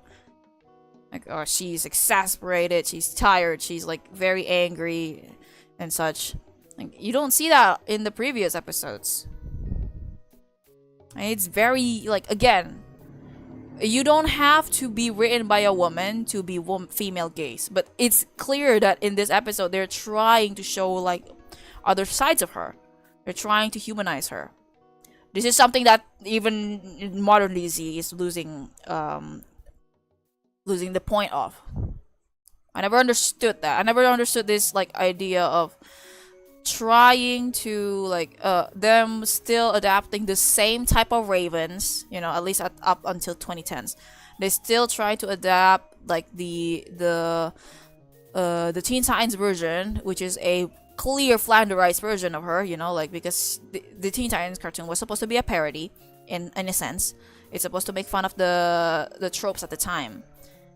Like, or she's exasperated, she's tired, she's like very angry and such. Like, you don't see that in the previous episodes. And it's very, like, again, you don't have to be written by a woman to be female gaze. But it's clear that in this episode, they're trying to show like other sides of her. They're trying to humanize her. This is something that even modern DC is losing the point of. I never understood that. I never understood this like idea of trying to like them still adapting the same type of ravens, at least up until 2010s. They still try to adapt like the Teen Titans version, which is a clear flanderized version of her, like, because the Teen Titans cartoon was supposed to be a parody in a sense. It's supposed to make fun of the tropes at the time,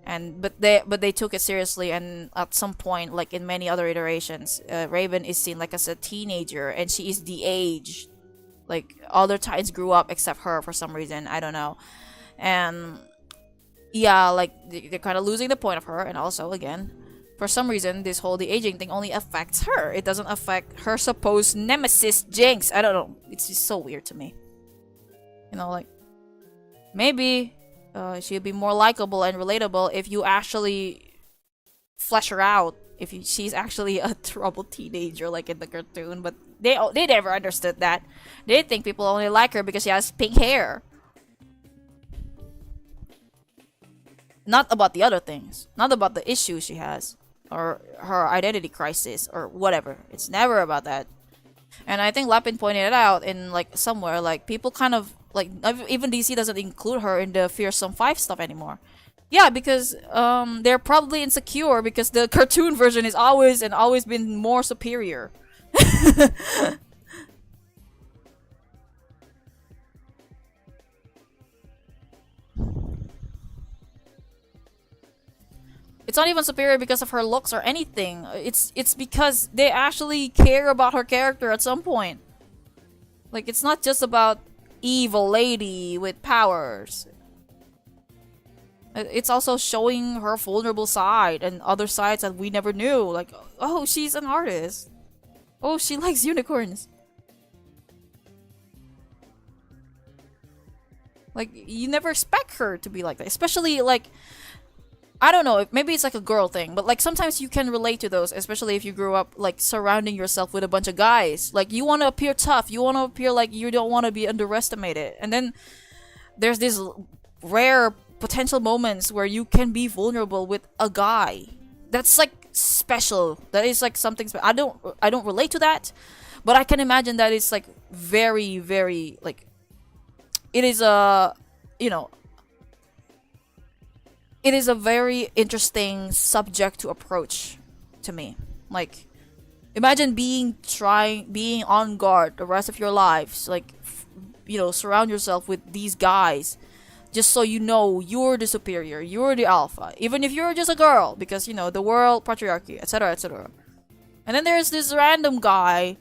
but they took it seriously. And at some point, like in many other iterations, Raven is seen like as a teenager, and she is the age. Like, other Titans grew up except her for some reason. I don't know. And yeah, like they're kind of losing the point of her, and also again, for some reason, this whole the aging thing only affects her. It doesn't affect her supposed nemesis Jinx. I don't know. It's just so weird to me. You know, like maybe she'd be more likable and relatable if you actually flesh her out. If she's actually a troubled teenager, like in the cartoon, but they never understood that. They think people only like her because she has pink hair. Not about the other things. Not about the issues she has. Or her identity crisis. Or whatever. It's never about that. And I think Lapin pointed it out in like somewhere. Like people kind of like even DC doesn't include her in the Fearsome 5 stuff anymore. Yeah, because they're probably insecure because the cartoon version is always been more superior. It's not even superior because of her looks or anything. It's because they actually care about her character at some point. Like it's not just about evil lady with powers. It's also showing her vulnerable side and other sides that we never knew. Like, oh, she's an artist. Oh, she likes unicorns. Like, you never expect her to be like that. Especially, like, I don't know, maybe it's like a girl thing, but like sometimes you can relate to those, especially if you grew up like surrounding yourself with a bunch of guys. Like you want to appear tough, you want to appear like you don't want to be underestimated. And then there's this rare potential moments where you can be vulnerable with a guy. That's like special. That is like something I don't relate to that, but I can imagine that it's like very very like it is a you know it is a very interesting subject to approach to me. Like, imagine being on guard the rest of your lives. Like, surround yourself with these guys, just so you know you're the superior, you're the alpha, even if you're just a girl, because the world, patriarchy, etc., etc. And then there's this random guy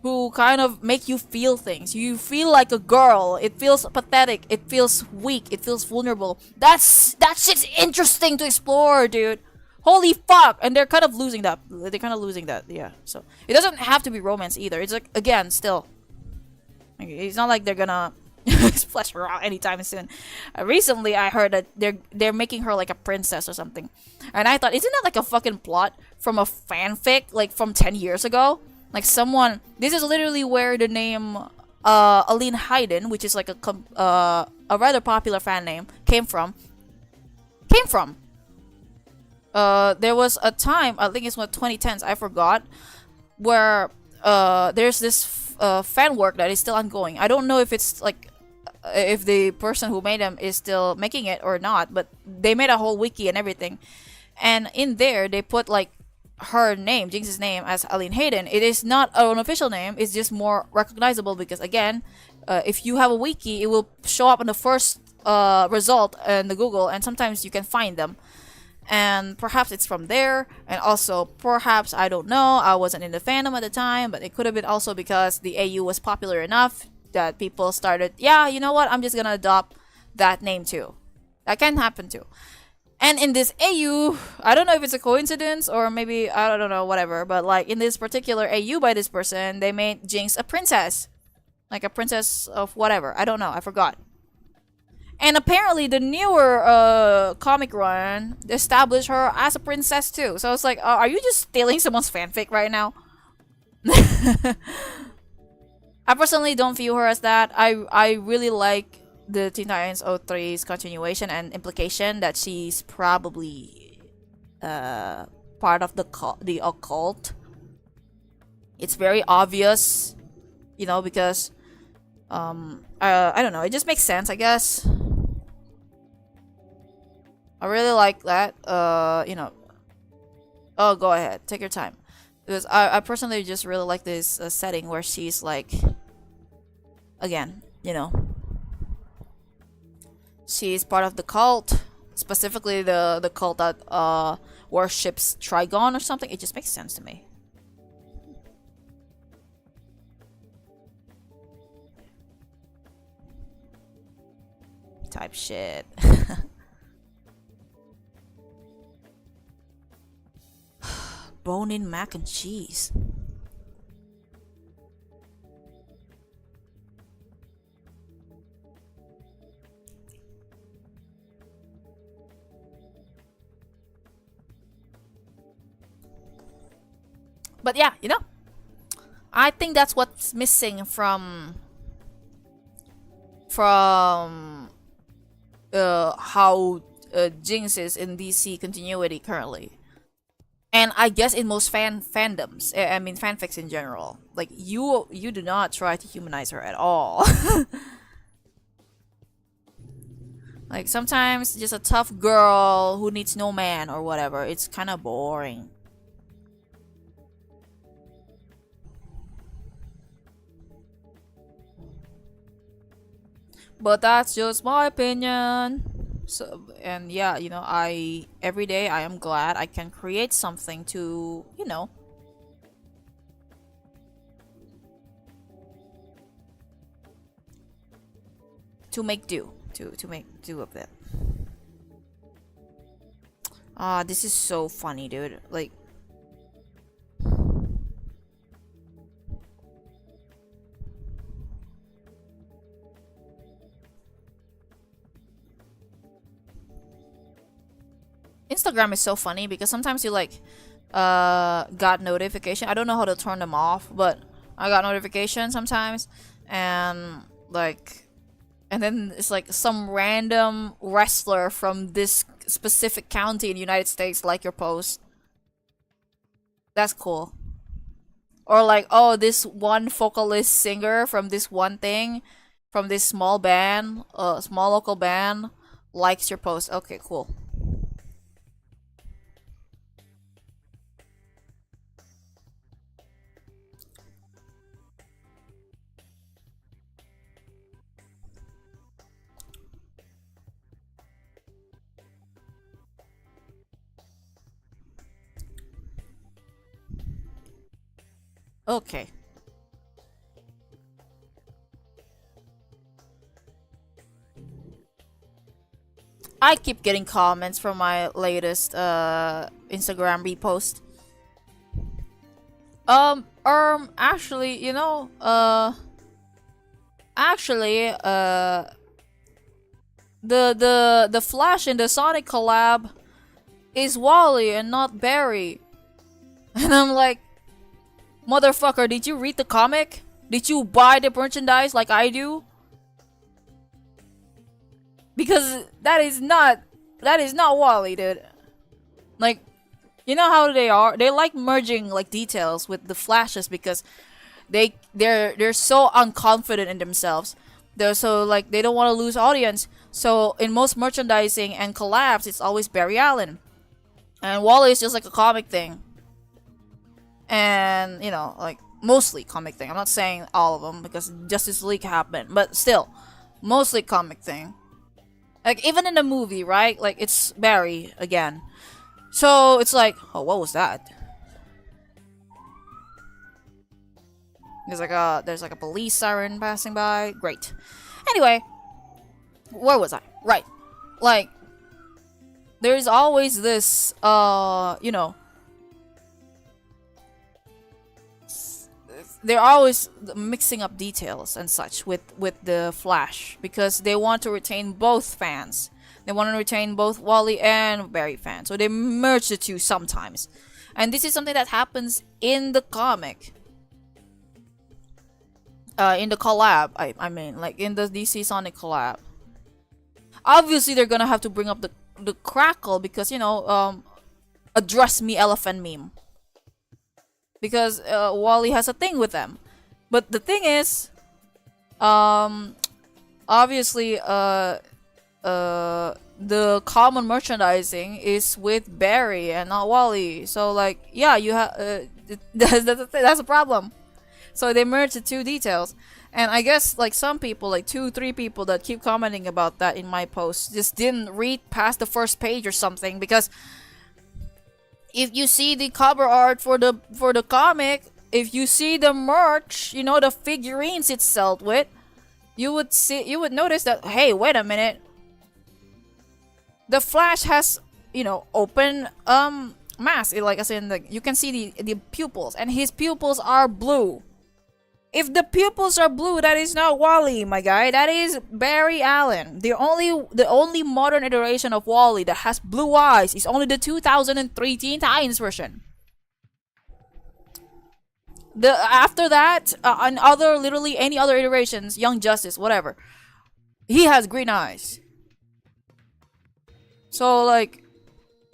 who kind of make you feel things. You feel like a girl. It feels pathetic. It feels weak. It feels vulnerable. That shit's interesting to explore, dude. Holy fuck! And they're kind of losing that. Yeah. So it doesn't have to be romance either. It's like, again, still, it's not like they're gonna flesh her out anytime soon. Recently, I heard that they're making her like a princess or something, and I thought, isn't that like a fucking plot from a fanfic like from 10 years ago? Like someone, this is literally where the name Aline Hayden, which is like a rather popular fan name, came from. There was a time, I think it's what 2010s, I forgot, where there's this fan work that is still ongoing. I don't know if it's like if the person who made them is still making it or not, but they made a whole wiki and everything, and in there they put like her name, Jinx's name, as Aline Hayden. It is not an official name. It's just more recognizable because, again, if you have a wiki, it will show up on the first result in the Google, and sometimes you can find them. And perhaps it's from there, and also perhaps, I don't know, I wasn't in the fandom at the time, but it could have been also because the AU was popular enough that people started, yeah, you know what, I'm just gonna adopt that name too. That can happen too. And in this AU, I don't know if it's a coincidence or maybe, I don't know, whatever. But like in this particular AU by this person, they made Jinx a princess. Like a princess of whatever. I don't know. I forgot. And apparently the newer comic run established her as a princess too. So it's like, are you just stealing someone's fanfic right now? I personally don't view her as that. I really like the Teen Titans 03's continuation and implication that she's probably part of the occult. It's very obvious, because I don't know, it just makes sense, I guess. I really like that. Oh, go ahead, take your time, because I personally just really like this setting where she's like, again, she's part of the cult, specifically the cult that worships Trigon or something. It just makes sense to me. Type shit. bone-in mac and cheese. But yeah, you know, I think that's what's missing from how Jinx is in DC continuity currently, and I guess in most fandoms. I mean fanfics in general. Like you do not try to humanize her at all. Like sometimes just a tough girl who needs no man or whatever. It's kind of boring. But that's just my opinion. So, and yeah, you know, every day I am glad I can create something to, you know, to make do, to make do of it. Ah, this is so funny, dude. Like, Instagram is so funny because sometimes you like got notification. I don't know how to turn them off, but I got notification sometimes, and like, and then it's like some random wrestler from this specific county in the United States like your post. That's cool. Or like, oh, this one vocalist singer from this one thing, from this small band, small local band, likes your post. Okay, cool. Okay. I keep getting comments from my latest Instagram repost. Actually, you know, actually, the Flash in the Sonic collab is Wally and not Barry. And I'm like, motherfucker, did you read the comic? Did you buy the merchandise like I do? Because that is not Wally, dude. Like, you know how they are? They like merging like details with the Flashes because they're so unconfident in themselves. They're so like they don't want to lose audience. So in most merchandising and collabs, it's always Barry Allen, and Wally is just like a comic thing. And you know, like mostly comic thing. I'm not saying all of them because Justice League happened, but still, mostly comic thing. Like even in the movie, right? Like it's Barry again. So it's like, oh, what was that? There's like a police siren passing by. Great. Anyway, where was I? Right. Like there's always this you know, they're always mixing up details and such with the Flash because they want to retain both fans. They want to retain both Wally and Barry fans, so they merge the two sometimes. And this is something that happens in the comic, in the collab. I mean, like in the DC Sonic collab. Obviously, they're gonna have to bring up the crackle because you know, address me elephant meme. Because Wally has a thing with them. But the thing is, obviously, the common merchandising is with Barry and not Wally. So like, yeah, you have that's a problem. So they merged the two details. And I guess like some people, like 2-3 people that keep commenting about that in my post, just didn't read past the first page or something because if you see the cover art for the comic, if you see the merch, you know, the figurines it's sold with, you would notice that, hey, wait a minute. The Flash has, you know, open mask, like as in you can see the pupils, and his pupils are blue. If the pupils are blue, that is not Wally, my guy. That is Barry Allen. The only modern iteration of Wally that has blue eyes is only the 2003 Teen Titans version. After that, on literally any other iterations, Young Justice, whatever, he has green eyes. So like,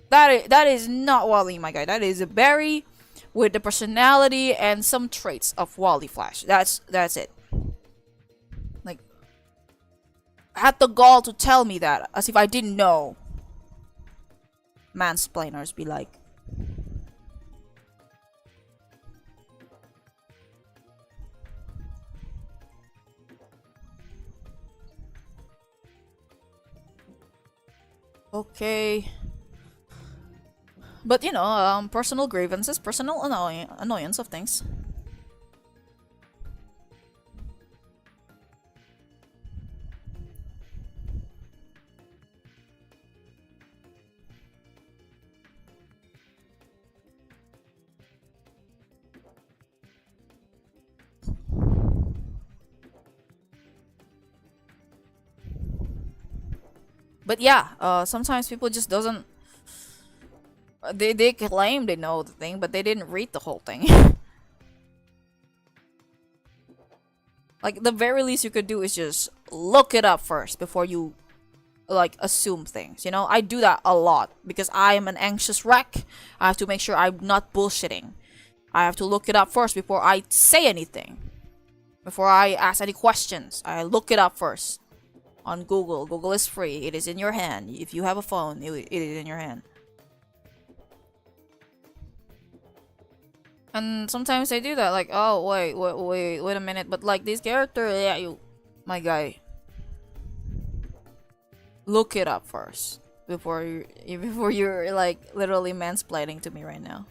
that is not Wally, my guy. That is a Barry with the personality and some traits of Wally Flash. That's it. Like, had the gall to tell me that, as if I didn't know. Mansplainers be like. Okay. But you know, personal grievances, personal annoyance of things. But yeah, sometimes people just doesn't. They claim they know the thing, but they didn't read the whole thing. Like, the very least you could do is just look it up first before you like assume things. You know, I do that a lot because I am an anxious wreck. I have to make sure I'm not bullshitting. I have to look it up first before I say anything. Before I ask any questions, I look it up first on Google. Google is free. It is in your hand. If you have a phone, it is in your hand. And sometimes they do that, like, oh wait a minute, but like this character, yeah, my guy, look it up first before you're like literally mansplaining to me right now.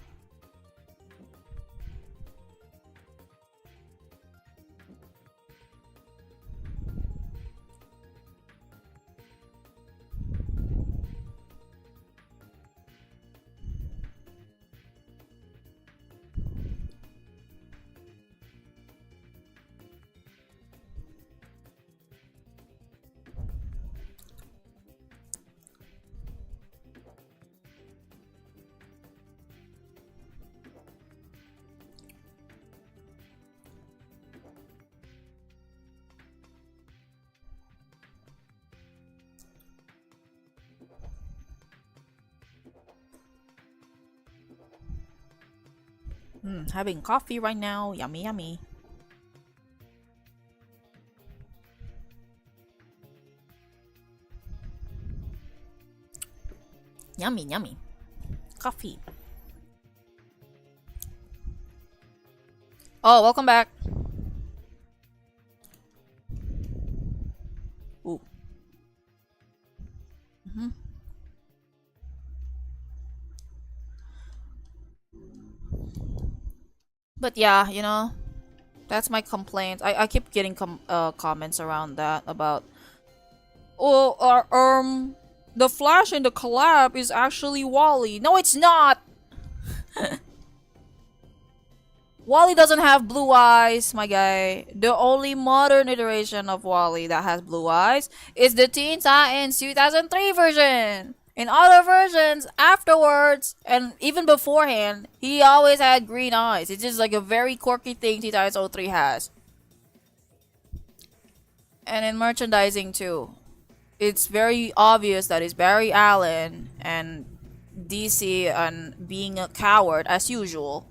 Having coffee right now. Yummy, yummy. Yummy, yummy. Coffee. Oh, welcome back. Ooh. But yeah, you know, that's my complaint. I keep getting comments around that about, oh, the Flash in the collab is actually Wally. No, it's not. Wally doesn't have blue eyes, my guy. The only modern iteration of Wally that has blue eyes is the Teen Titans 2003 version. In other versions, afterwards, and even beforehand, he always had green eyes. It's just like a very quirky thing Teen Titans 03 has. And in merchandising too. It's very obvious that it's Barry Allen and DC, and being a coward as usual,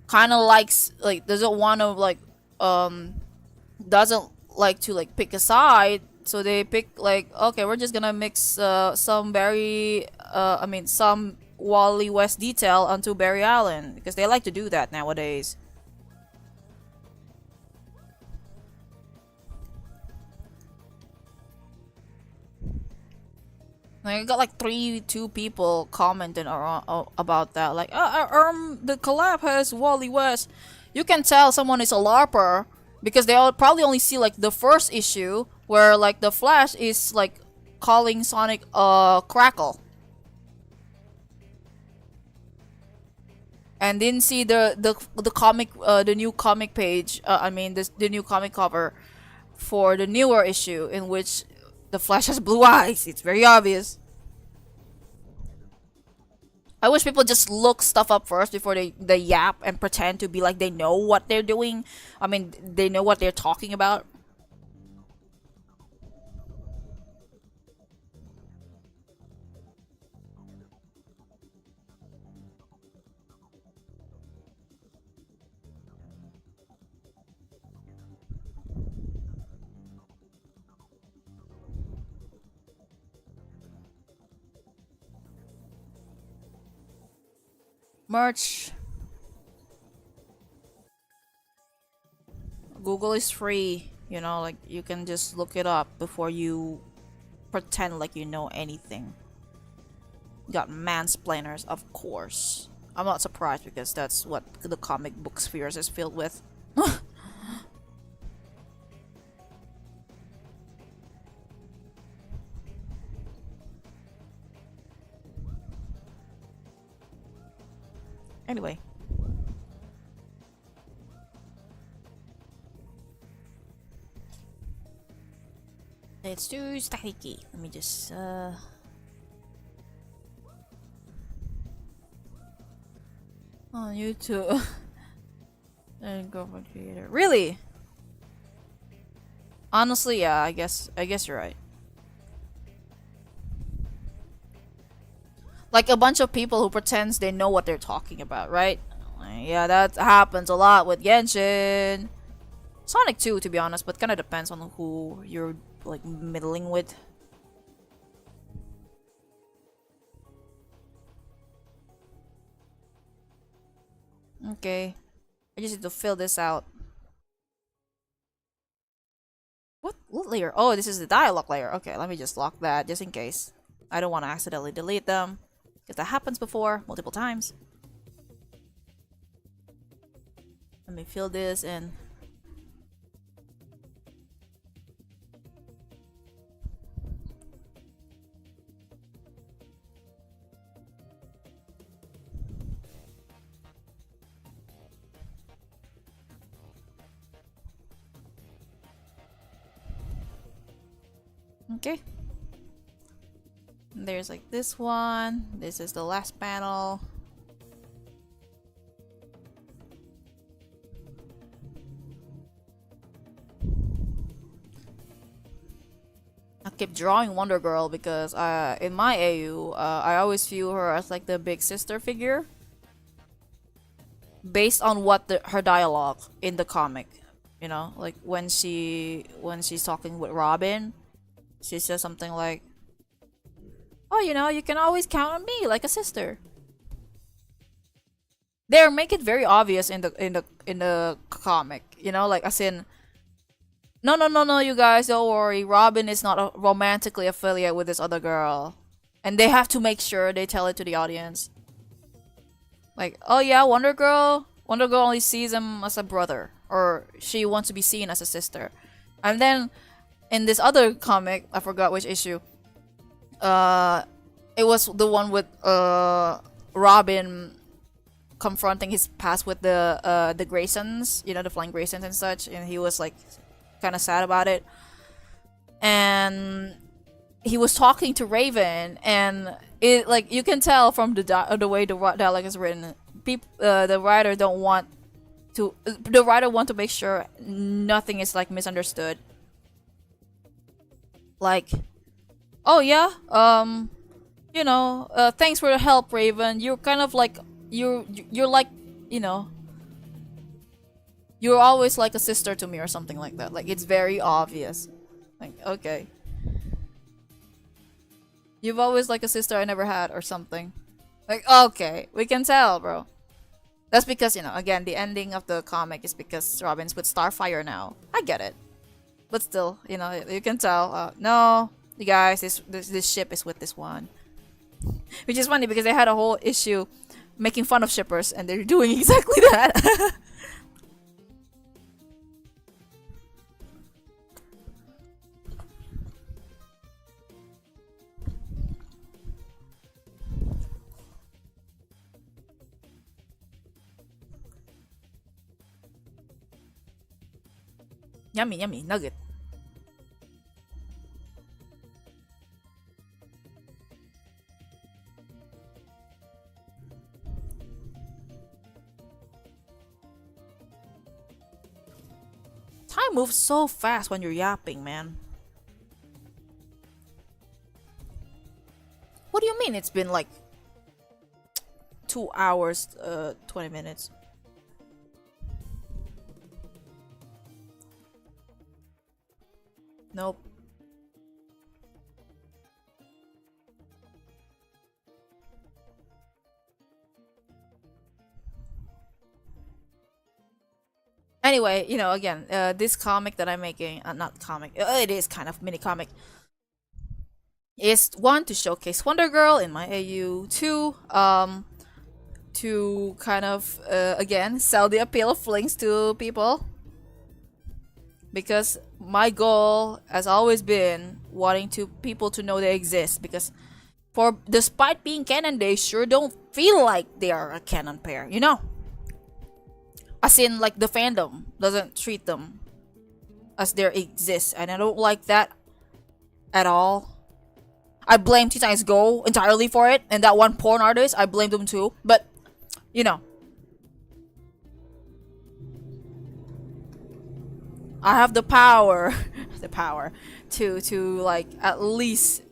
kind of likes, like, doesn't want to like doesn't like to like pick a side. So they pick like, okay, we're just gonna mix some some Wally West detail onto Barry Allen, because they like to do that nowadays. Like, I got like two people commenting about that. Like, the collab has Wally West. You can tell someone is a LARPer because they'll probably only see like the first issue where like the Flash is like calling Sonic Crackle. and didn't see the comic, the new comic page. I mean, the new comic cover for the newer issue in which the Flash has blue eyes. It's very obvious. I wish people just look stuff up first before they yap and pretend to be like they know what they're doing. I mean, they know what they're talking about. Merch. Google is free. You know, like you can just look it up before you pretend like you know anything. Got mansplainers, of course. I'm not surprised because that's what the comic book spheres is filled with. Anyway. It's too staticky. Let me just on YouTube. And go for creator. Really? Honestly, yeah, I guess you're right. Like a bunch of people who pretends they know what they're talking about, right? Yeah, that happens a lot with Genshin. Sonic too, to be honest, but kind of depends on who you're like middling with. Okay, I just need to fill this out. What layer? Oh, this is the dialogue layer. Okay, let me just lock that just in case. I don't want to accidentally delete them because that happens before multiple times. Let me fill this in. Okay. There's like this one. This is the last panel. I keep drawing Wonder Girl because in my AU, I always view her as like the big sister figure based on what her dialogue in the comic. You know, like when she's talking with Robin, she says something like, "Oh, you know, you can always count on me like a sister." They make it very obvious in the comic, you know, like as in, no, no, no, no, you guys, don't worry. Robin is not romantically affiliated with this other girl, and they have to make sure they tell it to the audience. Like, oh yeah, Wonder Girl only sees him as a brother, or she wants to be seen as a sister. And then in this other comic, I forgot which issue. It was the one with Robin confronting his past with the Graysons, you know, the Flying Graysons and such, and he was like kind of sad about it. And he was talking to Raven, and it like you can tell from the way the dialogue is written. The writer want to make sure nothing is like misunderstood. Like, oh yeah, you know, thanks for the help, Raven. You're kind of like you're like, you know, you're always like a sister to me or something like that. Like it's very obvious. Like, okay. You've always like a sister I never had or something. Like, okay, we can tell, bro. That's because, you know, again, the ending of the comic is because Robin's with Starfire now. I get it. But still, you know, you can tell, no, you guys, this ship is with this one. Which is funny because they had a whole issue making fun of shippers, and they're doing exactly that. Yummy, yummy. Nugget. Time moves so fast when you're yapping, man. What do you mean it's been like 2 hours, 20 minutes? Nope. Anyway, you know, again, this comic that I'm making, not comic, it is kind of mini comic, is one to showcase Wonder Girl in my AU, two, to kind of again sell the appeal of flings to people, because my goal has always been wanting to people to know they exist, because for despite being canon, they sure don't feel like they are a canon pair, you know. As in, like, the fandom doesn't treat them as they exist, and I don't like that at all. I blame Teen Titans Go entirely for it, and that one porn artist, I blame them too. But, you know, I have the power, the power to like at least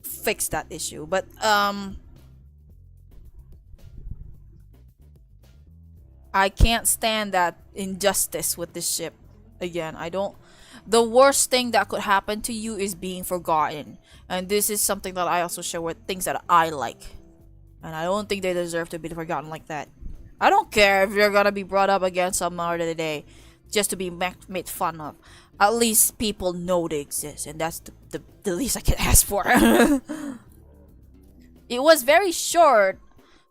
fix that issue. But I can't stand that injustice with this ship. Again, I don't. The worst thing that could happen to you is being forgotten. And this is something that I also share with things that I like. And I don't think they deserve to be forgotten like that. I don't care if you're gonna be brought up again some other day just to be made fun of. At least people know they exist, and that's the least I can ask for. It was very short,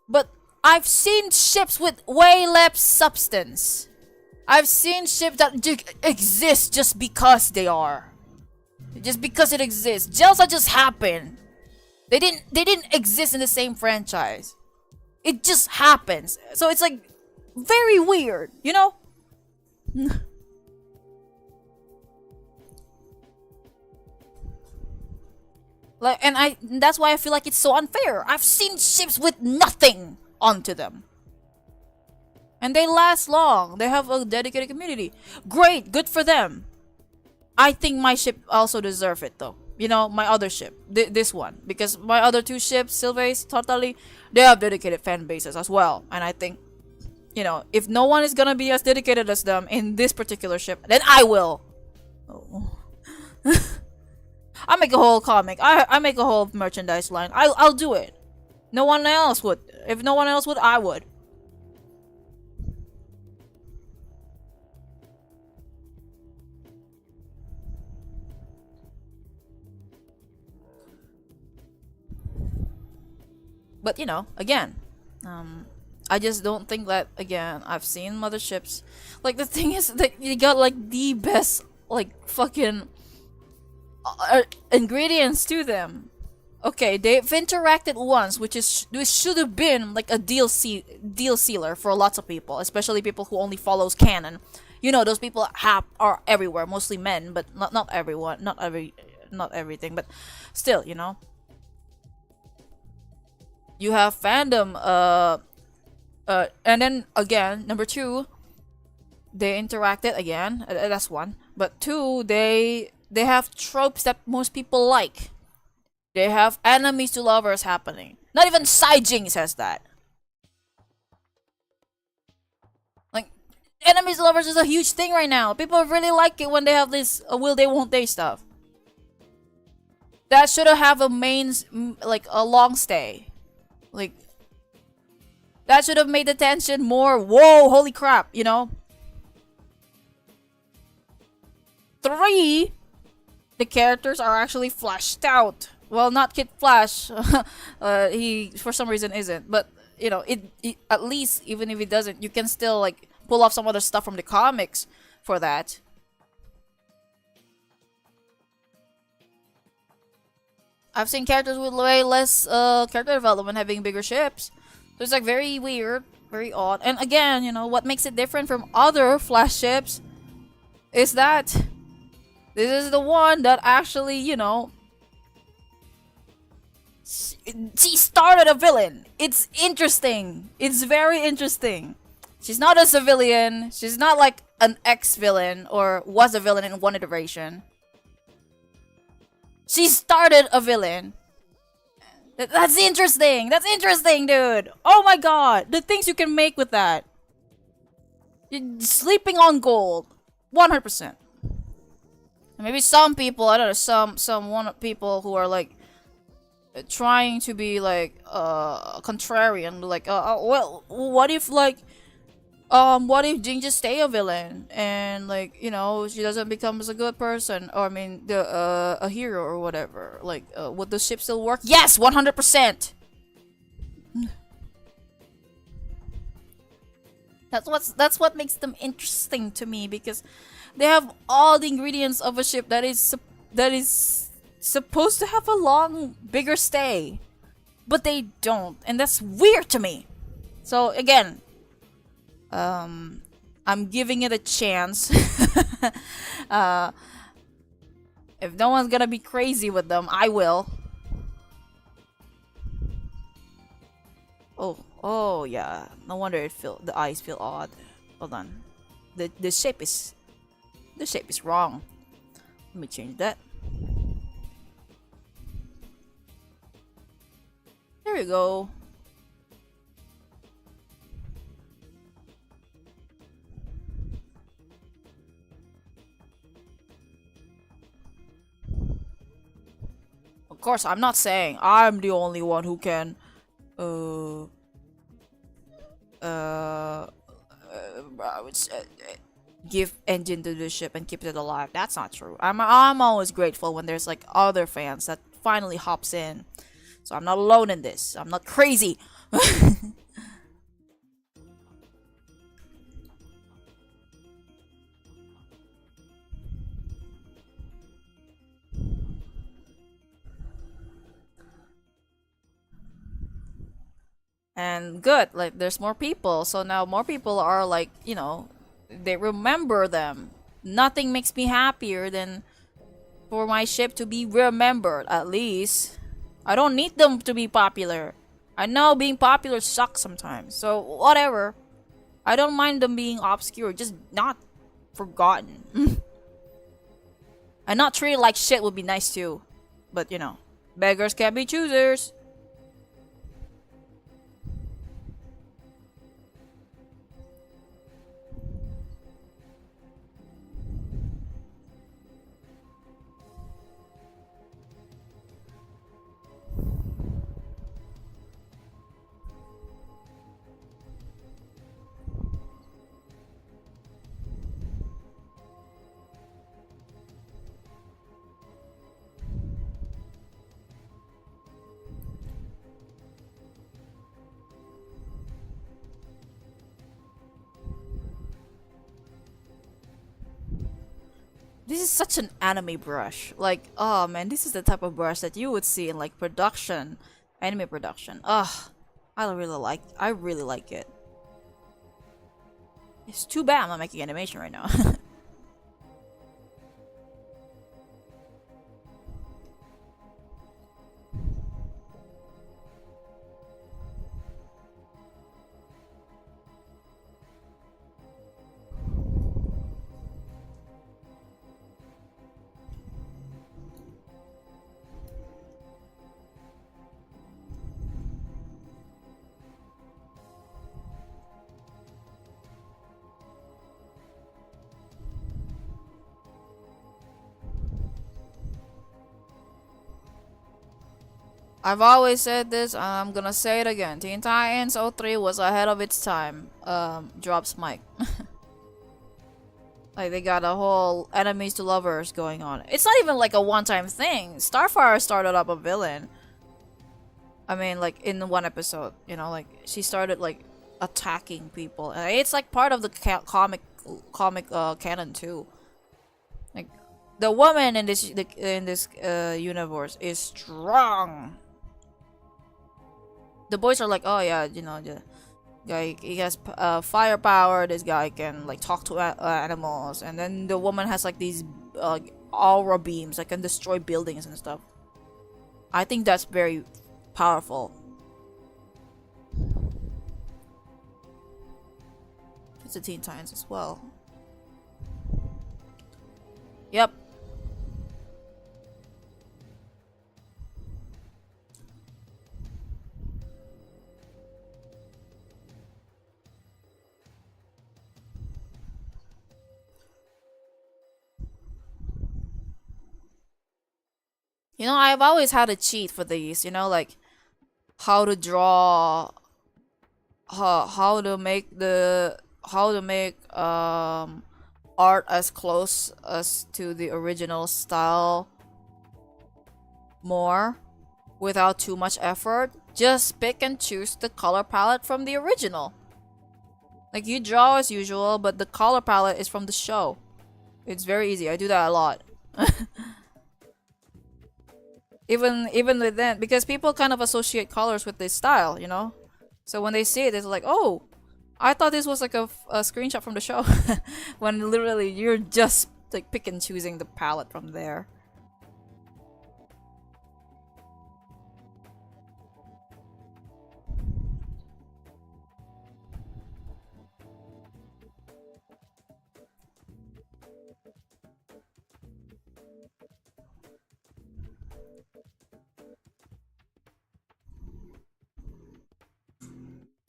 but I've seen ships with way less substance. I've seen ships that exist just because they are. Just because it exists. Jelsa just happened. They didn't exist in the same franchise. It just happens. So it's like very weird, you know? Like, and that's why I feel like it's so unfair. I've seen ships with nothing onto them. And they last long. They have a dedicated community. Great, good for them. I think my ship also deserve it though. You know, my other ship, this one, because my other two ships, Sylvace, Totally, they have dedicated fan bases as well. And I think, you know, if no one is gonna be as dedicated as them in this particular ship, then I will. Oh. I make a whole comic. I make a whole merchandise line. I'll do it. No one else would. If no one else would, I would. But, you know, again, I just don't think that, again, I've seen motherships. Like, the thing is that you got, like, the best, like, fucking ingredients to them. Okay, they've interacted once, which should have been, like, a deal sealer for lots of people, especially people who only follows canon. You know, those people are everywhere, mostly men, but not everyone, not everything, but still, you know. You have fandom, and then again, number two, they interacted again. That's one, but two, they have tropes that most people like. They have enemies to lovers happening. Not even Saijing says that. Like, enemies to lovers is a huge thing right now. People really like it when they have this will they won't they stuff. That should have a like a long stay. Like, that should have made the tension more, whoa, holy crap, you know? 3, the characters are actually fleshed out. Well, not Kid Flash. He, for some reason, isn't. But, you know, it at least, even if he doesn't, you can still, like, pull off some other stuff from the comics for that. I've seen characters with way less character development having bigger ships. So it's like very weird. Very odd. And again, you know, what makes it different from other Flash ships is that this is the one that actually, you know, she started a villain. It's interesting. It's very interesting. She's not a civilian. She's not like an ex-villain or was a villain in one iteration. She started a villain. That's interesting. That's interesting, dude. Oh my god. The things you can make with that. You're sleeping on gold. 100%. Maybe some people, I don't know, some people who are like trying to be like contrarian, like well, what if like what if Jing just stay a villain and like, you know, she doesn't become as a good person, or I mean the a hero or whatever, like would the ship still work? Yes, 100%. That's what makes them interesting to me, because they have all the ingredients of a ship that is supposed to have a long, bigger stay, but they don't, and that's weird to me. So again, I'm giving it a chance. If no one's gonna be crazy with them, I will. Oh yeah. No wonder the eyes feel odd. Hold on. The shape is wrong. Let me change that. There you go. Of course, I'm not saying I'm the only one who can give engine to the ship and keep it alive. That's not true. I'm always grateful when there's like other fans that finally hops in. So I'm not alone in this. I'm not crazy. And good, like there's more people, so now more people are like, you know, they remember them. Nothing makes me happier than for my ship to be remembered. At least I don't need them to be popular. I know being popular sucks sometimes, so whatever. I don't mind them being obscure, just not forgotten. And not treated like shit would be nice too, but you know, beggars can't be choosers. This is such an anime brush. Like, oh man, this is the type of brush that you would see in like production, anime production. Ugh, I really like it. It's too bad I'm not making animation right now. I've always said this, and I'm gonna say it again. Teen Titans 03 was ahead of its time. Drops mic. Like, they got a whole enemies to lovers going on. It's not even like a one-time thing. Starfire started up a villain. I mean, like, in one episode, you know, like, she started, like, attacking people. And it's, like, part of the comic canon, too. Like, the woman in this universe is strong. The boys are like, oh yeah, you know, Like he has firepower. This guy can like talk to animals, and then the woman has like these aura beams that can destroy buildings and stuff. I think that's very powerful. It's the Teen Titans as well. Yep. You know, I've always had a cheat for these, you know, like how to draw, how to make the, how to make art as close as to the original style more without too much effort. Just pick and choose the color palette from the original. Like you draw as usual, but the color palette is from the show. It's very easy. I do that a lot. even with that, because people kind of associate colors with this style, you know. So when they see it, it's like, oh, I thought this was like a screenshot from the show, when literally you're just like pick and choosing the palette from there.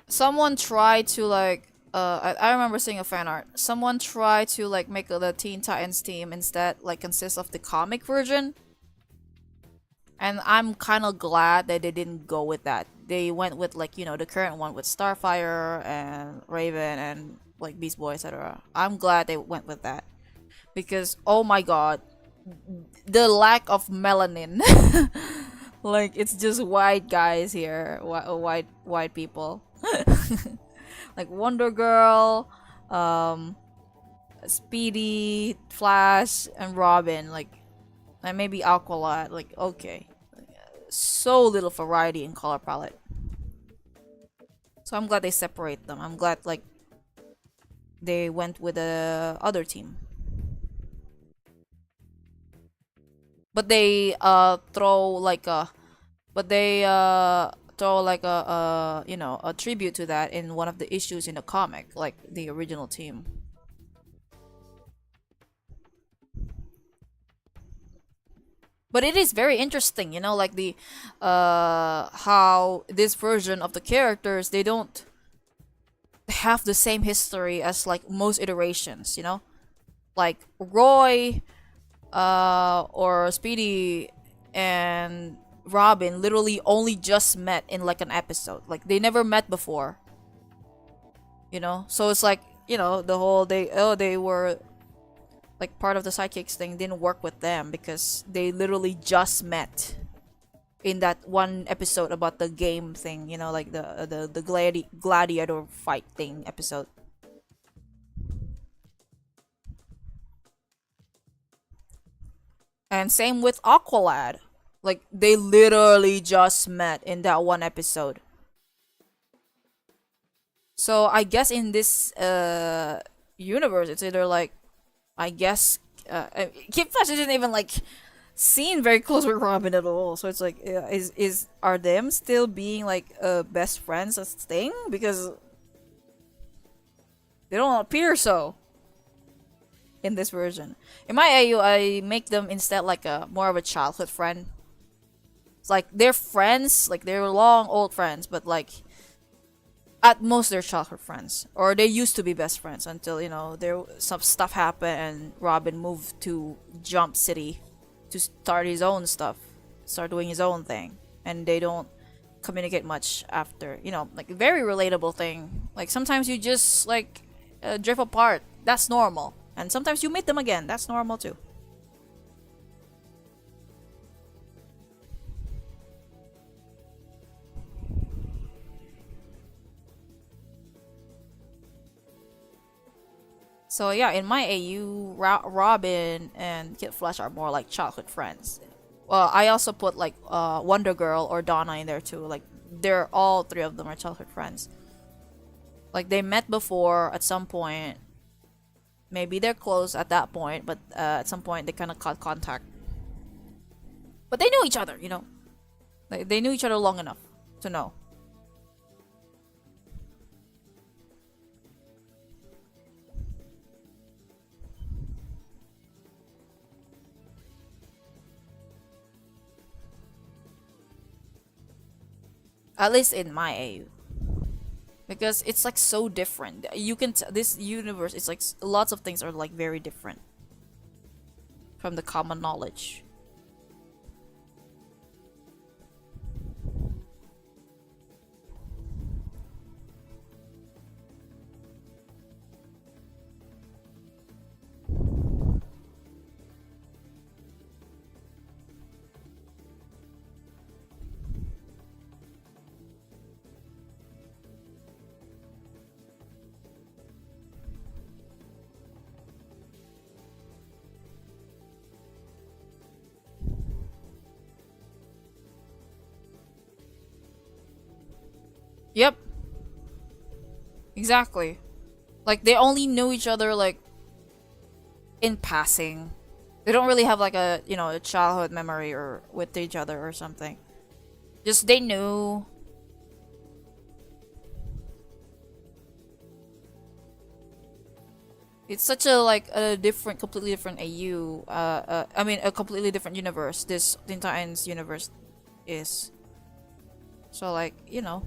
Someone tried to like I remember seeing a fan art. Someone tried to like make the Teen Titans team instead like consist of the comic version. And I'm kind of glad that they didn't go with that. They went with like, you know, the current one with Starfire and Raven and like Beast Boy, etc. I'm glad they went with that. Because oh my god, the lack of melanin. Like it's just white guys here, white people. Like Wonder Girl, Speedy, Flash, and Robin, like, and maybe Aqualad. Like, okay, so little variety in color palette. So I'm glad they separate them. I'm glad like they went with the other team. But they throw like a, but they throw like a you know, a tribute to that in one of the issues in the comic, like the original team. But it is very interesting, you know, like the how this version of the characters, they don't have the same history as like most iterations, you know, like Roy or Speedy and Robin literally only just met in like an episode. Like they never met before. You know? So it's like, you know, the whole they were like part of the sidekicks thing didn't work with them because they literally just met in that one episode about the game thing, you know, like the gladiator fight thing episode. And same with Aqualad. Like they literally just met in that one episode. So I guess in this universe, it's either like, I guess Kid Flash isn't even like seen very close with Robin at all. So it's like, is are them still being like best friends a thing? Because they don't appear so in this version. In my AU, I make them instead like a more of a childhood friend. It's like they're friends, like they're long old friends, but like at most they're childhood friends, or they used to be best friends until, you know, there some stuff happened and Robin moved to Jump City to start his own stuff, start doing his own thing, and they don't communicate much after, you know, like very relatable thing. Like sometimes you just like drift apart, that's normal, and sometimes you meet them again, that's normal too. So yeah, in my AU, Robin and Kid Flash are more like childhood friends. Well, I also put like Wonder Girl or Donna in there too. Like they're all three of them are childhood friends. Like they met before at some point. Maybe they're close at that point, but at some point they kind of cut contact. But they knew each other, you know. Like they knew each other long enough to know. At least in my AU. Because it's like so different. You can this universe, it's like lots of things are like very different from the common knowledge. Yep, exactly. Like they only knew each other like in passing. They don't really have like a, you know, a childhood memory or with each other or something. Just they knew. It's such a like a different, completely different AU. I mean a completely different universe. This Teen Titans universe is. So like, you know.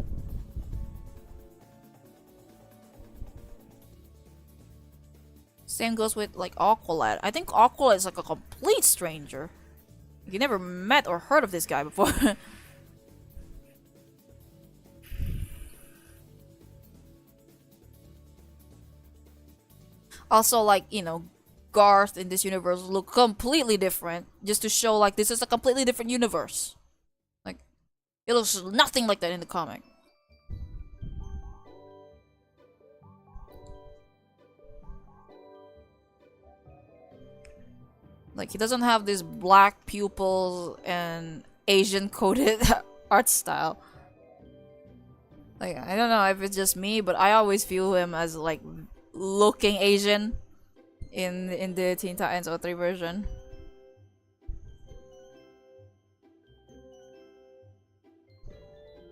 Same goes with like Aqualad. I think Aqualad is like a complete stranger. You never met or heard of this guy before. Also, like, you know, Garth in this universe look completely different. Just to show like this is a completely different universe. Like, it looks nothing like that in the comic. Like he doesn't have this black pupils and Asian coded art style. Like I don't know if it's just me, but I always view him as like looking Asian in the Teen Titans O3 version.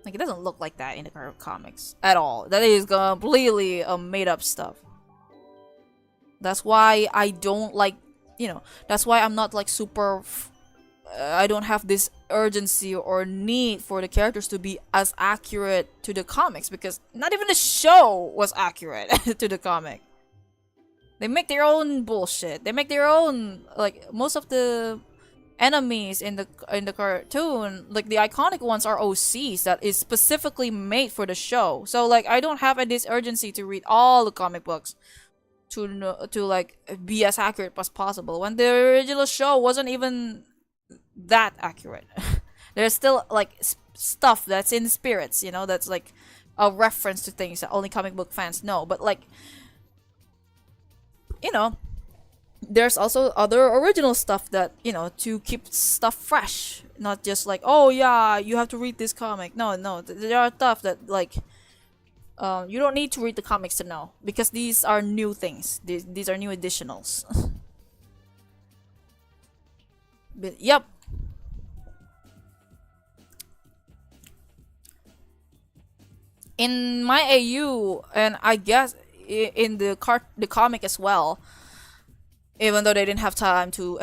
Like it doesn't look like that in the current comics at all. That is completely made up stuff. That's why I don't like, you know, that's why I'm not like super I don't have this urgency or need for the characters to be as accurate to the comics, because not even the show was accurate to the comic. They make their own bullshit. They make their own, like most of the enemies in the cartoon, like the iconic ones are OCs that is specifically made for the show. So like I don't have this urgency to read all the comic books to know, to like be as accurate as possible when the original show wasn't even that accurate. There's still like stuff that's in spirits, you know, that's like a reference to things that only comic book fans know. But like, you know, there's also other original stuff that, you know, to keep stuff fresh, not just like, oh yeah, you have to read this comic. No, there are stuff that like you don't need to read the comics to know, because these are new things. These are new additionals. But yep. In my AU, and I guess in the comic as well, even though they didn't have time to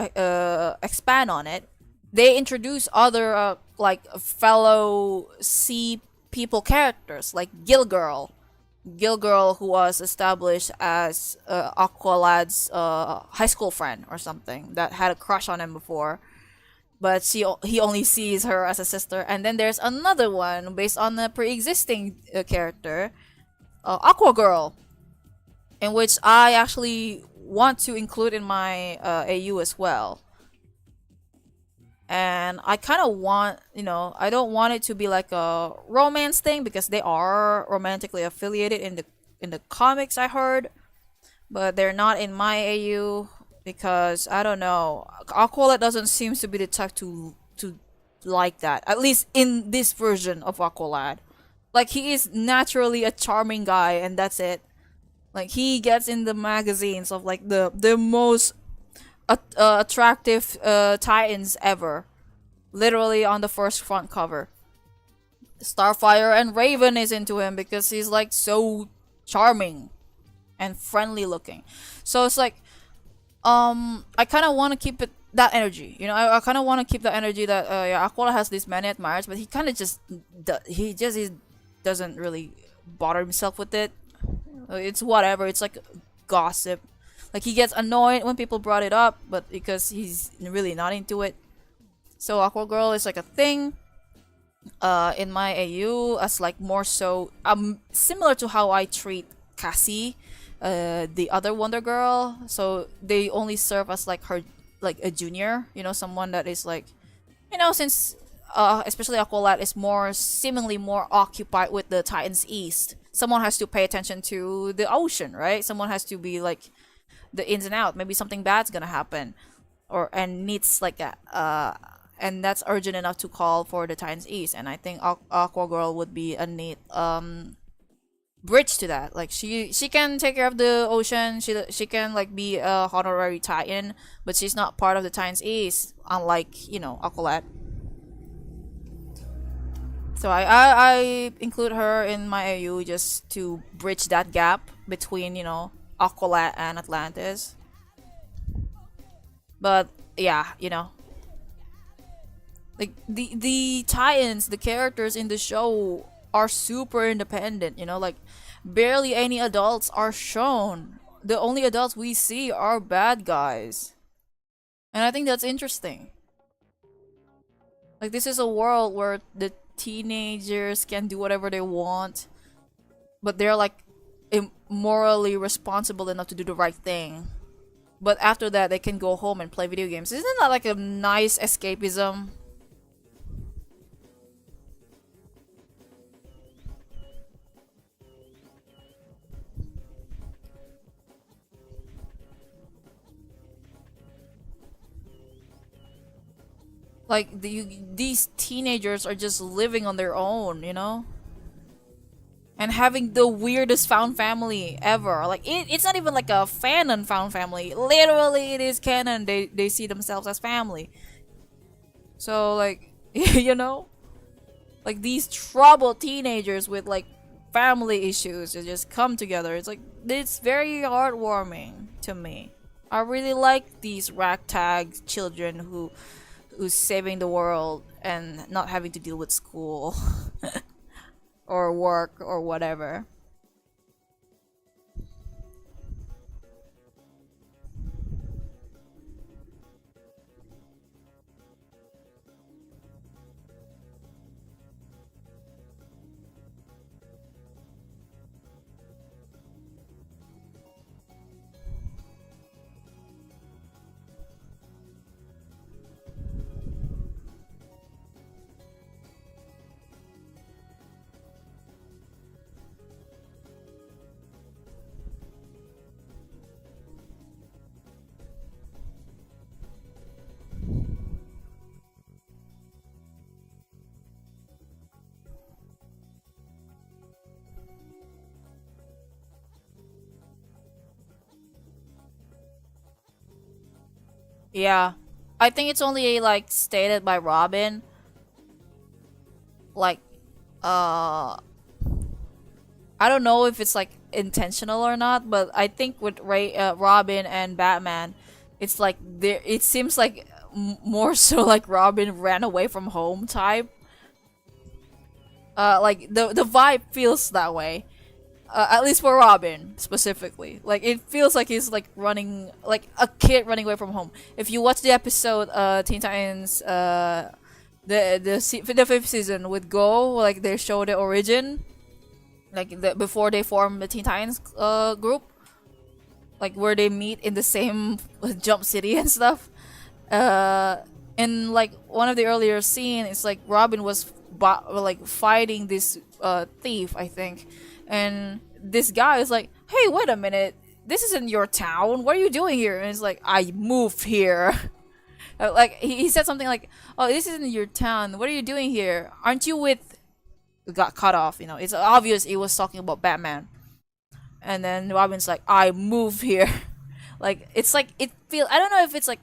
expand on it, they introduce other like fellow sea people characters like Gilgirl, who was established as Aqualad's high school friend or something that had a crush on him before, but he only sees her as a sister. And then there's another one based on the pre-existing character, Aqua Girl, in which I actually want to include in my AU as well. And I kind of want, you know, I don't want it to be like a romance thing, because they are romantically affiliated in the comics, I heard, but they're not in my AU, because I don't know, Aqualad doesn't seem to be the type to like that, at least in this version of Aqualad. Like he is naturally a charming guy, and that's it. Like he gets in the magazines of like the most attractive Titans ever, literally on the first front cover. Starfire and Raven is into him because he's like so charming and friendly looking. So it's like I kind of want to keep it that energy, you know. I kind of want to keep the energy that yeah, Aquila has this many admirers, but he kind of just he doesn't really bother himself with it. It's whatever. It's like gossip. Like he gets annoyed when people brought it up, but because he's really not into it. So Aqua Girl is like a thing in my AU as like more so similar to how I treat Cassie, the other Wonder Girl. So they only serve as like her, like a junior, you know, someone that is like, you know, since especially Aqualad is more seemingly more occupied with the Titans East. Someone has to pay attention to the ocean, right? Someone has to be like the ins and out. Maybe something bad's gonna happen, or and needs like a and that's urgent enough to call for the Titans East. And I think Aqua Girl would be a neat bridge to that. Like she can take care of the ocean. She can like be a honorary Titan, but she's not part of the Titans East, unlike, you know, Aqualad. So I include her in my AU just to bridge that gap between, you know, Aqualad and Atlantis. But yeah, you know, like the Titans, the characters in the show are super independent, you know, like barely any adults are shown. The only adults we see are bad guys. And I think that's interesting. Like this is a world where the teenagers can do whatever they want, but they're like morally responsible enough to do the right thing. But after that, they can go home and play video games. Isn't that like a nice escapism? Like these teenagers are just living on their own, you know, and having the weirdest found family ever. Like it's not even like a fanon found family. Literally, it is canon. They see themselves as family. So like you know, like these troubled teenagers with like family issues to just come together. It's like it's very heartwarming to me. I really like these ragtag children who's saving the world and not having to deal with school or work or whatever. Yeah. I think it's only like stated by Robin. Like uh I don't know if it's like intentional or not, but I think with Robin and Batman, it's like there. It seems like more so like Robin ran away from home type. Like the vibe feels that way. At least for Robin specifically, like it feels like he's like running, like a kid running away from home. If you watch the episode, Teen Titans, the fifth season with Go, like they show the origin, like before they form the Teen Titans group, like where they meet in the same Jump City and stuff. In like one of the earlier scenes, it's like Robin was like fighting this thief, I think, and this guy is like, "Hey, wait a minute, this isn't your town. What are you doing here?" And it's like, "I moved here." Like he said something like, "Oh, this isn't your town. What are you doing here? Aren't you with got cut off. You know, it's obvious it was talking about Batman. And then Robin's like, I moved here. Like it's like it feel. I don't know if it's like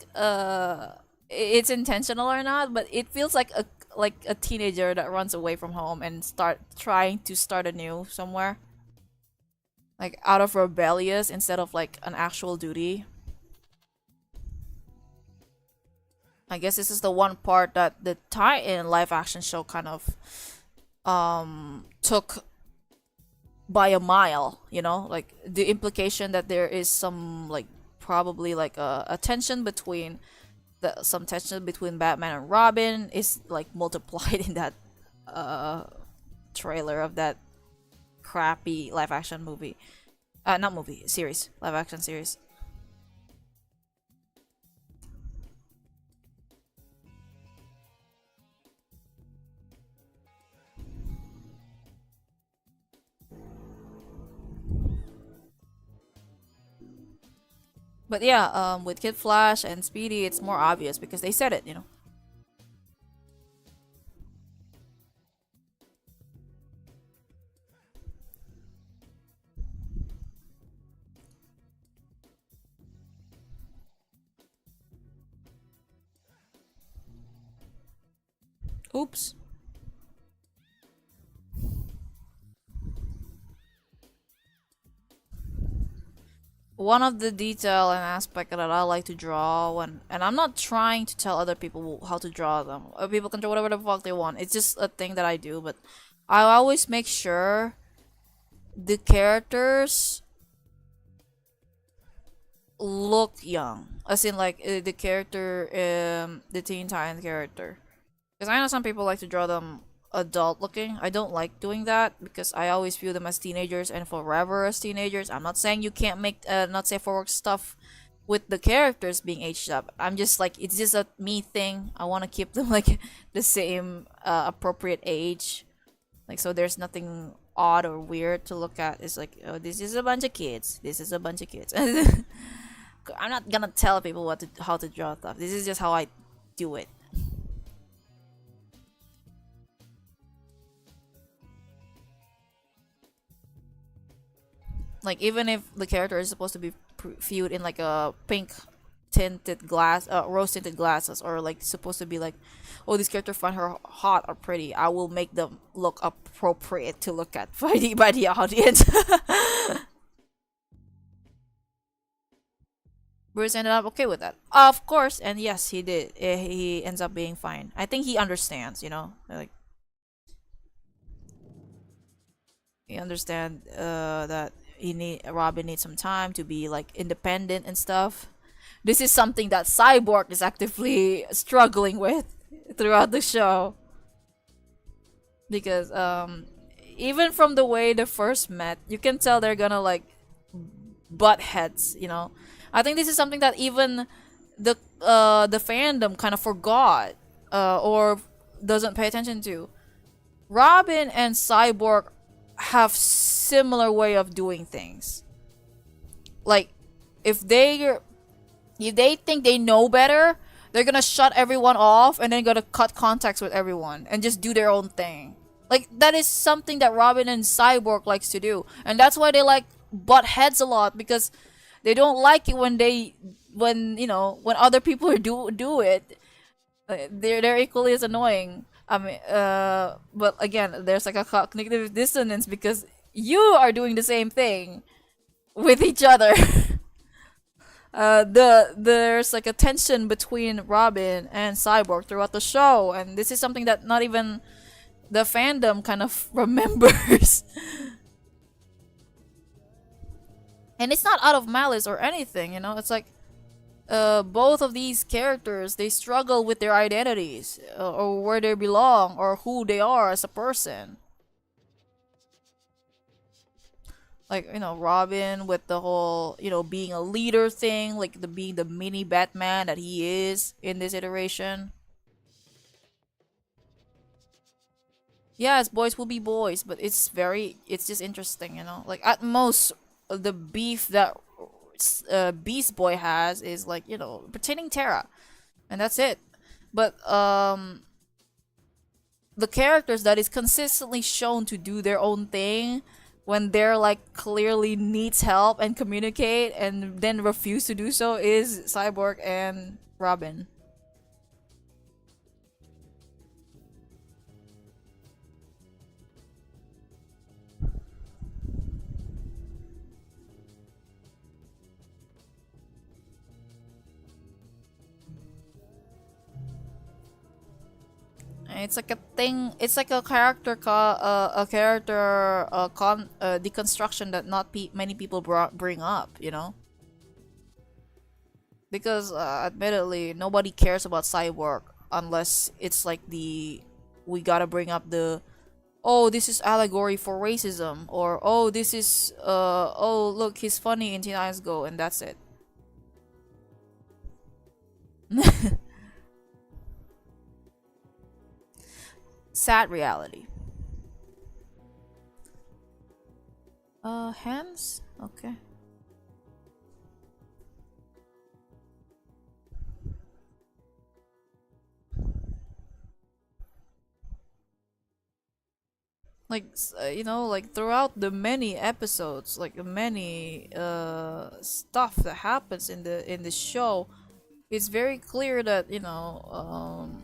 it's intentional or not, but it feels like a teenager that runs away from home and start trying to start anew somewhere, like out of rebellious instead of like an actual duty. I guess this is the one part that the tie-in live action show kind of took by a mile, you know, like the implication that there is some like probably like a tension between some tension between Batman and Robin is like multiplied in that uh trailer of that crappy live action movie. Not movie, series, live action series. But yeah, with Kid Flash and Speedy, it's more obvious because they said it, you know. Oops. One of the detail and aspect that I like to draw when, and I'm not trying to tell other people how to draw them. People can draw whatever the fuck they want. It's just a thing that I do, but I always make sure the characters look young, as in like the character, the Teen Titans character. Because I know some people like to draw them adult looking. I don't like doing that because I always view them as teenagers and forever as teenagers. I'm not saying you can't make not safe for work stuff with the characters being aged up. I'm just like, it's just a me thing. I want to keep them like the same appropriate age. Like, so there's nothing odd or weird to look at. It's like, oh, this is a bunch of kids. This is a bunch of kids. I'm not gonna tell people how to draw stuff. This is just how I do it. Like even if the character is supposed to be viewed in like a pink tinted glass, rose tinted glasses, or like supposed to be like, oh, this character find her hot or pretty, I will make them look appropriate to look at by the audience. Bruce ended up okay with that, of course, and yes, he did. He ends up being fine. I think he understands, you know, like he understand that Robin needs some time to be like independent and stuff. This is something that Cyborg is actively struggling with throughout the show because even from the way they first met, you can tell they're gonna like butt heads, you know. I think this is something that even the fandom kind of forgot or doesn't pay attention to. Robin and Cyborg have similar way of doing things. Like if they think they know better, they're gonna shut everyone off and then gonna cut contacts with everyone and just do their own thing. Like that is something that Robin and Cyborg likes to do, and that's why they like butt heads a lot because they don't like it when you know when other people do it. They're equally as annoying. I mean, but again, there's like a cognitive dissonance because you are doing the same thing with each other. There's like a tension between Robin and Cyborg throughout the show, and this is something that not even the fandom kind of remembers. And it's not out of malice or anything, you know. It's like both of these characters, they struggle with their identities or where they belong or who they are as a person. Like, you know, Robin with the whole, you know, being a leader thing, like being the mini Batman that he is in this iteration. Yes, boys will be boys, but it's just interesting, you know. Like at most, the beef that Beast Boy has is like, you know, protecting Terra, and that's it. But the characters that is consistently shown to do their own thing when they're like clearly needs help and communicate and then refuse to do so is Cyborg and Robin. It's like a thing. It's like a character, deconstruction that not many people bring up. You know, because admittedly, nobody cares about Cyborg unless it's like the we gotta bring up the oh this is allegory for racism or oh this is oh look he's funny in Teen Eyes Go and that's it. Sad reality. Hands? Okay. Like, you know, like throughout the many episodes, like many stuff that happens in the show, it's very clear that, you know,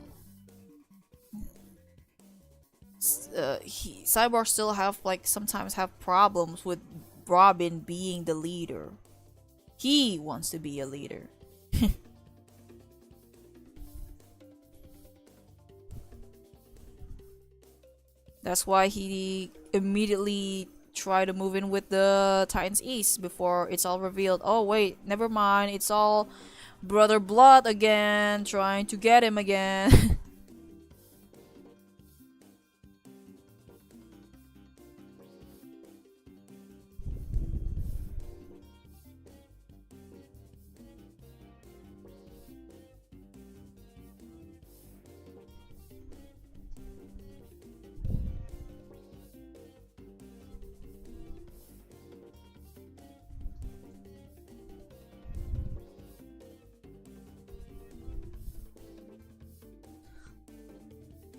Cyborg still have like sometimes have problems with Robin being the leader. He wants to be a leader. That's why he immediately tried to move in with the Titans East before it's all revealed. Oh wait, never mind. It's all Brother Blood again, trying to get him again.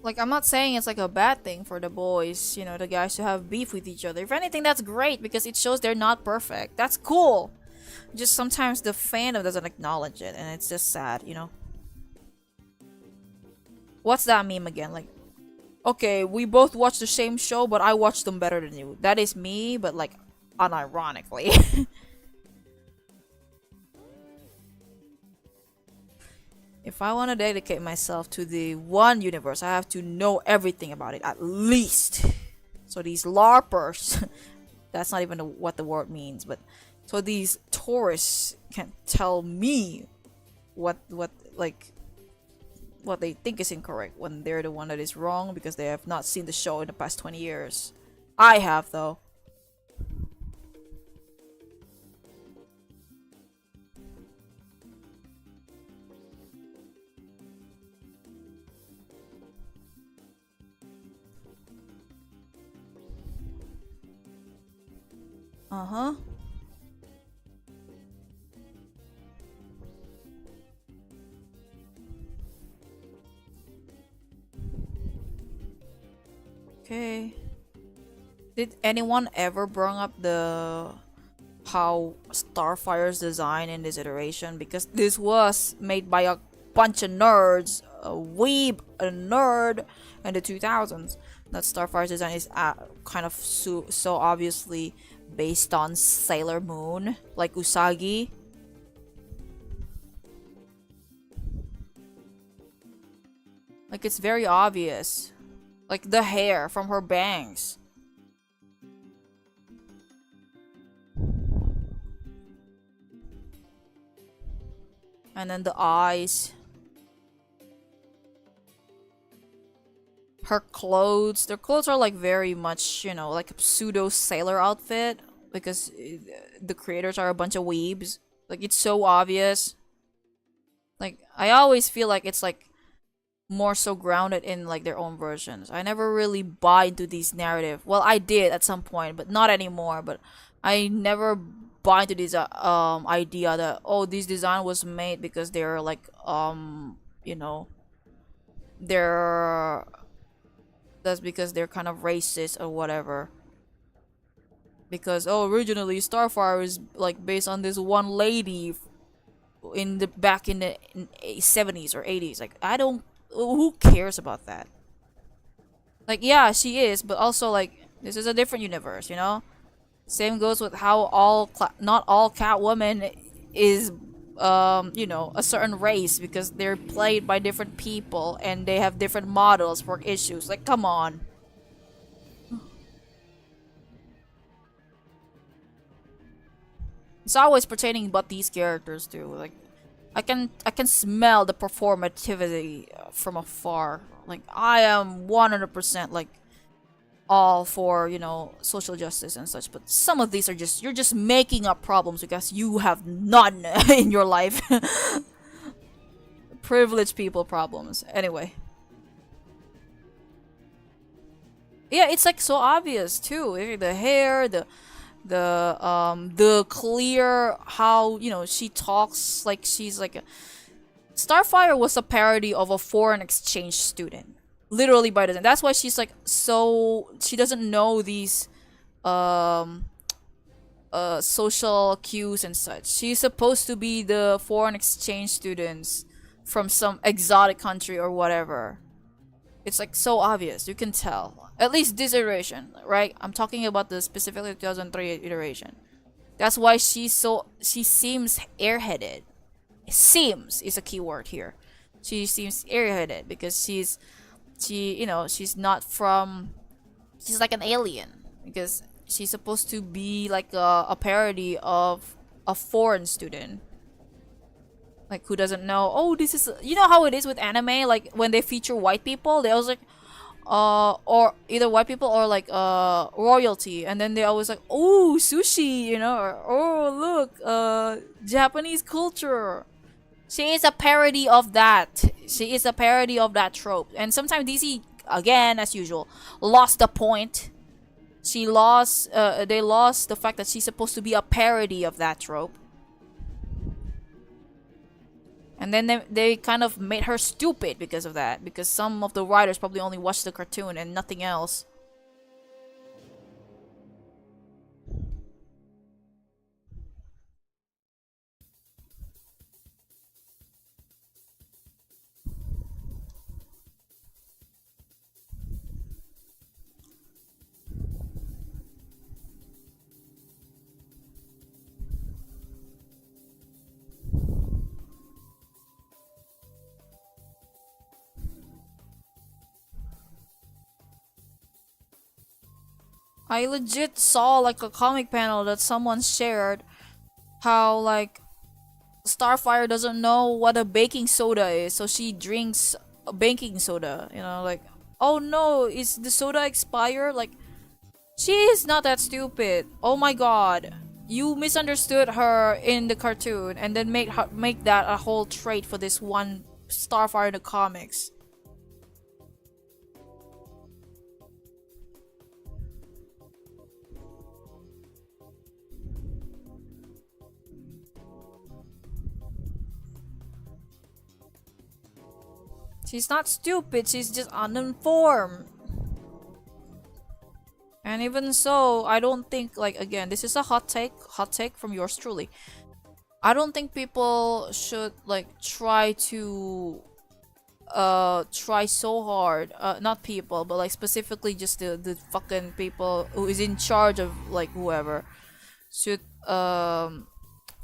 Like, I'm not saying it's like a bad thing for the boys, you know, the guys to have beef with each other. If anything, that's great because it shows they're not perfect. That's cool. Just sometimes the fandom doesn't acknowledge it, and it's just sad, you know. What's that meme again? Like, okay, we both watch the same show, but I watch them better than you. That is me, but like, unironically. If I want to dedicate myself to the one universe, I have to know everything about it, at least. So these LARPers, that's not even what the word means, but so these tourists can tell me what like what they think is incorrect when they're the one that is wrong because they have not seen the show in the past 20 years. I have though. Uh-huh. Okay. Did anyone ever bring up the how Starfire's design in this iteration? Because this was made by a bunch of nerds, a weeb, a nerd, in the 2000s. That Starfire's design is kind of so obviously based on Sailor Moon, like Usagi. Like it's very obvious. Like the hair from her bangs. And then the eyes. Her clothes. Their clothes are like very much, you know, like a pseudo sailor outfit. Because the creators are a bunch of weebs. Like it's so obvious. Like I always feel like it's like more so grounded in like their own versions. I never really buy into these narrative. Well, I did at some point, but not anymore. But I never buy into this idea that oh this design was made because they're like you know they're that's because they're kind of racist or whatever. Because originally Starfire is like based on this one lady in the back in the 70s or 80s. Like, I don't, who cares about that? Like, yeah, she is, but also like this is a different universe, you know. Same goes with how not all Catwoman is you know, a certain race, because they're played by different people and they have different models for issues. Like, come on. It's always pertaining about these characters too. Like, I can smell the performativity from afar. Like, I am 100% like all for, you know, social justice and such, but some of these are just, you're just making up problems because you have none in your life. Privileged people problems. Anyway. Yeah, it's like so obvious too. The hair, the clear, how, you know, she talks like she's like a Starfire was a parody of a foreign exchange student. Literally by design. That's why she's like so, she doesn't know these um social cues and such. She's supposed to be the foreign exchange students from some exotic country or whatever. It's like so obvious. You can tell. At least this iteration, right? I'm talking about the specifically 2003 iteration. That's why she seems airheaded. Seems is a key word here. She seems airheaded because you know, she's not from, she's like an alien because she's supposed to be like a parody of a foreign student, like, who doesn't know, oh, this is, you know how it is with anime, like when they feature white people, they always like or either white people or like royalty, and then they always like, oh, sushi, you know, or oh, look, Japanese culture. She is a parody of that. She is a parody of that trope. And sometimes DC, again, as usual, lost the point. They lost the fact that she's supposed to be a parody of that trope. And then they kind of made her stupid because of that. Because some of the writers probably only watched the cartoon and nothing else. I legit saw like a comic panel that someone shared how like Starfire doesn't know what a baking soda is, so she drinks a baking soda, you know, like, oh no, is the soda expired? Like, she is not that stupid. Oh my god. You misunderstood her in the cartoon and then make that a whole trait for this one Starfire in the comics. She's not stupid, she's just uninformed. And even so, I don't think, like, again, this is a hot take from yours truly. I don't think people should like try so hard, not people, but like specifically just the fucking people who is in charge of like whoever should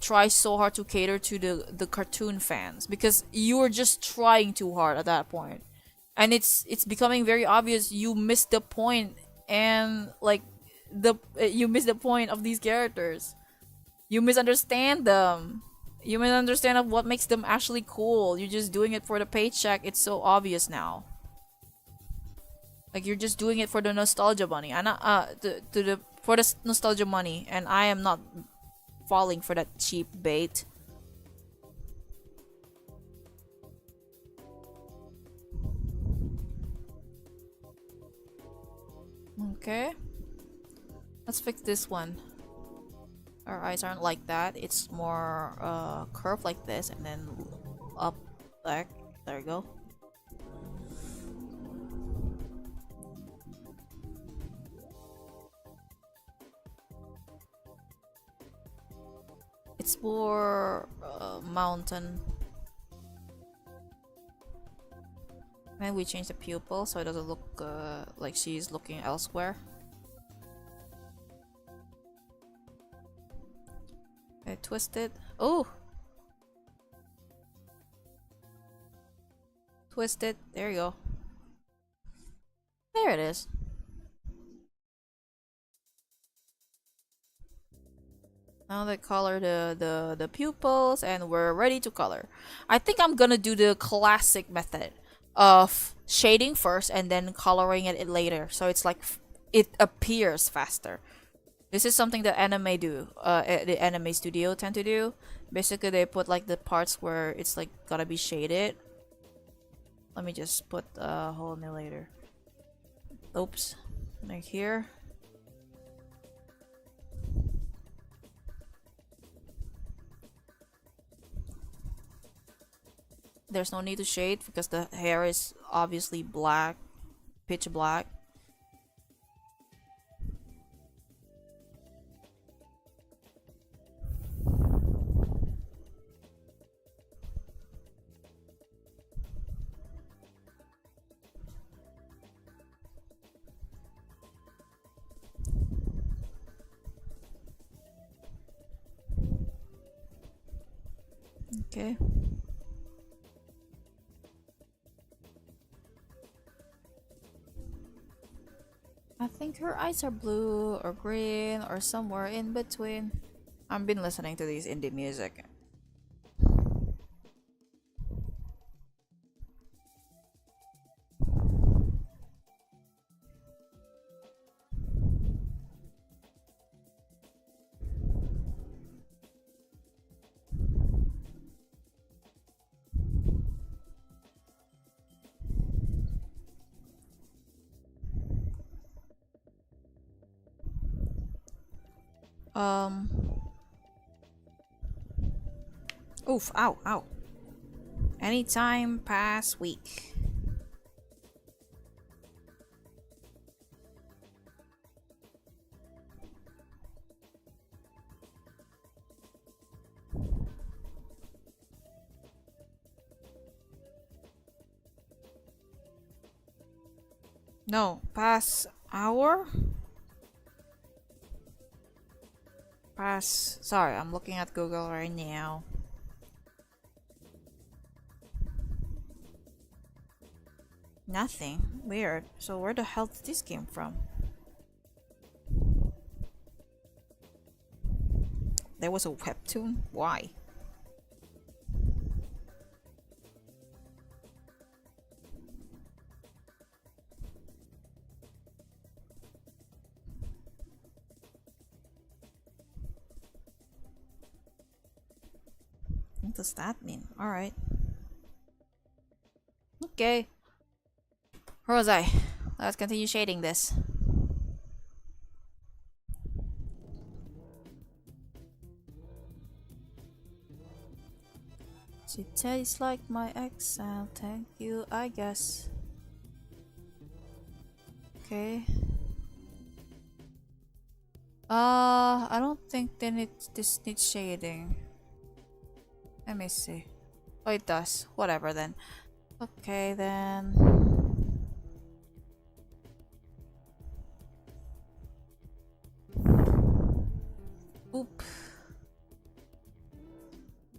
try so hard to cater to the cartoon fans, because you are just trying too hard at that point, and it's becoming very obvious you missed the point, and like you miss the point of these characters. You misunderstand them. You misunderstand of what makes them actually cool. You're just doing it for the paycheck. It's so obvious now. Like, you're just doing it for the nostalgia money. And for the nostalgia money, and I am not falling for that cheap bait. Okay. Let's fix this one. Our eyes aren't like that. It's more curved like this and then up back. There you go. It's more mountain. Maybe we change the pupil so it doesn't look like she's looking elsewhere. Okay, twist it. Oh! Twist it. There you go. There it is. Now they color the pupils and we're ready to color. I think I'm gonna do the classic method of shading first and then coloring it later. So it's like it appears faster. This is something that anime do. The anime studio tend to do. Basically they put like the parts where it's like gotta be shaded. Let me just put a whole new later. Oops. Like here. There's no need to shade because the hair is obviously black, pitch black. Okay. I think her eyes are blue or green or somewhere in between. I've been listening to these indie music. Oof, ow, ow. Anytime past week. No, past hour? Sorry, I'm looking at Google right now. Nothing. Weird. So where the hell did this came from? There was a webtoon? Why? What does that mean? Alright. Okay. Where was I? Let's continue shading this. She tastes like my ex, I'll thank you, I guess. Okay. I don't think this needs shading. Let me see. Oh, it does. Whatever then. Okay then. Oop.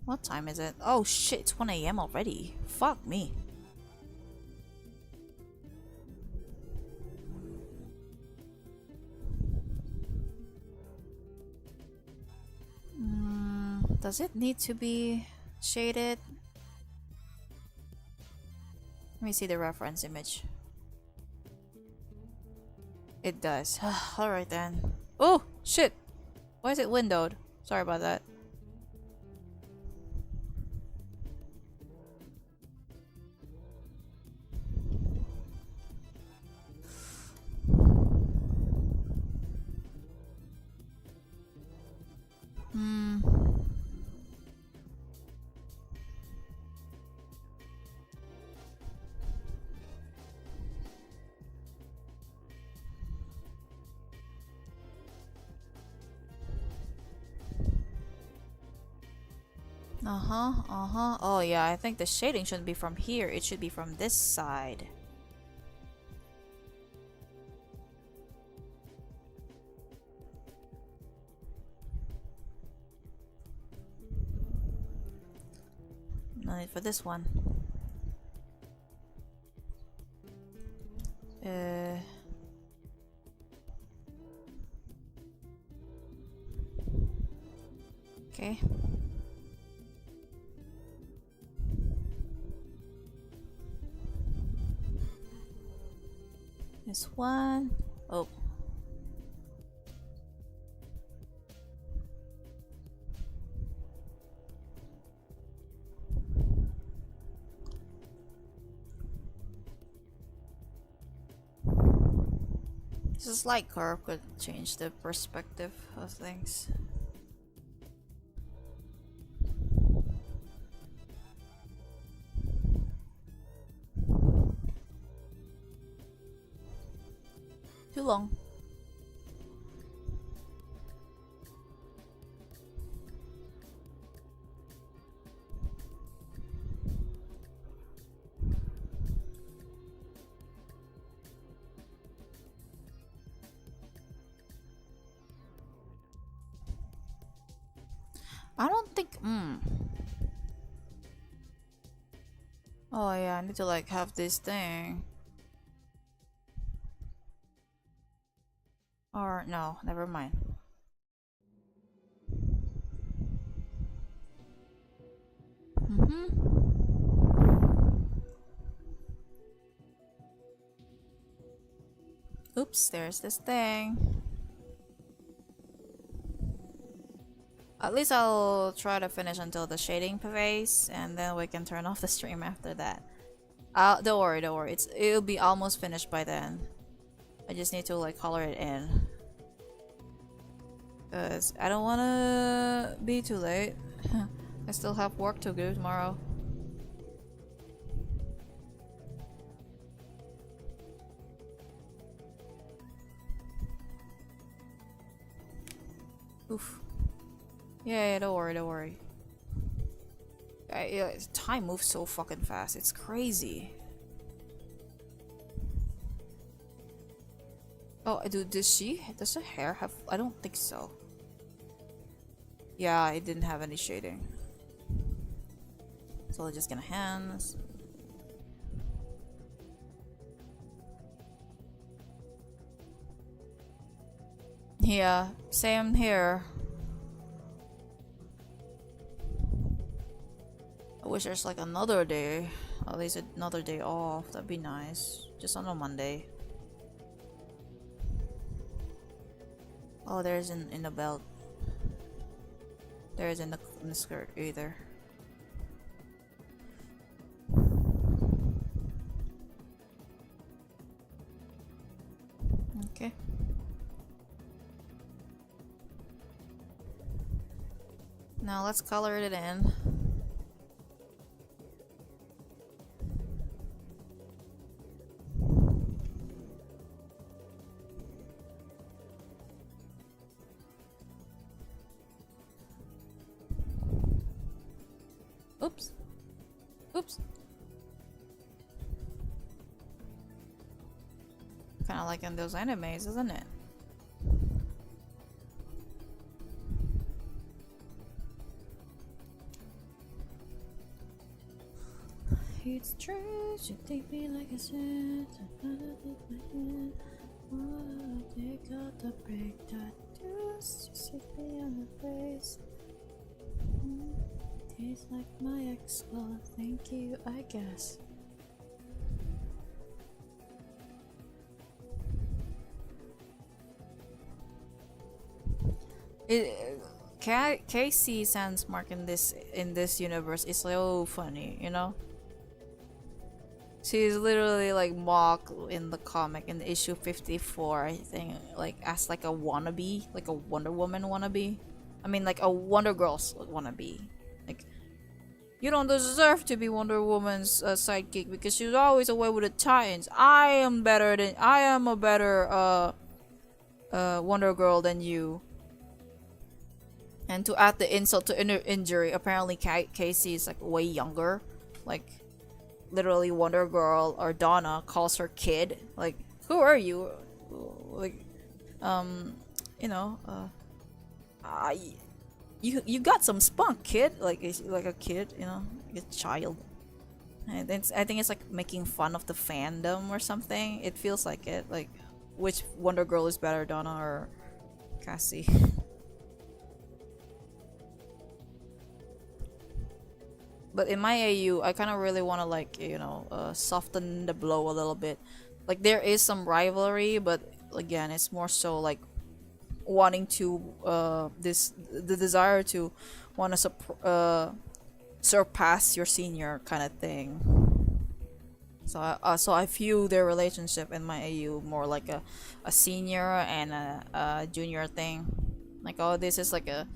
What time is it? Oh shit, it's 1 AM already. Fuck me. Does it need to be shaded? Let me see the reference image. It does. Alright then. Oh shit! Why is it windowed? Sorry about that. Oh yeah, I think the shading shouldn't be from here. It should be from this side. No need for this one. Okay. This one. Oh. This is like curve could change the perspective of things. Too long. I don't think. Oh yeah, I need to like have this thing. Or no, never mind. Oops, there's this thing. At least I'll try to finish until the shading phase, and then we can turn off the stream after that. Don't worry, don't worry. It'll be almost finished by then. I just need to like color it in. Cause I don't wanna be too late. I still have work to do tomorrow. Oof. Yeah, don't worry, don't worry. Yeah, time moves so fucking fast. It's crazy. Oh, does her hair have? I don't think so. Yeah, it didn't have any shading. So we're just gonna hands. Yeah, same here. I wish there's like another day, at least another day off. That'd be nice. Just on a Monday. Oh, there isn't in the belt. There isn't in the skirt either. Okay. Now let's color it in. Oops. Oops. Kind of like in those animes, isn't it? It's true, you take me like a said. Oh, they got the break tattoos. You sit me on the face. Tastes like my ex. Well, thank you, I guess. Casey Sandsmark in this universe is so funny, you know. She's literally like mocked in the comic in the issue 54, I think, like as like a wannabe, like a Wonder Woman wannabe. I mean, like a Wonder Girl wannabe. Like, you don't deserve to be Wonder Woman's sidekick because she's always away with the Titans. I am a better Wonder Girl than you. And to add the insult to injury, apparently Casey is like way younger. Like literally Wonder Girl or Donna calls her kid. Like, who are you? Like, um, you know, I, you got some spunk, kid. Like, is like a kid, you know, a child. And I think it's like making fun of the fandom or something. It feels like it. Like, which Wonder Girl is better, Donna or Cassie? But in my AU, I kind of really want to like soften the blow a little bit. Like there is some rivalry, but again, it's more so like wanting to the desire to want to surpass your senior kind of thing. So I view their relationship in my AU more like a senior and a junior thing. Like, oh, this is like a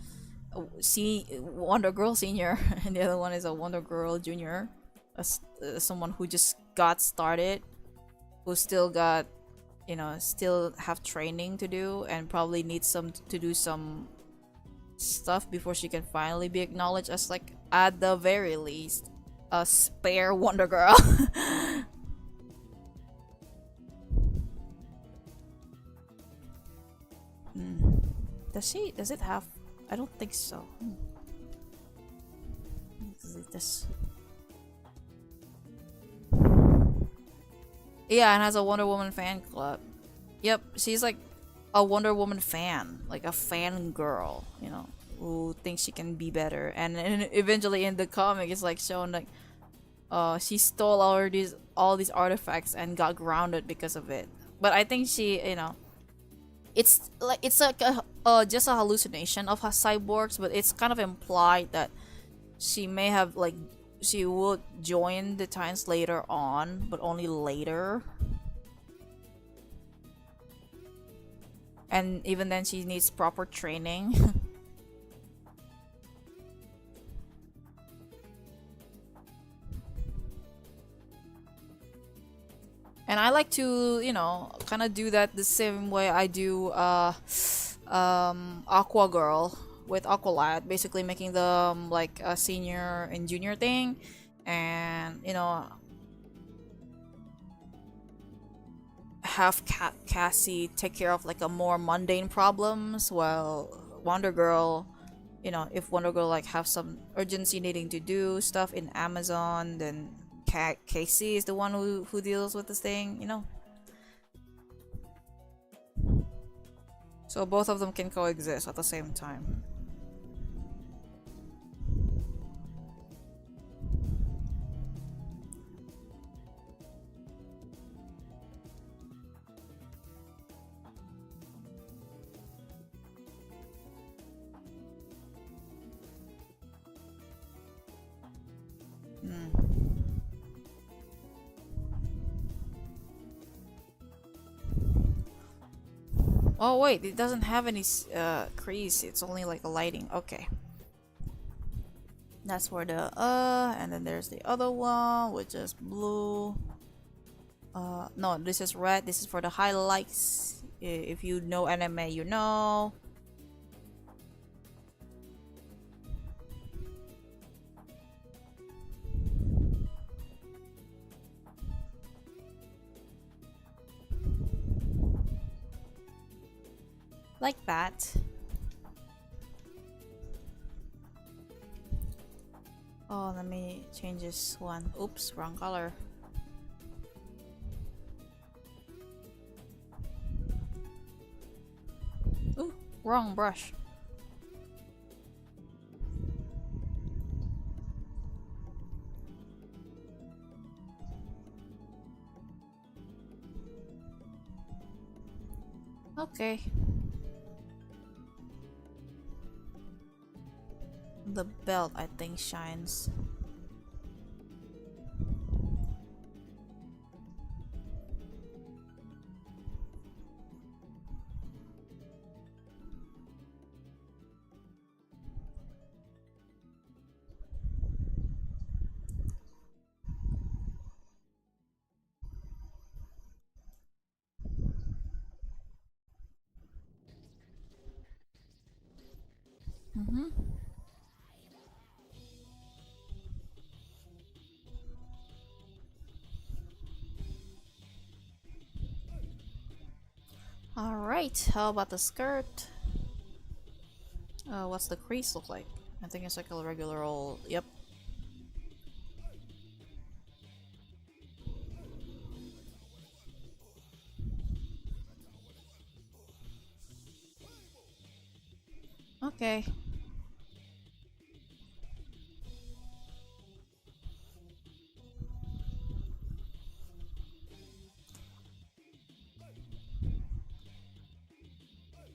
Wonder Girl senior, and the other one is a Wonder Girl junior. Someone who just got started, who still got, still have training to do, and probably needs some to do some stuff before she can finally be acknowledged as like at the very least a spare Wonder Girl. Mm. Does it have? I don't think so. This. Yeah, and has a Wonder Woman fan club. Yep, she's like a Wonder Woman fan, like a fan girl, who thinks she can be better. And eventually in the comic, it's like shown like, she stole all these artifacts and got grounded because of it. But I think she, it's like just a hallucination of her cyborgs, but it's kind of implied that she may have like she would join the Titans later on, but only later. And even then, she needs proper training. And I like to, kind of do that the same way I do Aqua Girl with Aqualad, basically making them like a senior and junior thing, and have Cassie take care of like a more mundane problems, while Wonder Girl, if Wonder Girl like have some urgency needing to do stuff in Amazon, then Casey is the one who deals with this thing. So both of them can coexist at the same time. Hmm. Oh wait, it doesn't have any crease. It's only like a lighting. Okay. That's for the and then there's the other one which is blue. No, this is red. This is for the highlights. If you know anime, you know. Like that. Oh, let me change this one. Oops, wrong color. Ooh, wrong brush. Okay. The belt, I think, shines. Mm-hmm. Alright, how about the skirt? What's the crease look like? I think it's like a regular old. Yep. Okay.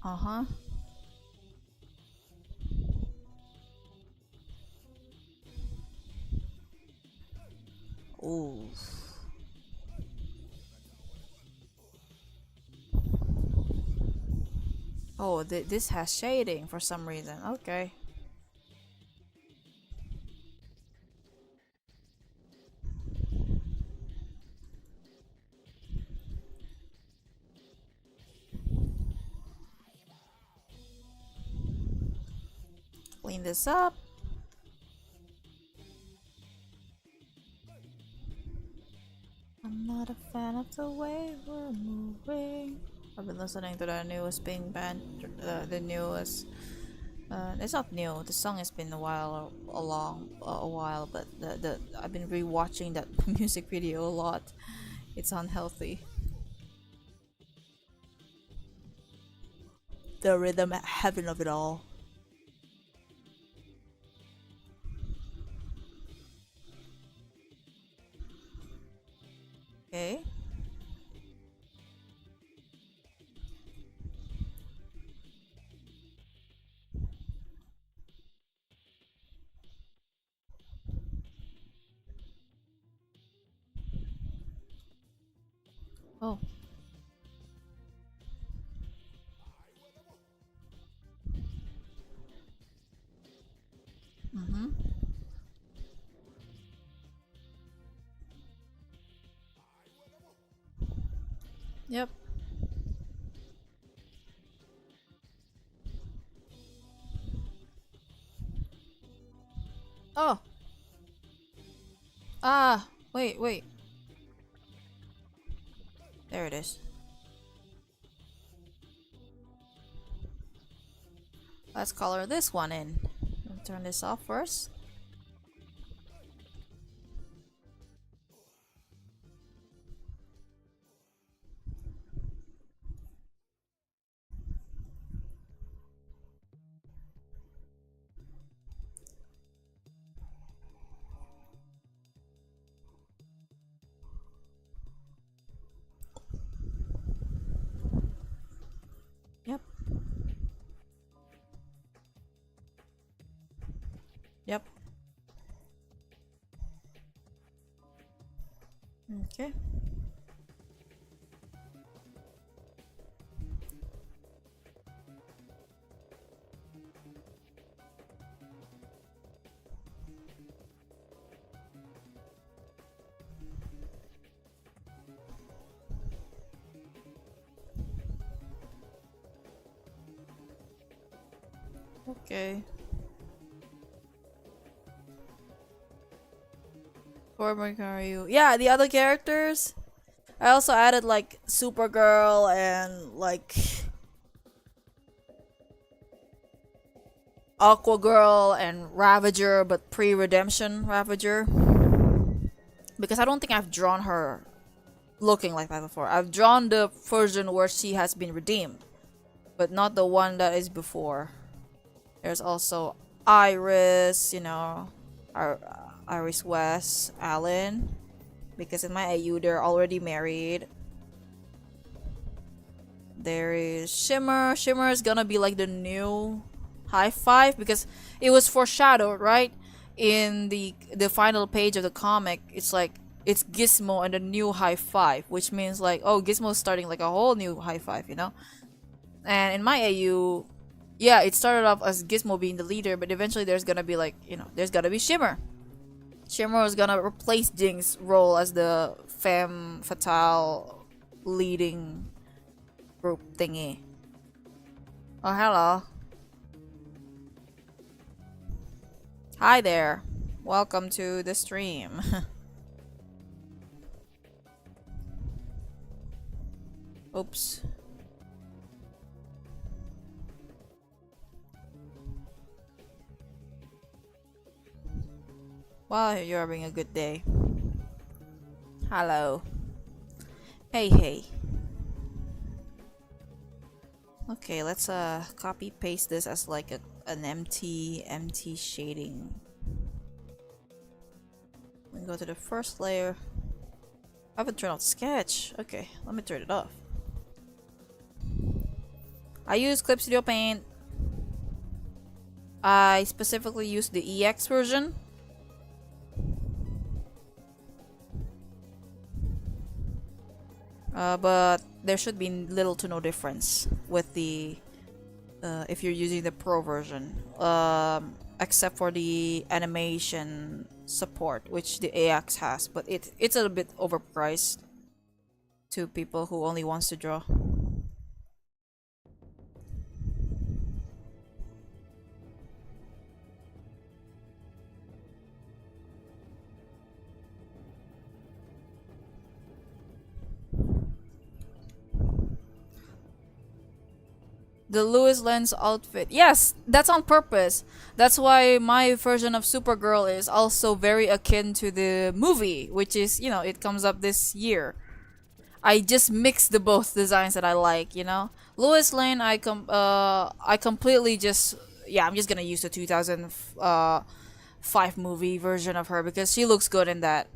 Uh-huh. Ooh. Oh, this has shading for some reason. Okay. Clean this up. I'm not a fan of the way we're moving. I've been listening to the newest Bing Band, the newest. It's not new. The song has been a while, a while, but the I've been rewatching that music video a lot. It's unhealthy. The rhythm heaven of it all. Okay. Oh. Mm-hmm. Yep. Oh. Ah. Wait. Wait. There it is. Let's color this one in. Turn this off first. Yep. Yep. Okay. Okay. Former Mario. Yeah, the other characters. I also added like Supergirl and like Aqua Girl and Ravager, but pre-redemption Ravager. Because I don't think I've drawn her looking like that before. I've drawn the version where she has been redeemed, but not the one that is before. There's also Iris, Iris West, Alan. Because in my AU, they're already married. There is Shimmer. Shimmer is gonna be like the new high five because it was foreshadowed, right? In the final page of the comic, it's like it's Gizmo and the new high five, which means like, oh, Gizmo's starting like a whole new high five, you know? And in my AU, yeah, it started off as Gizmo being the leader, but eventually there's gonna be like, there's gonna be Shimmer. Shimmer is gonna replace Jing's role as the femme fatale leading group thingy. Oh, hello. Hi there. Welcome to the stream. Oops. Well, you're having a good day. Hello. Hey, hey. Okay, let's copy paste this as like an empty shading. We go to the first layer. I haven't turned off sketch. Okay, let me turn it off. I use Clip Studio Paint. I specifically use the EX version. But there should be little to no difference with the if you're using the Pro version, except for the animation support, which the AX has, but it's a bit overpriced to people who only wants to draw. The Louis Lens outfit. Yes, that's on purpose. That's why my version of Supergirl is also very akin to the movie, which is, it comes up this year. I just mix the both designs that I like, Lois Lane, I completely just, yeah, I'm just gonna use the 2005 movie version of her because she looks good in that.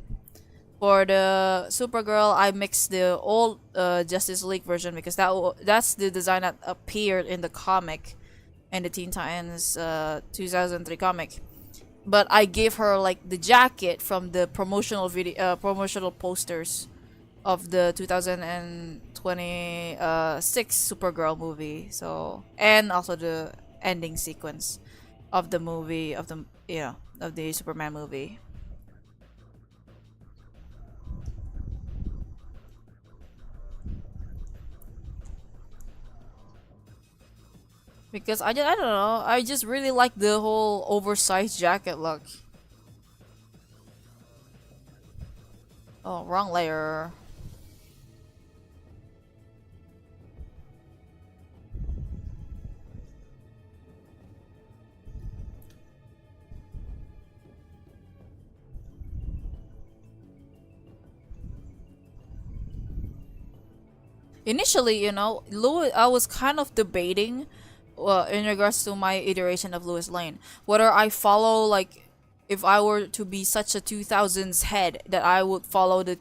For the Supergirl, I mixed the old Justice League version because that's the design that appeared in the comic, in the Teen Titans 2003 comic. But I gave her like the jacket from the promotional posters of the 2026 Supergirl movie. So, and also the ending sequence of the movie of the Superman movie. Because I don't know, I just really like the whole oversized jacket look. Oh, wrong layer. Initially, Louis, I was kind of debating, in regards to my iteration of Louis Lane, whether I follow like, if I were to be such a 2000s head, that I would follow the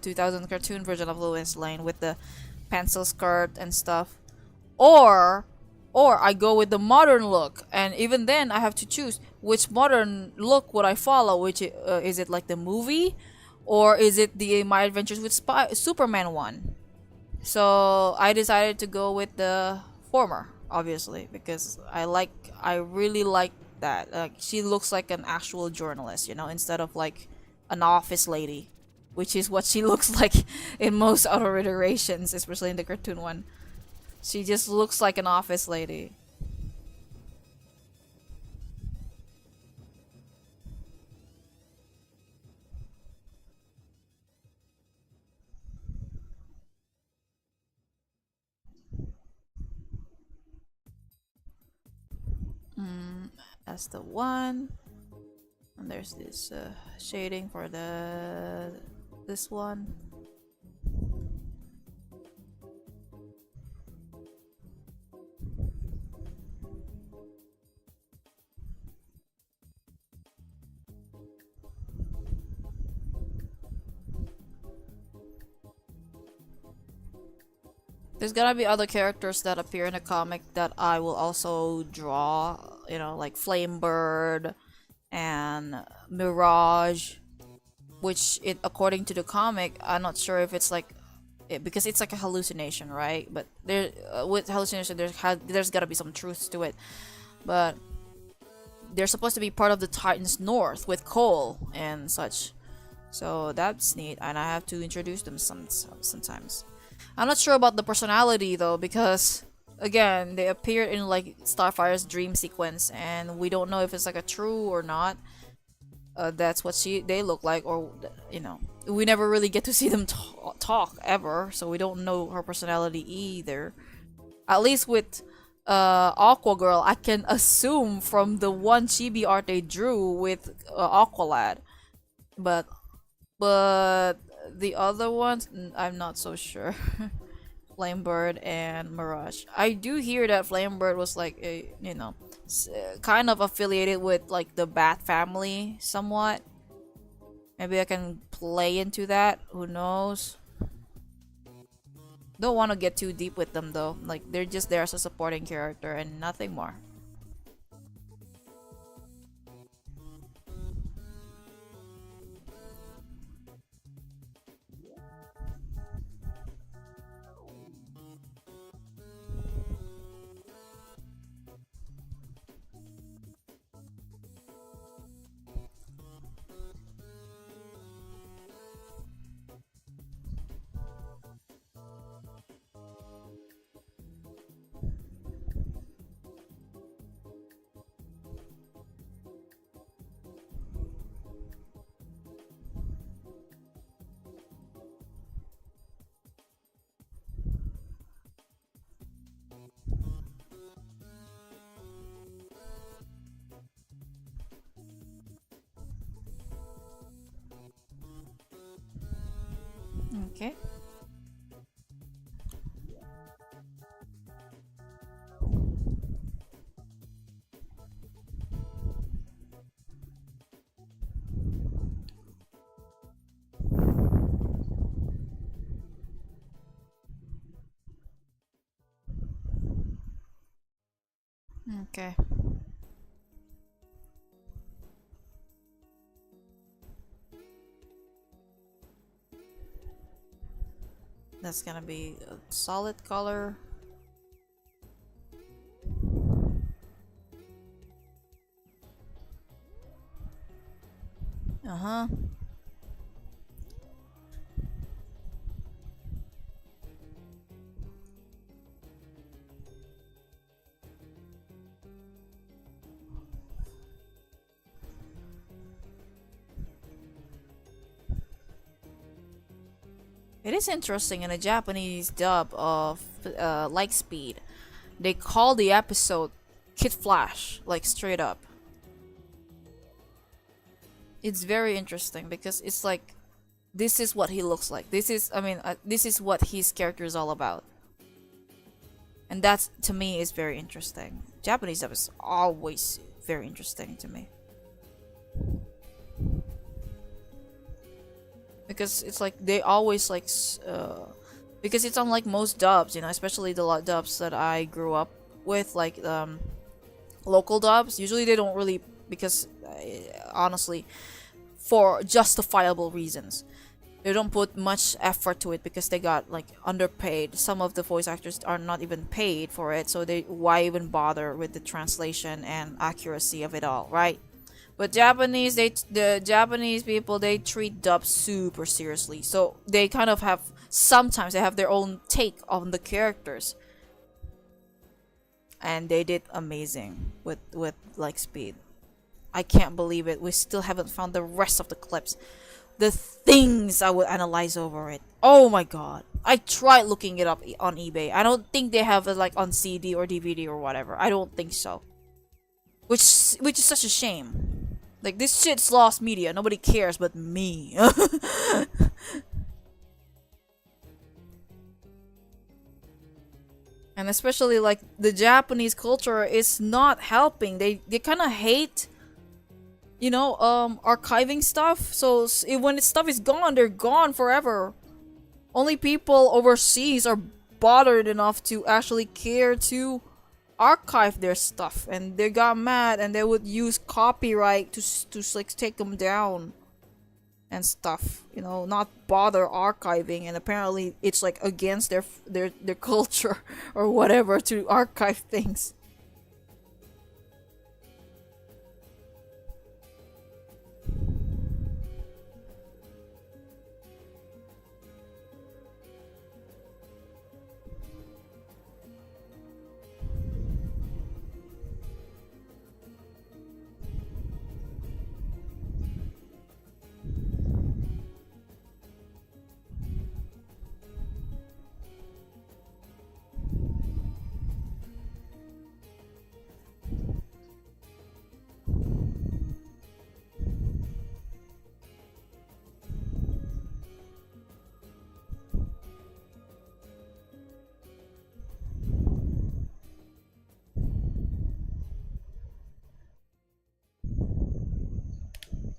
2000 cartoon version of Louis Lane with the pencil skirt and stuff, or I go with the modern look, and even then I have to choose which modern look would I follow. Which is it like the movie, or is it the My Adventures with Superman one? So I decided to go with the former, obviously, because I really like that. Like, she looks like an actual journalist, instead of like an office lady, which is what she looks like in most other iterations, especially in the cartoon one. She just looks like an office lady. That's the one. And there's this shading for this one. There's gonna be other characters that appear in the comic that I will also draw, like Flamebird and Mirage, which according to the comic, I'm not sure if it's like because it's like a hallucination, right? But with hallucination, there's gotta be some truth to it. But they're supposed to be part of the Titans North with Cole and such, so that's neat, and I have to introduce them sometimes. I'm not sure about the personality though, because again, they appeared in like Starfire's dream sequence, and we don't know if it's like a true or not. That's what they look like, or we never really get to see them talk ever, so we don't know her personality either. At least with Aqua Girl, I can assume from the one chibi art they drew with Aqualad, but the other ones, I'm not so sure. Flamebird and Mirage. I do hear that Flamebird was like a, kind of affiliated with like the Bat family somewhat. Maybe I can play into that. Who knows? Don't want to get too deep with them though. Like they're just there as a supporting character and nothing more. Okay. Okay. That's gonna be a solid color. Uh-huh. It is interesting in a Japanese dub of Lightspeed. They call the episode Kid Flash, like straight up. It's very interesting because it's like this is what he looks like. This is what his character is all about. And that's, to me, is very interesting. Japanese dub is always very interesting to me. Because it's like they always like because it's unlike most dubs, especially the dubs that I grew up with, like local dubs. Usually they don't really, because honestly, for justifiable reasons, they don't put much effort to it because they got like underpaid. Some of the voice actors are not even paid for it, so why even bother with the translation and accuracy of it all, right? But the Japanese people, they treat dubs super seriously. So they kind of sometimes they have their own take on the characters. And they did amazing with Lightspeed. I can't believe it. We still haven't found the rest of the clips. The things I would analyze over it. Oh my god. I tried looking it up on eBay. I don't think they have it like on CD or DVD or whatever. I don't think so. Which is such a shame. Like, this shit's lost media. Nobody cares but me. And especially, like, the culture is not helping. They kind of hate, archiving stuff. So when stuff is gone, they're gone forever. Only people overseas are bothered enough to actually care to archive their stuff, and they got mad and they would use copyright to like take them down and stuff, not bother archiving. And apparently it's like against their culture or whatever to archive things.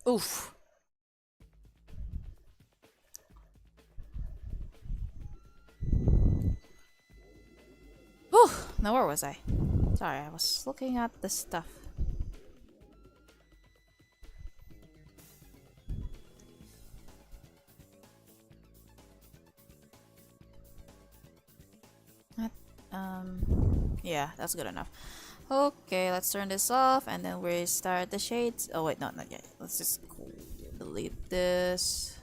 Oof. Whew. Now where was I? Sorry, I was looking at the stuff. Yeah, that's good enough. Okay, let's turn this off and then restart the shades. Oh wait, no, not yet. Let's just delete this.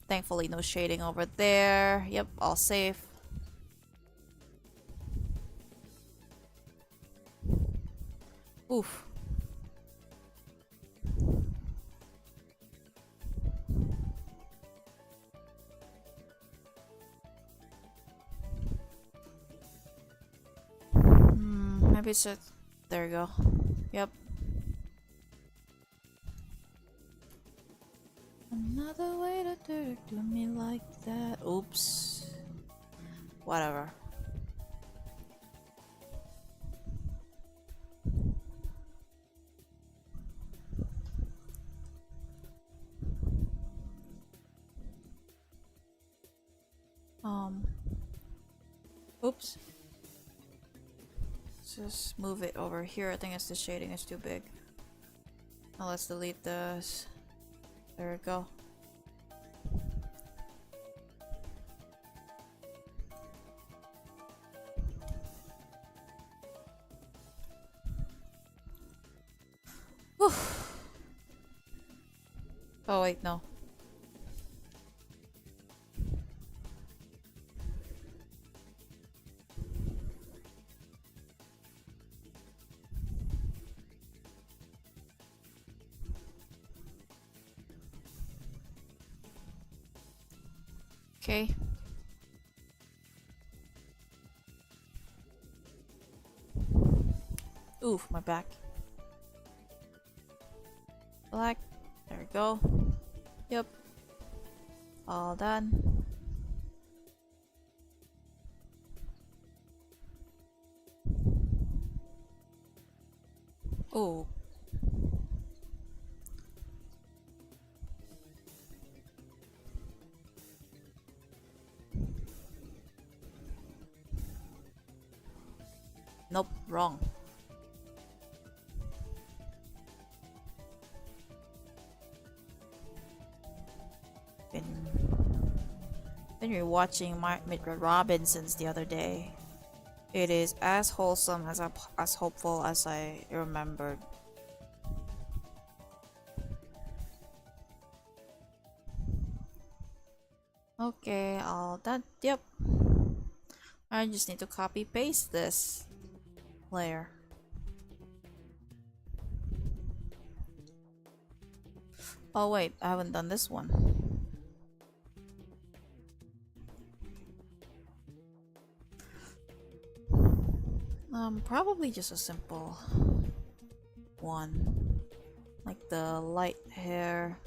Thankfully, no shading over there. Yep, all safe. Oof. Maybe it's just... There you go. Yep. Another way to do me like that. Oops. Whatever. Oops. Just move it over here. I think it's the shading is too big. Now let's delete this. There we go. Whew. Oh wait, no. Okay. Oof, my back. Black. There we go. Yep. All done. Oh. Nope, wrong. Been rewatching Robinsons the other day. It is as wholesome as hopeful as I remembered. Okay, all done. Yep. I just need to copy paste this layer. Oh wait, I haven't done this one. Probably just a simple one. Like the light hair.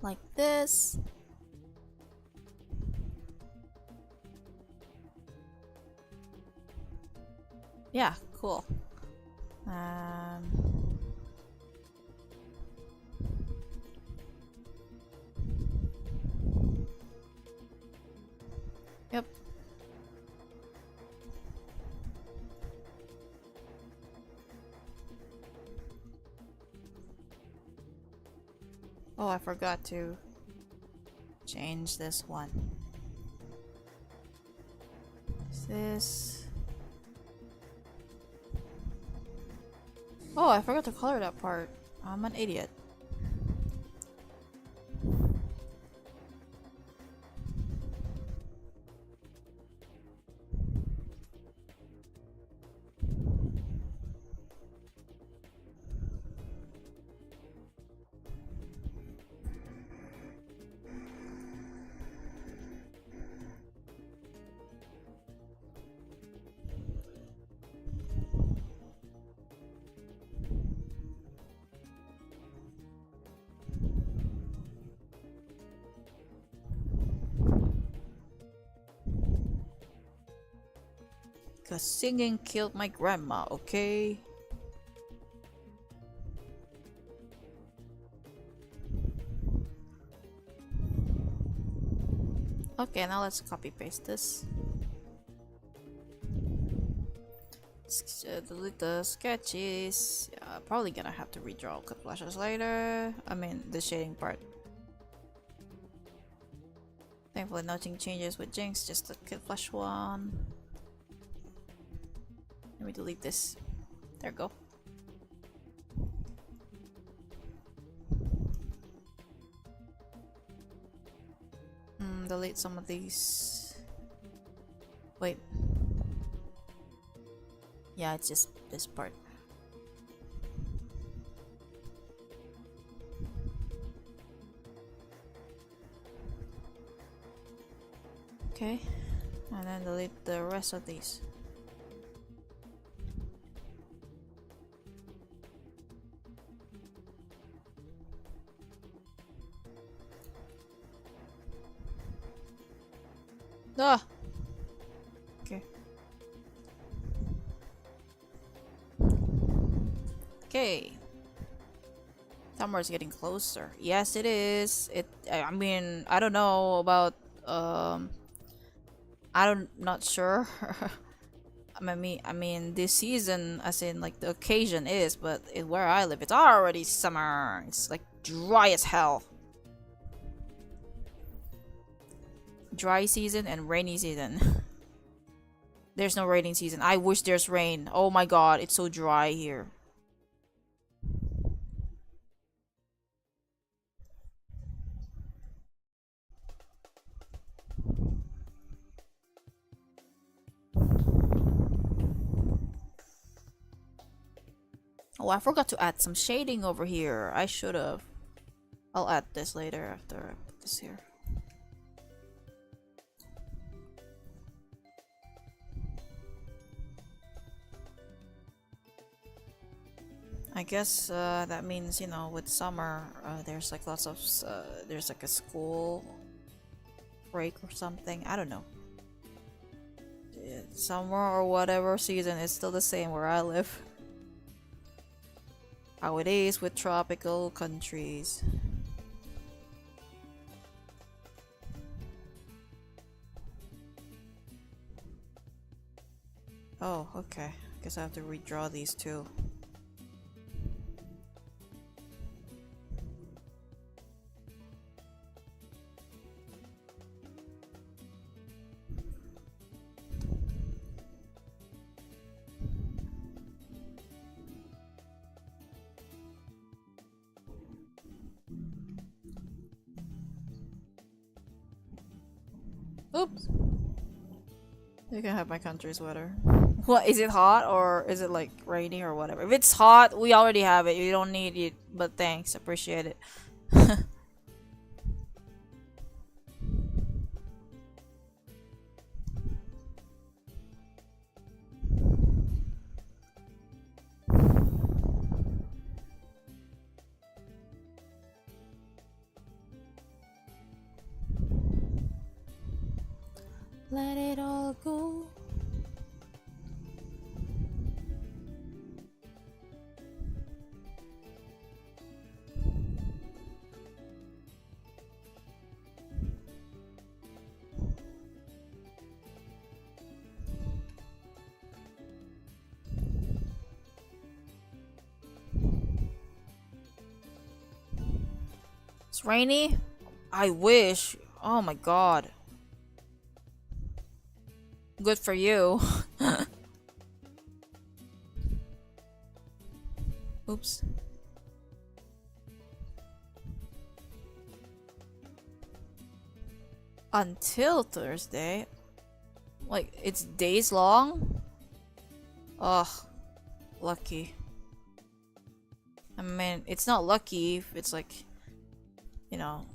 Like this. Yeah, cool. Yep. Oh, I forgot to change this one. This. Oh, I forgot to color that part. I'm an idiot. Because singing killed my grandma, okay? Okay, now let's copy paste this. Delete the sketches. Yeah, probably gonna have to redraw cut flashes later. I mean, the shading part. Thankfully, nothing changes with Jinx, just the kid flash one. Let me delete this. There we go. Delete some of these. Wait. Yeah, it's just this part. Okay, and then delete the rest of these. Ah! Okay. Okay. Summer's getting closer. Yes, it is. I mean, I don't know about not sure. I mean, this season, as in like the occasion is, but where I live, it's already summer. It's like dry as hell. Dry season and rainy season. There's no raining season. I wish there's rain. Oh my god, it's so dry here. Oh, I forgot to add some shading over here. I should have. I'll add this later after I put this here. I guess that means, you know, with summer, there's like lots of there's like a school break or something. I don't know. Summer or whatever season is still the same where I live. How it is with tropical countries. Oh, okay. Guess I have to redraw these too. Oops. You can have my country sweater. What, is it hot or is it like rainy or whatever? If it's hot, we already have it. You don't need it, but thanks. Appreciate it. Let it all go. It's rainy? I wish. Oh my god. Good for you. Oops. Until Thursday? Like, it's days long? Ugh. Lucky. I mean, it's not lucky if it's like, you know,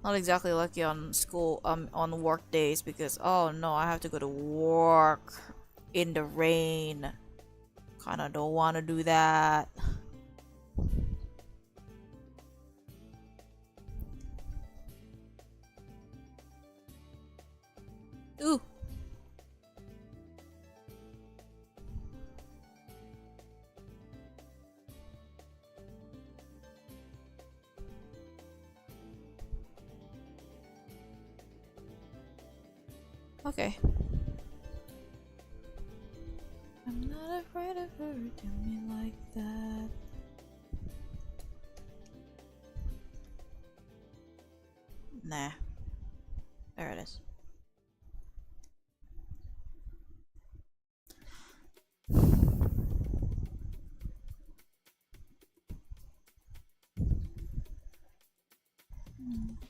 not exactly lucky on school, on work days because, oh no, I have to go to work in the rain. Kinda don't want to do that. Okay. I'm not afraid of hurting me like that. Nah. There it is.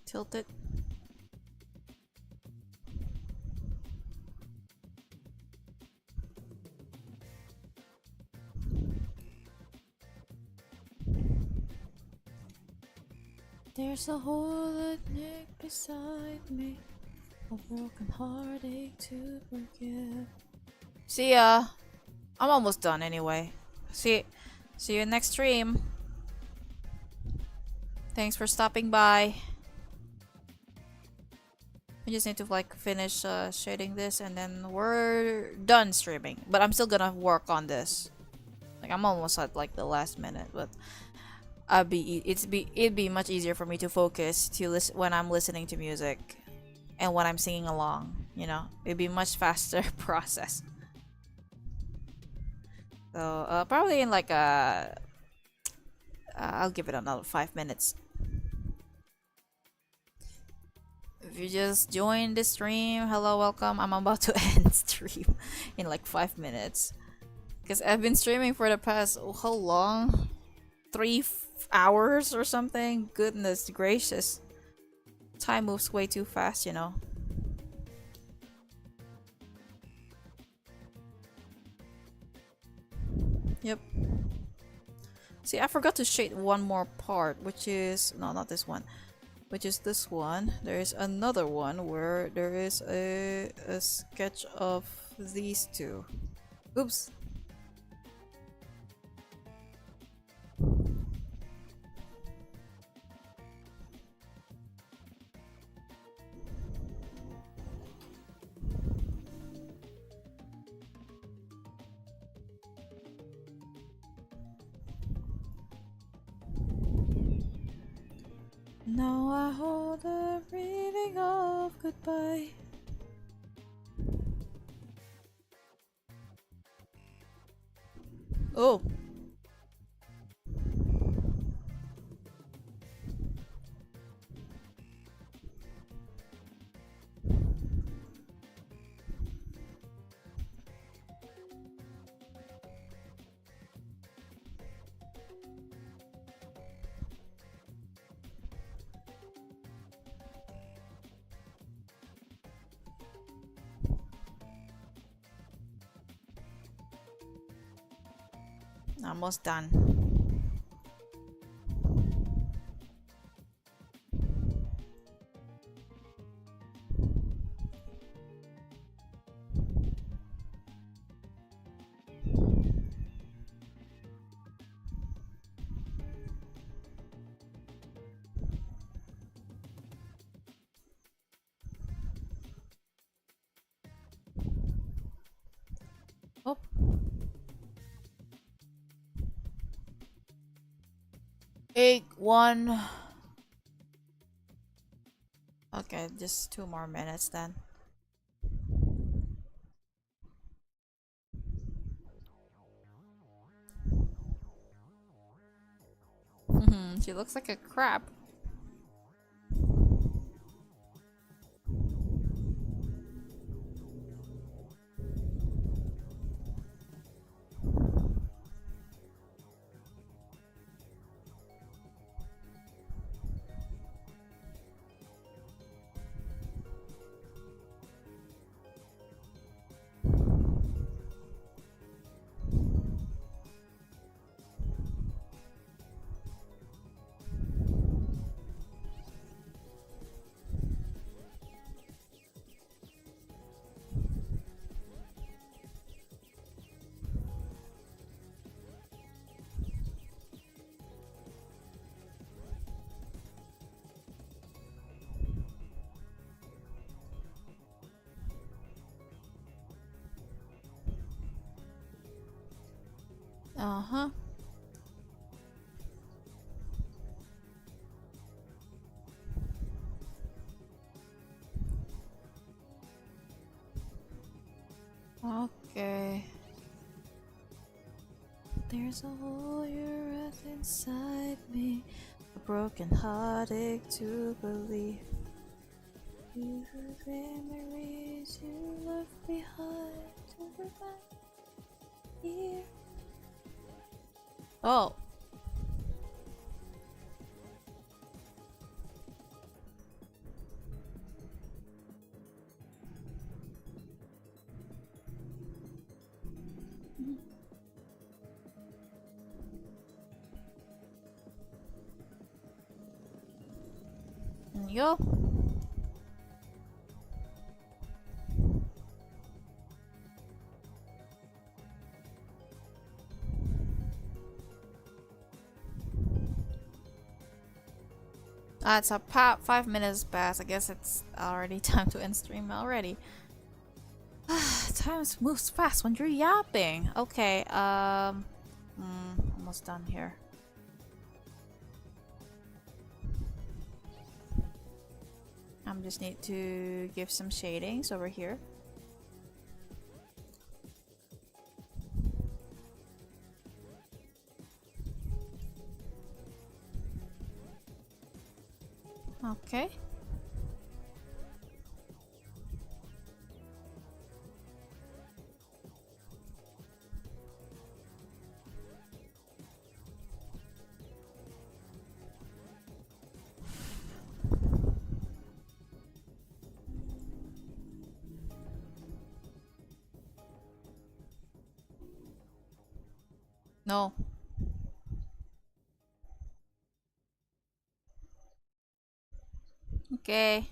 Tilt it. There's a hole at neck beside me, a broken heartache to forgive. See ya. I'm almost done anyway. See you next stream. Thanks for stopping by. I just need to like finish shading this and then we're done streaming. But I'm still gonna work on this. Like I'm almost at like the last minute, but it'd be much easier for me to focus to listen when I'm listening to music and when I'm singing along. You know, it'd be much faster process. So probably in like I'll give it another 5 minutes. If you just joined the stream, hello, welcome. I'm about to end stream in like 5 minutes. Because I've been streaming for the past, how long? 3 hours or something? Goodness gracious. Time moves way too fast, you know. Yep. See, I forgot to shade one more part, which is... No, not this one. Which is this one. There is another one where there is a sketch of these two. Oops. Now I hold the reading of goodbye. Oh. Almost done. Oh. 8, 1. Okay, just 2 more minutes then. She looks like a crab. Uh-huh. Okay. There's a hole you're at inside me, a broken heartache to believe. You the memories you left behind to remind here. Oh. There you go. It's a 5 minutes past. I guess it's already time to end stream already. Time moves fast when you're yapping. Okay, almost done here. I just need to give some shadings over here. Okay. No. Okay.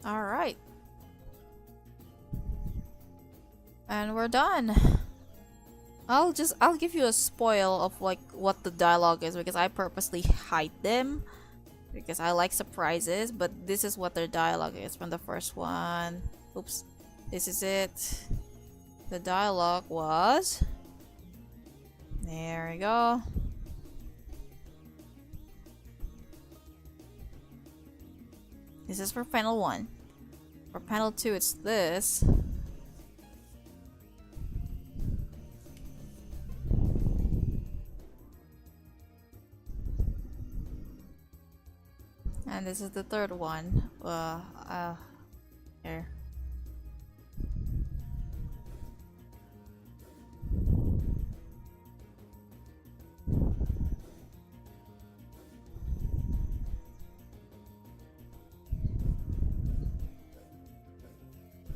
All right. And we're done. I'll give you a spoil of like what the dialogue is because I purposely hide them because I like surprises, but this is what their dialogue is from the first one. Oops. This is it. The dialogue was, there we go. This is for panel 1. For panel 2 it's this. And this is the third one. Here.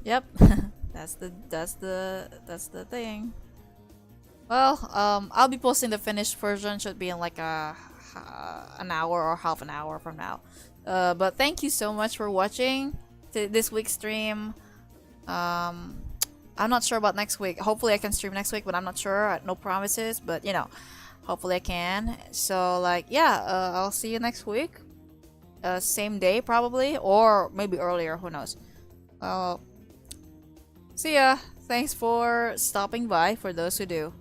Yep. that's the thing. Well, I'll be posting the finished version. Should be in like an hour or half an hour from now. But thank you so much for watching this week's stream. I'm not sure about next week. Hopefully I can stream next week, but I'm not sure. No promises, but you know, hopefully I can. So like, yeah, I'll see you next week. Same day probably, or maybe earlier. Who knows? See ya. Thanks for stopping by for those who do.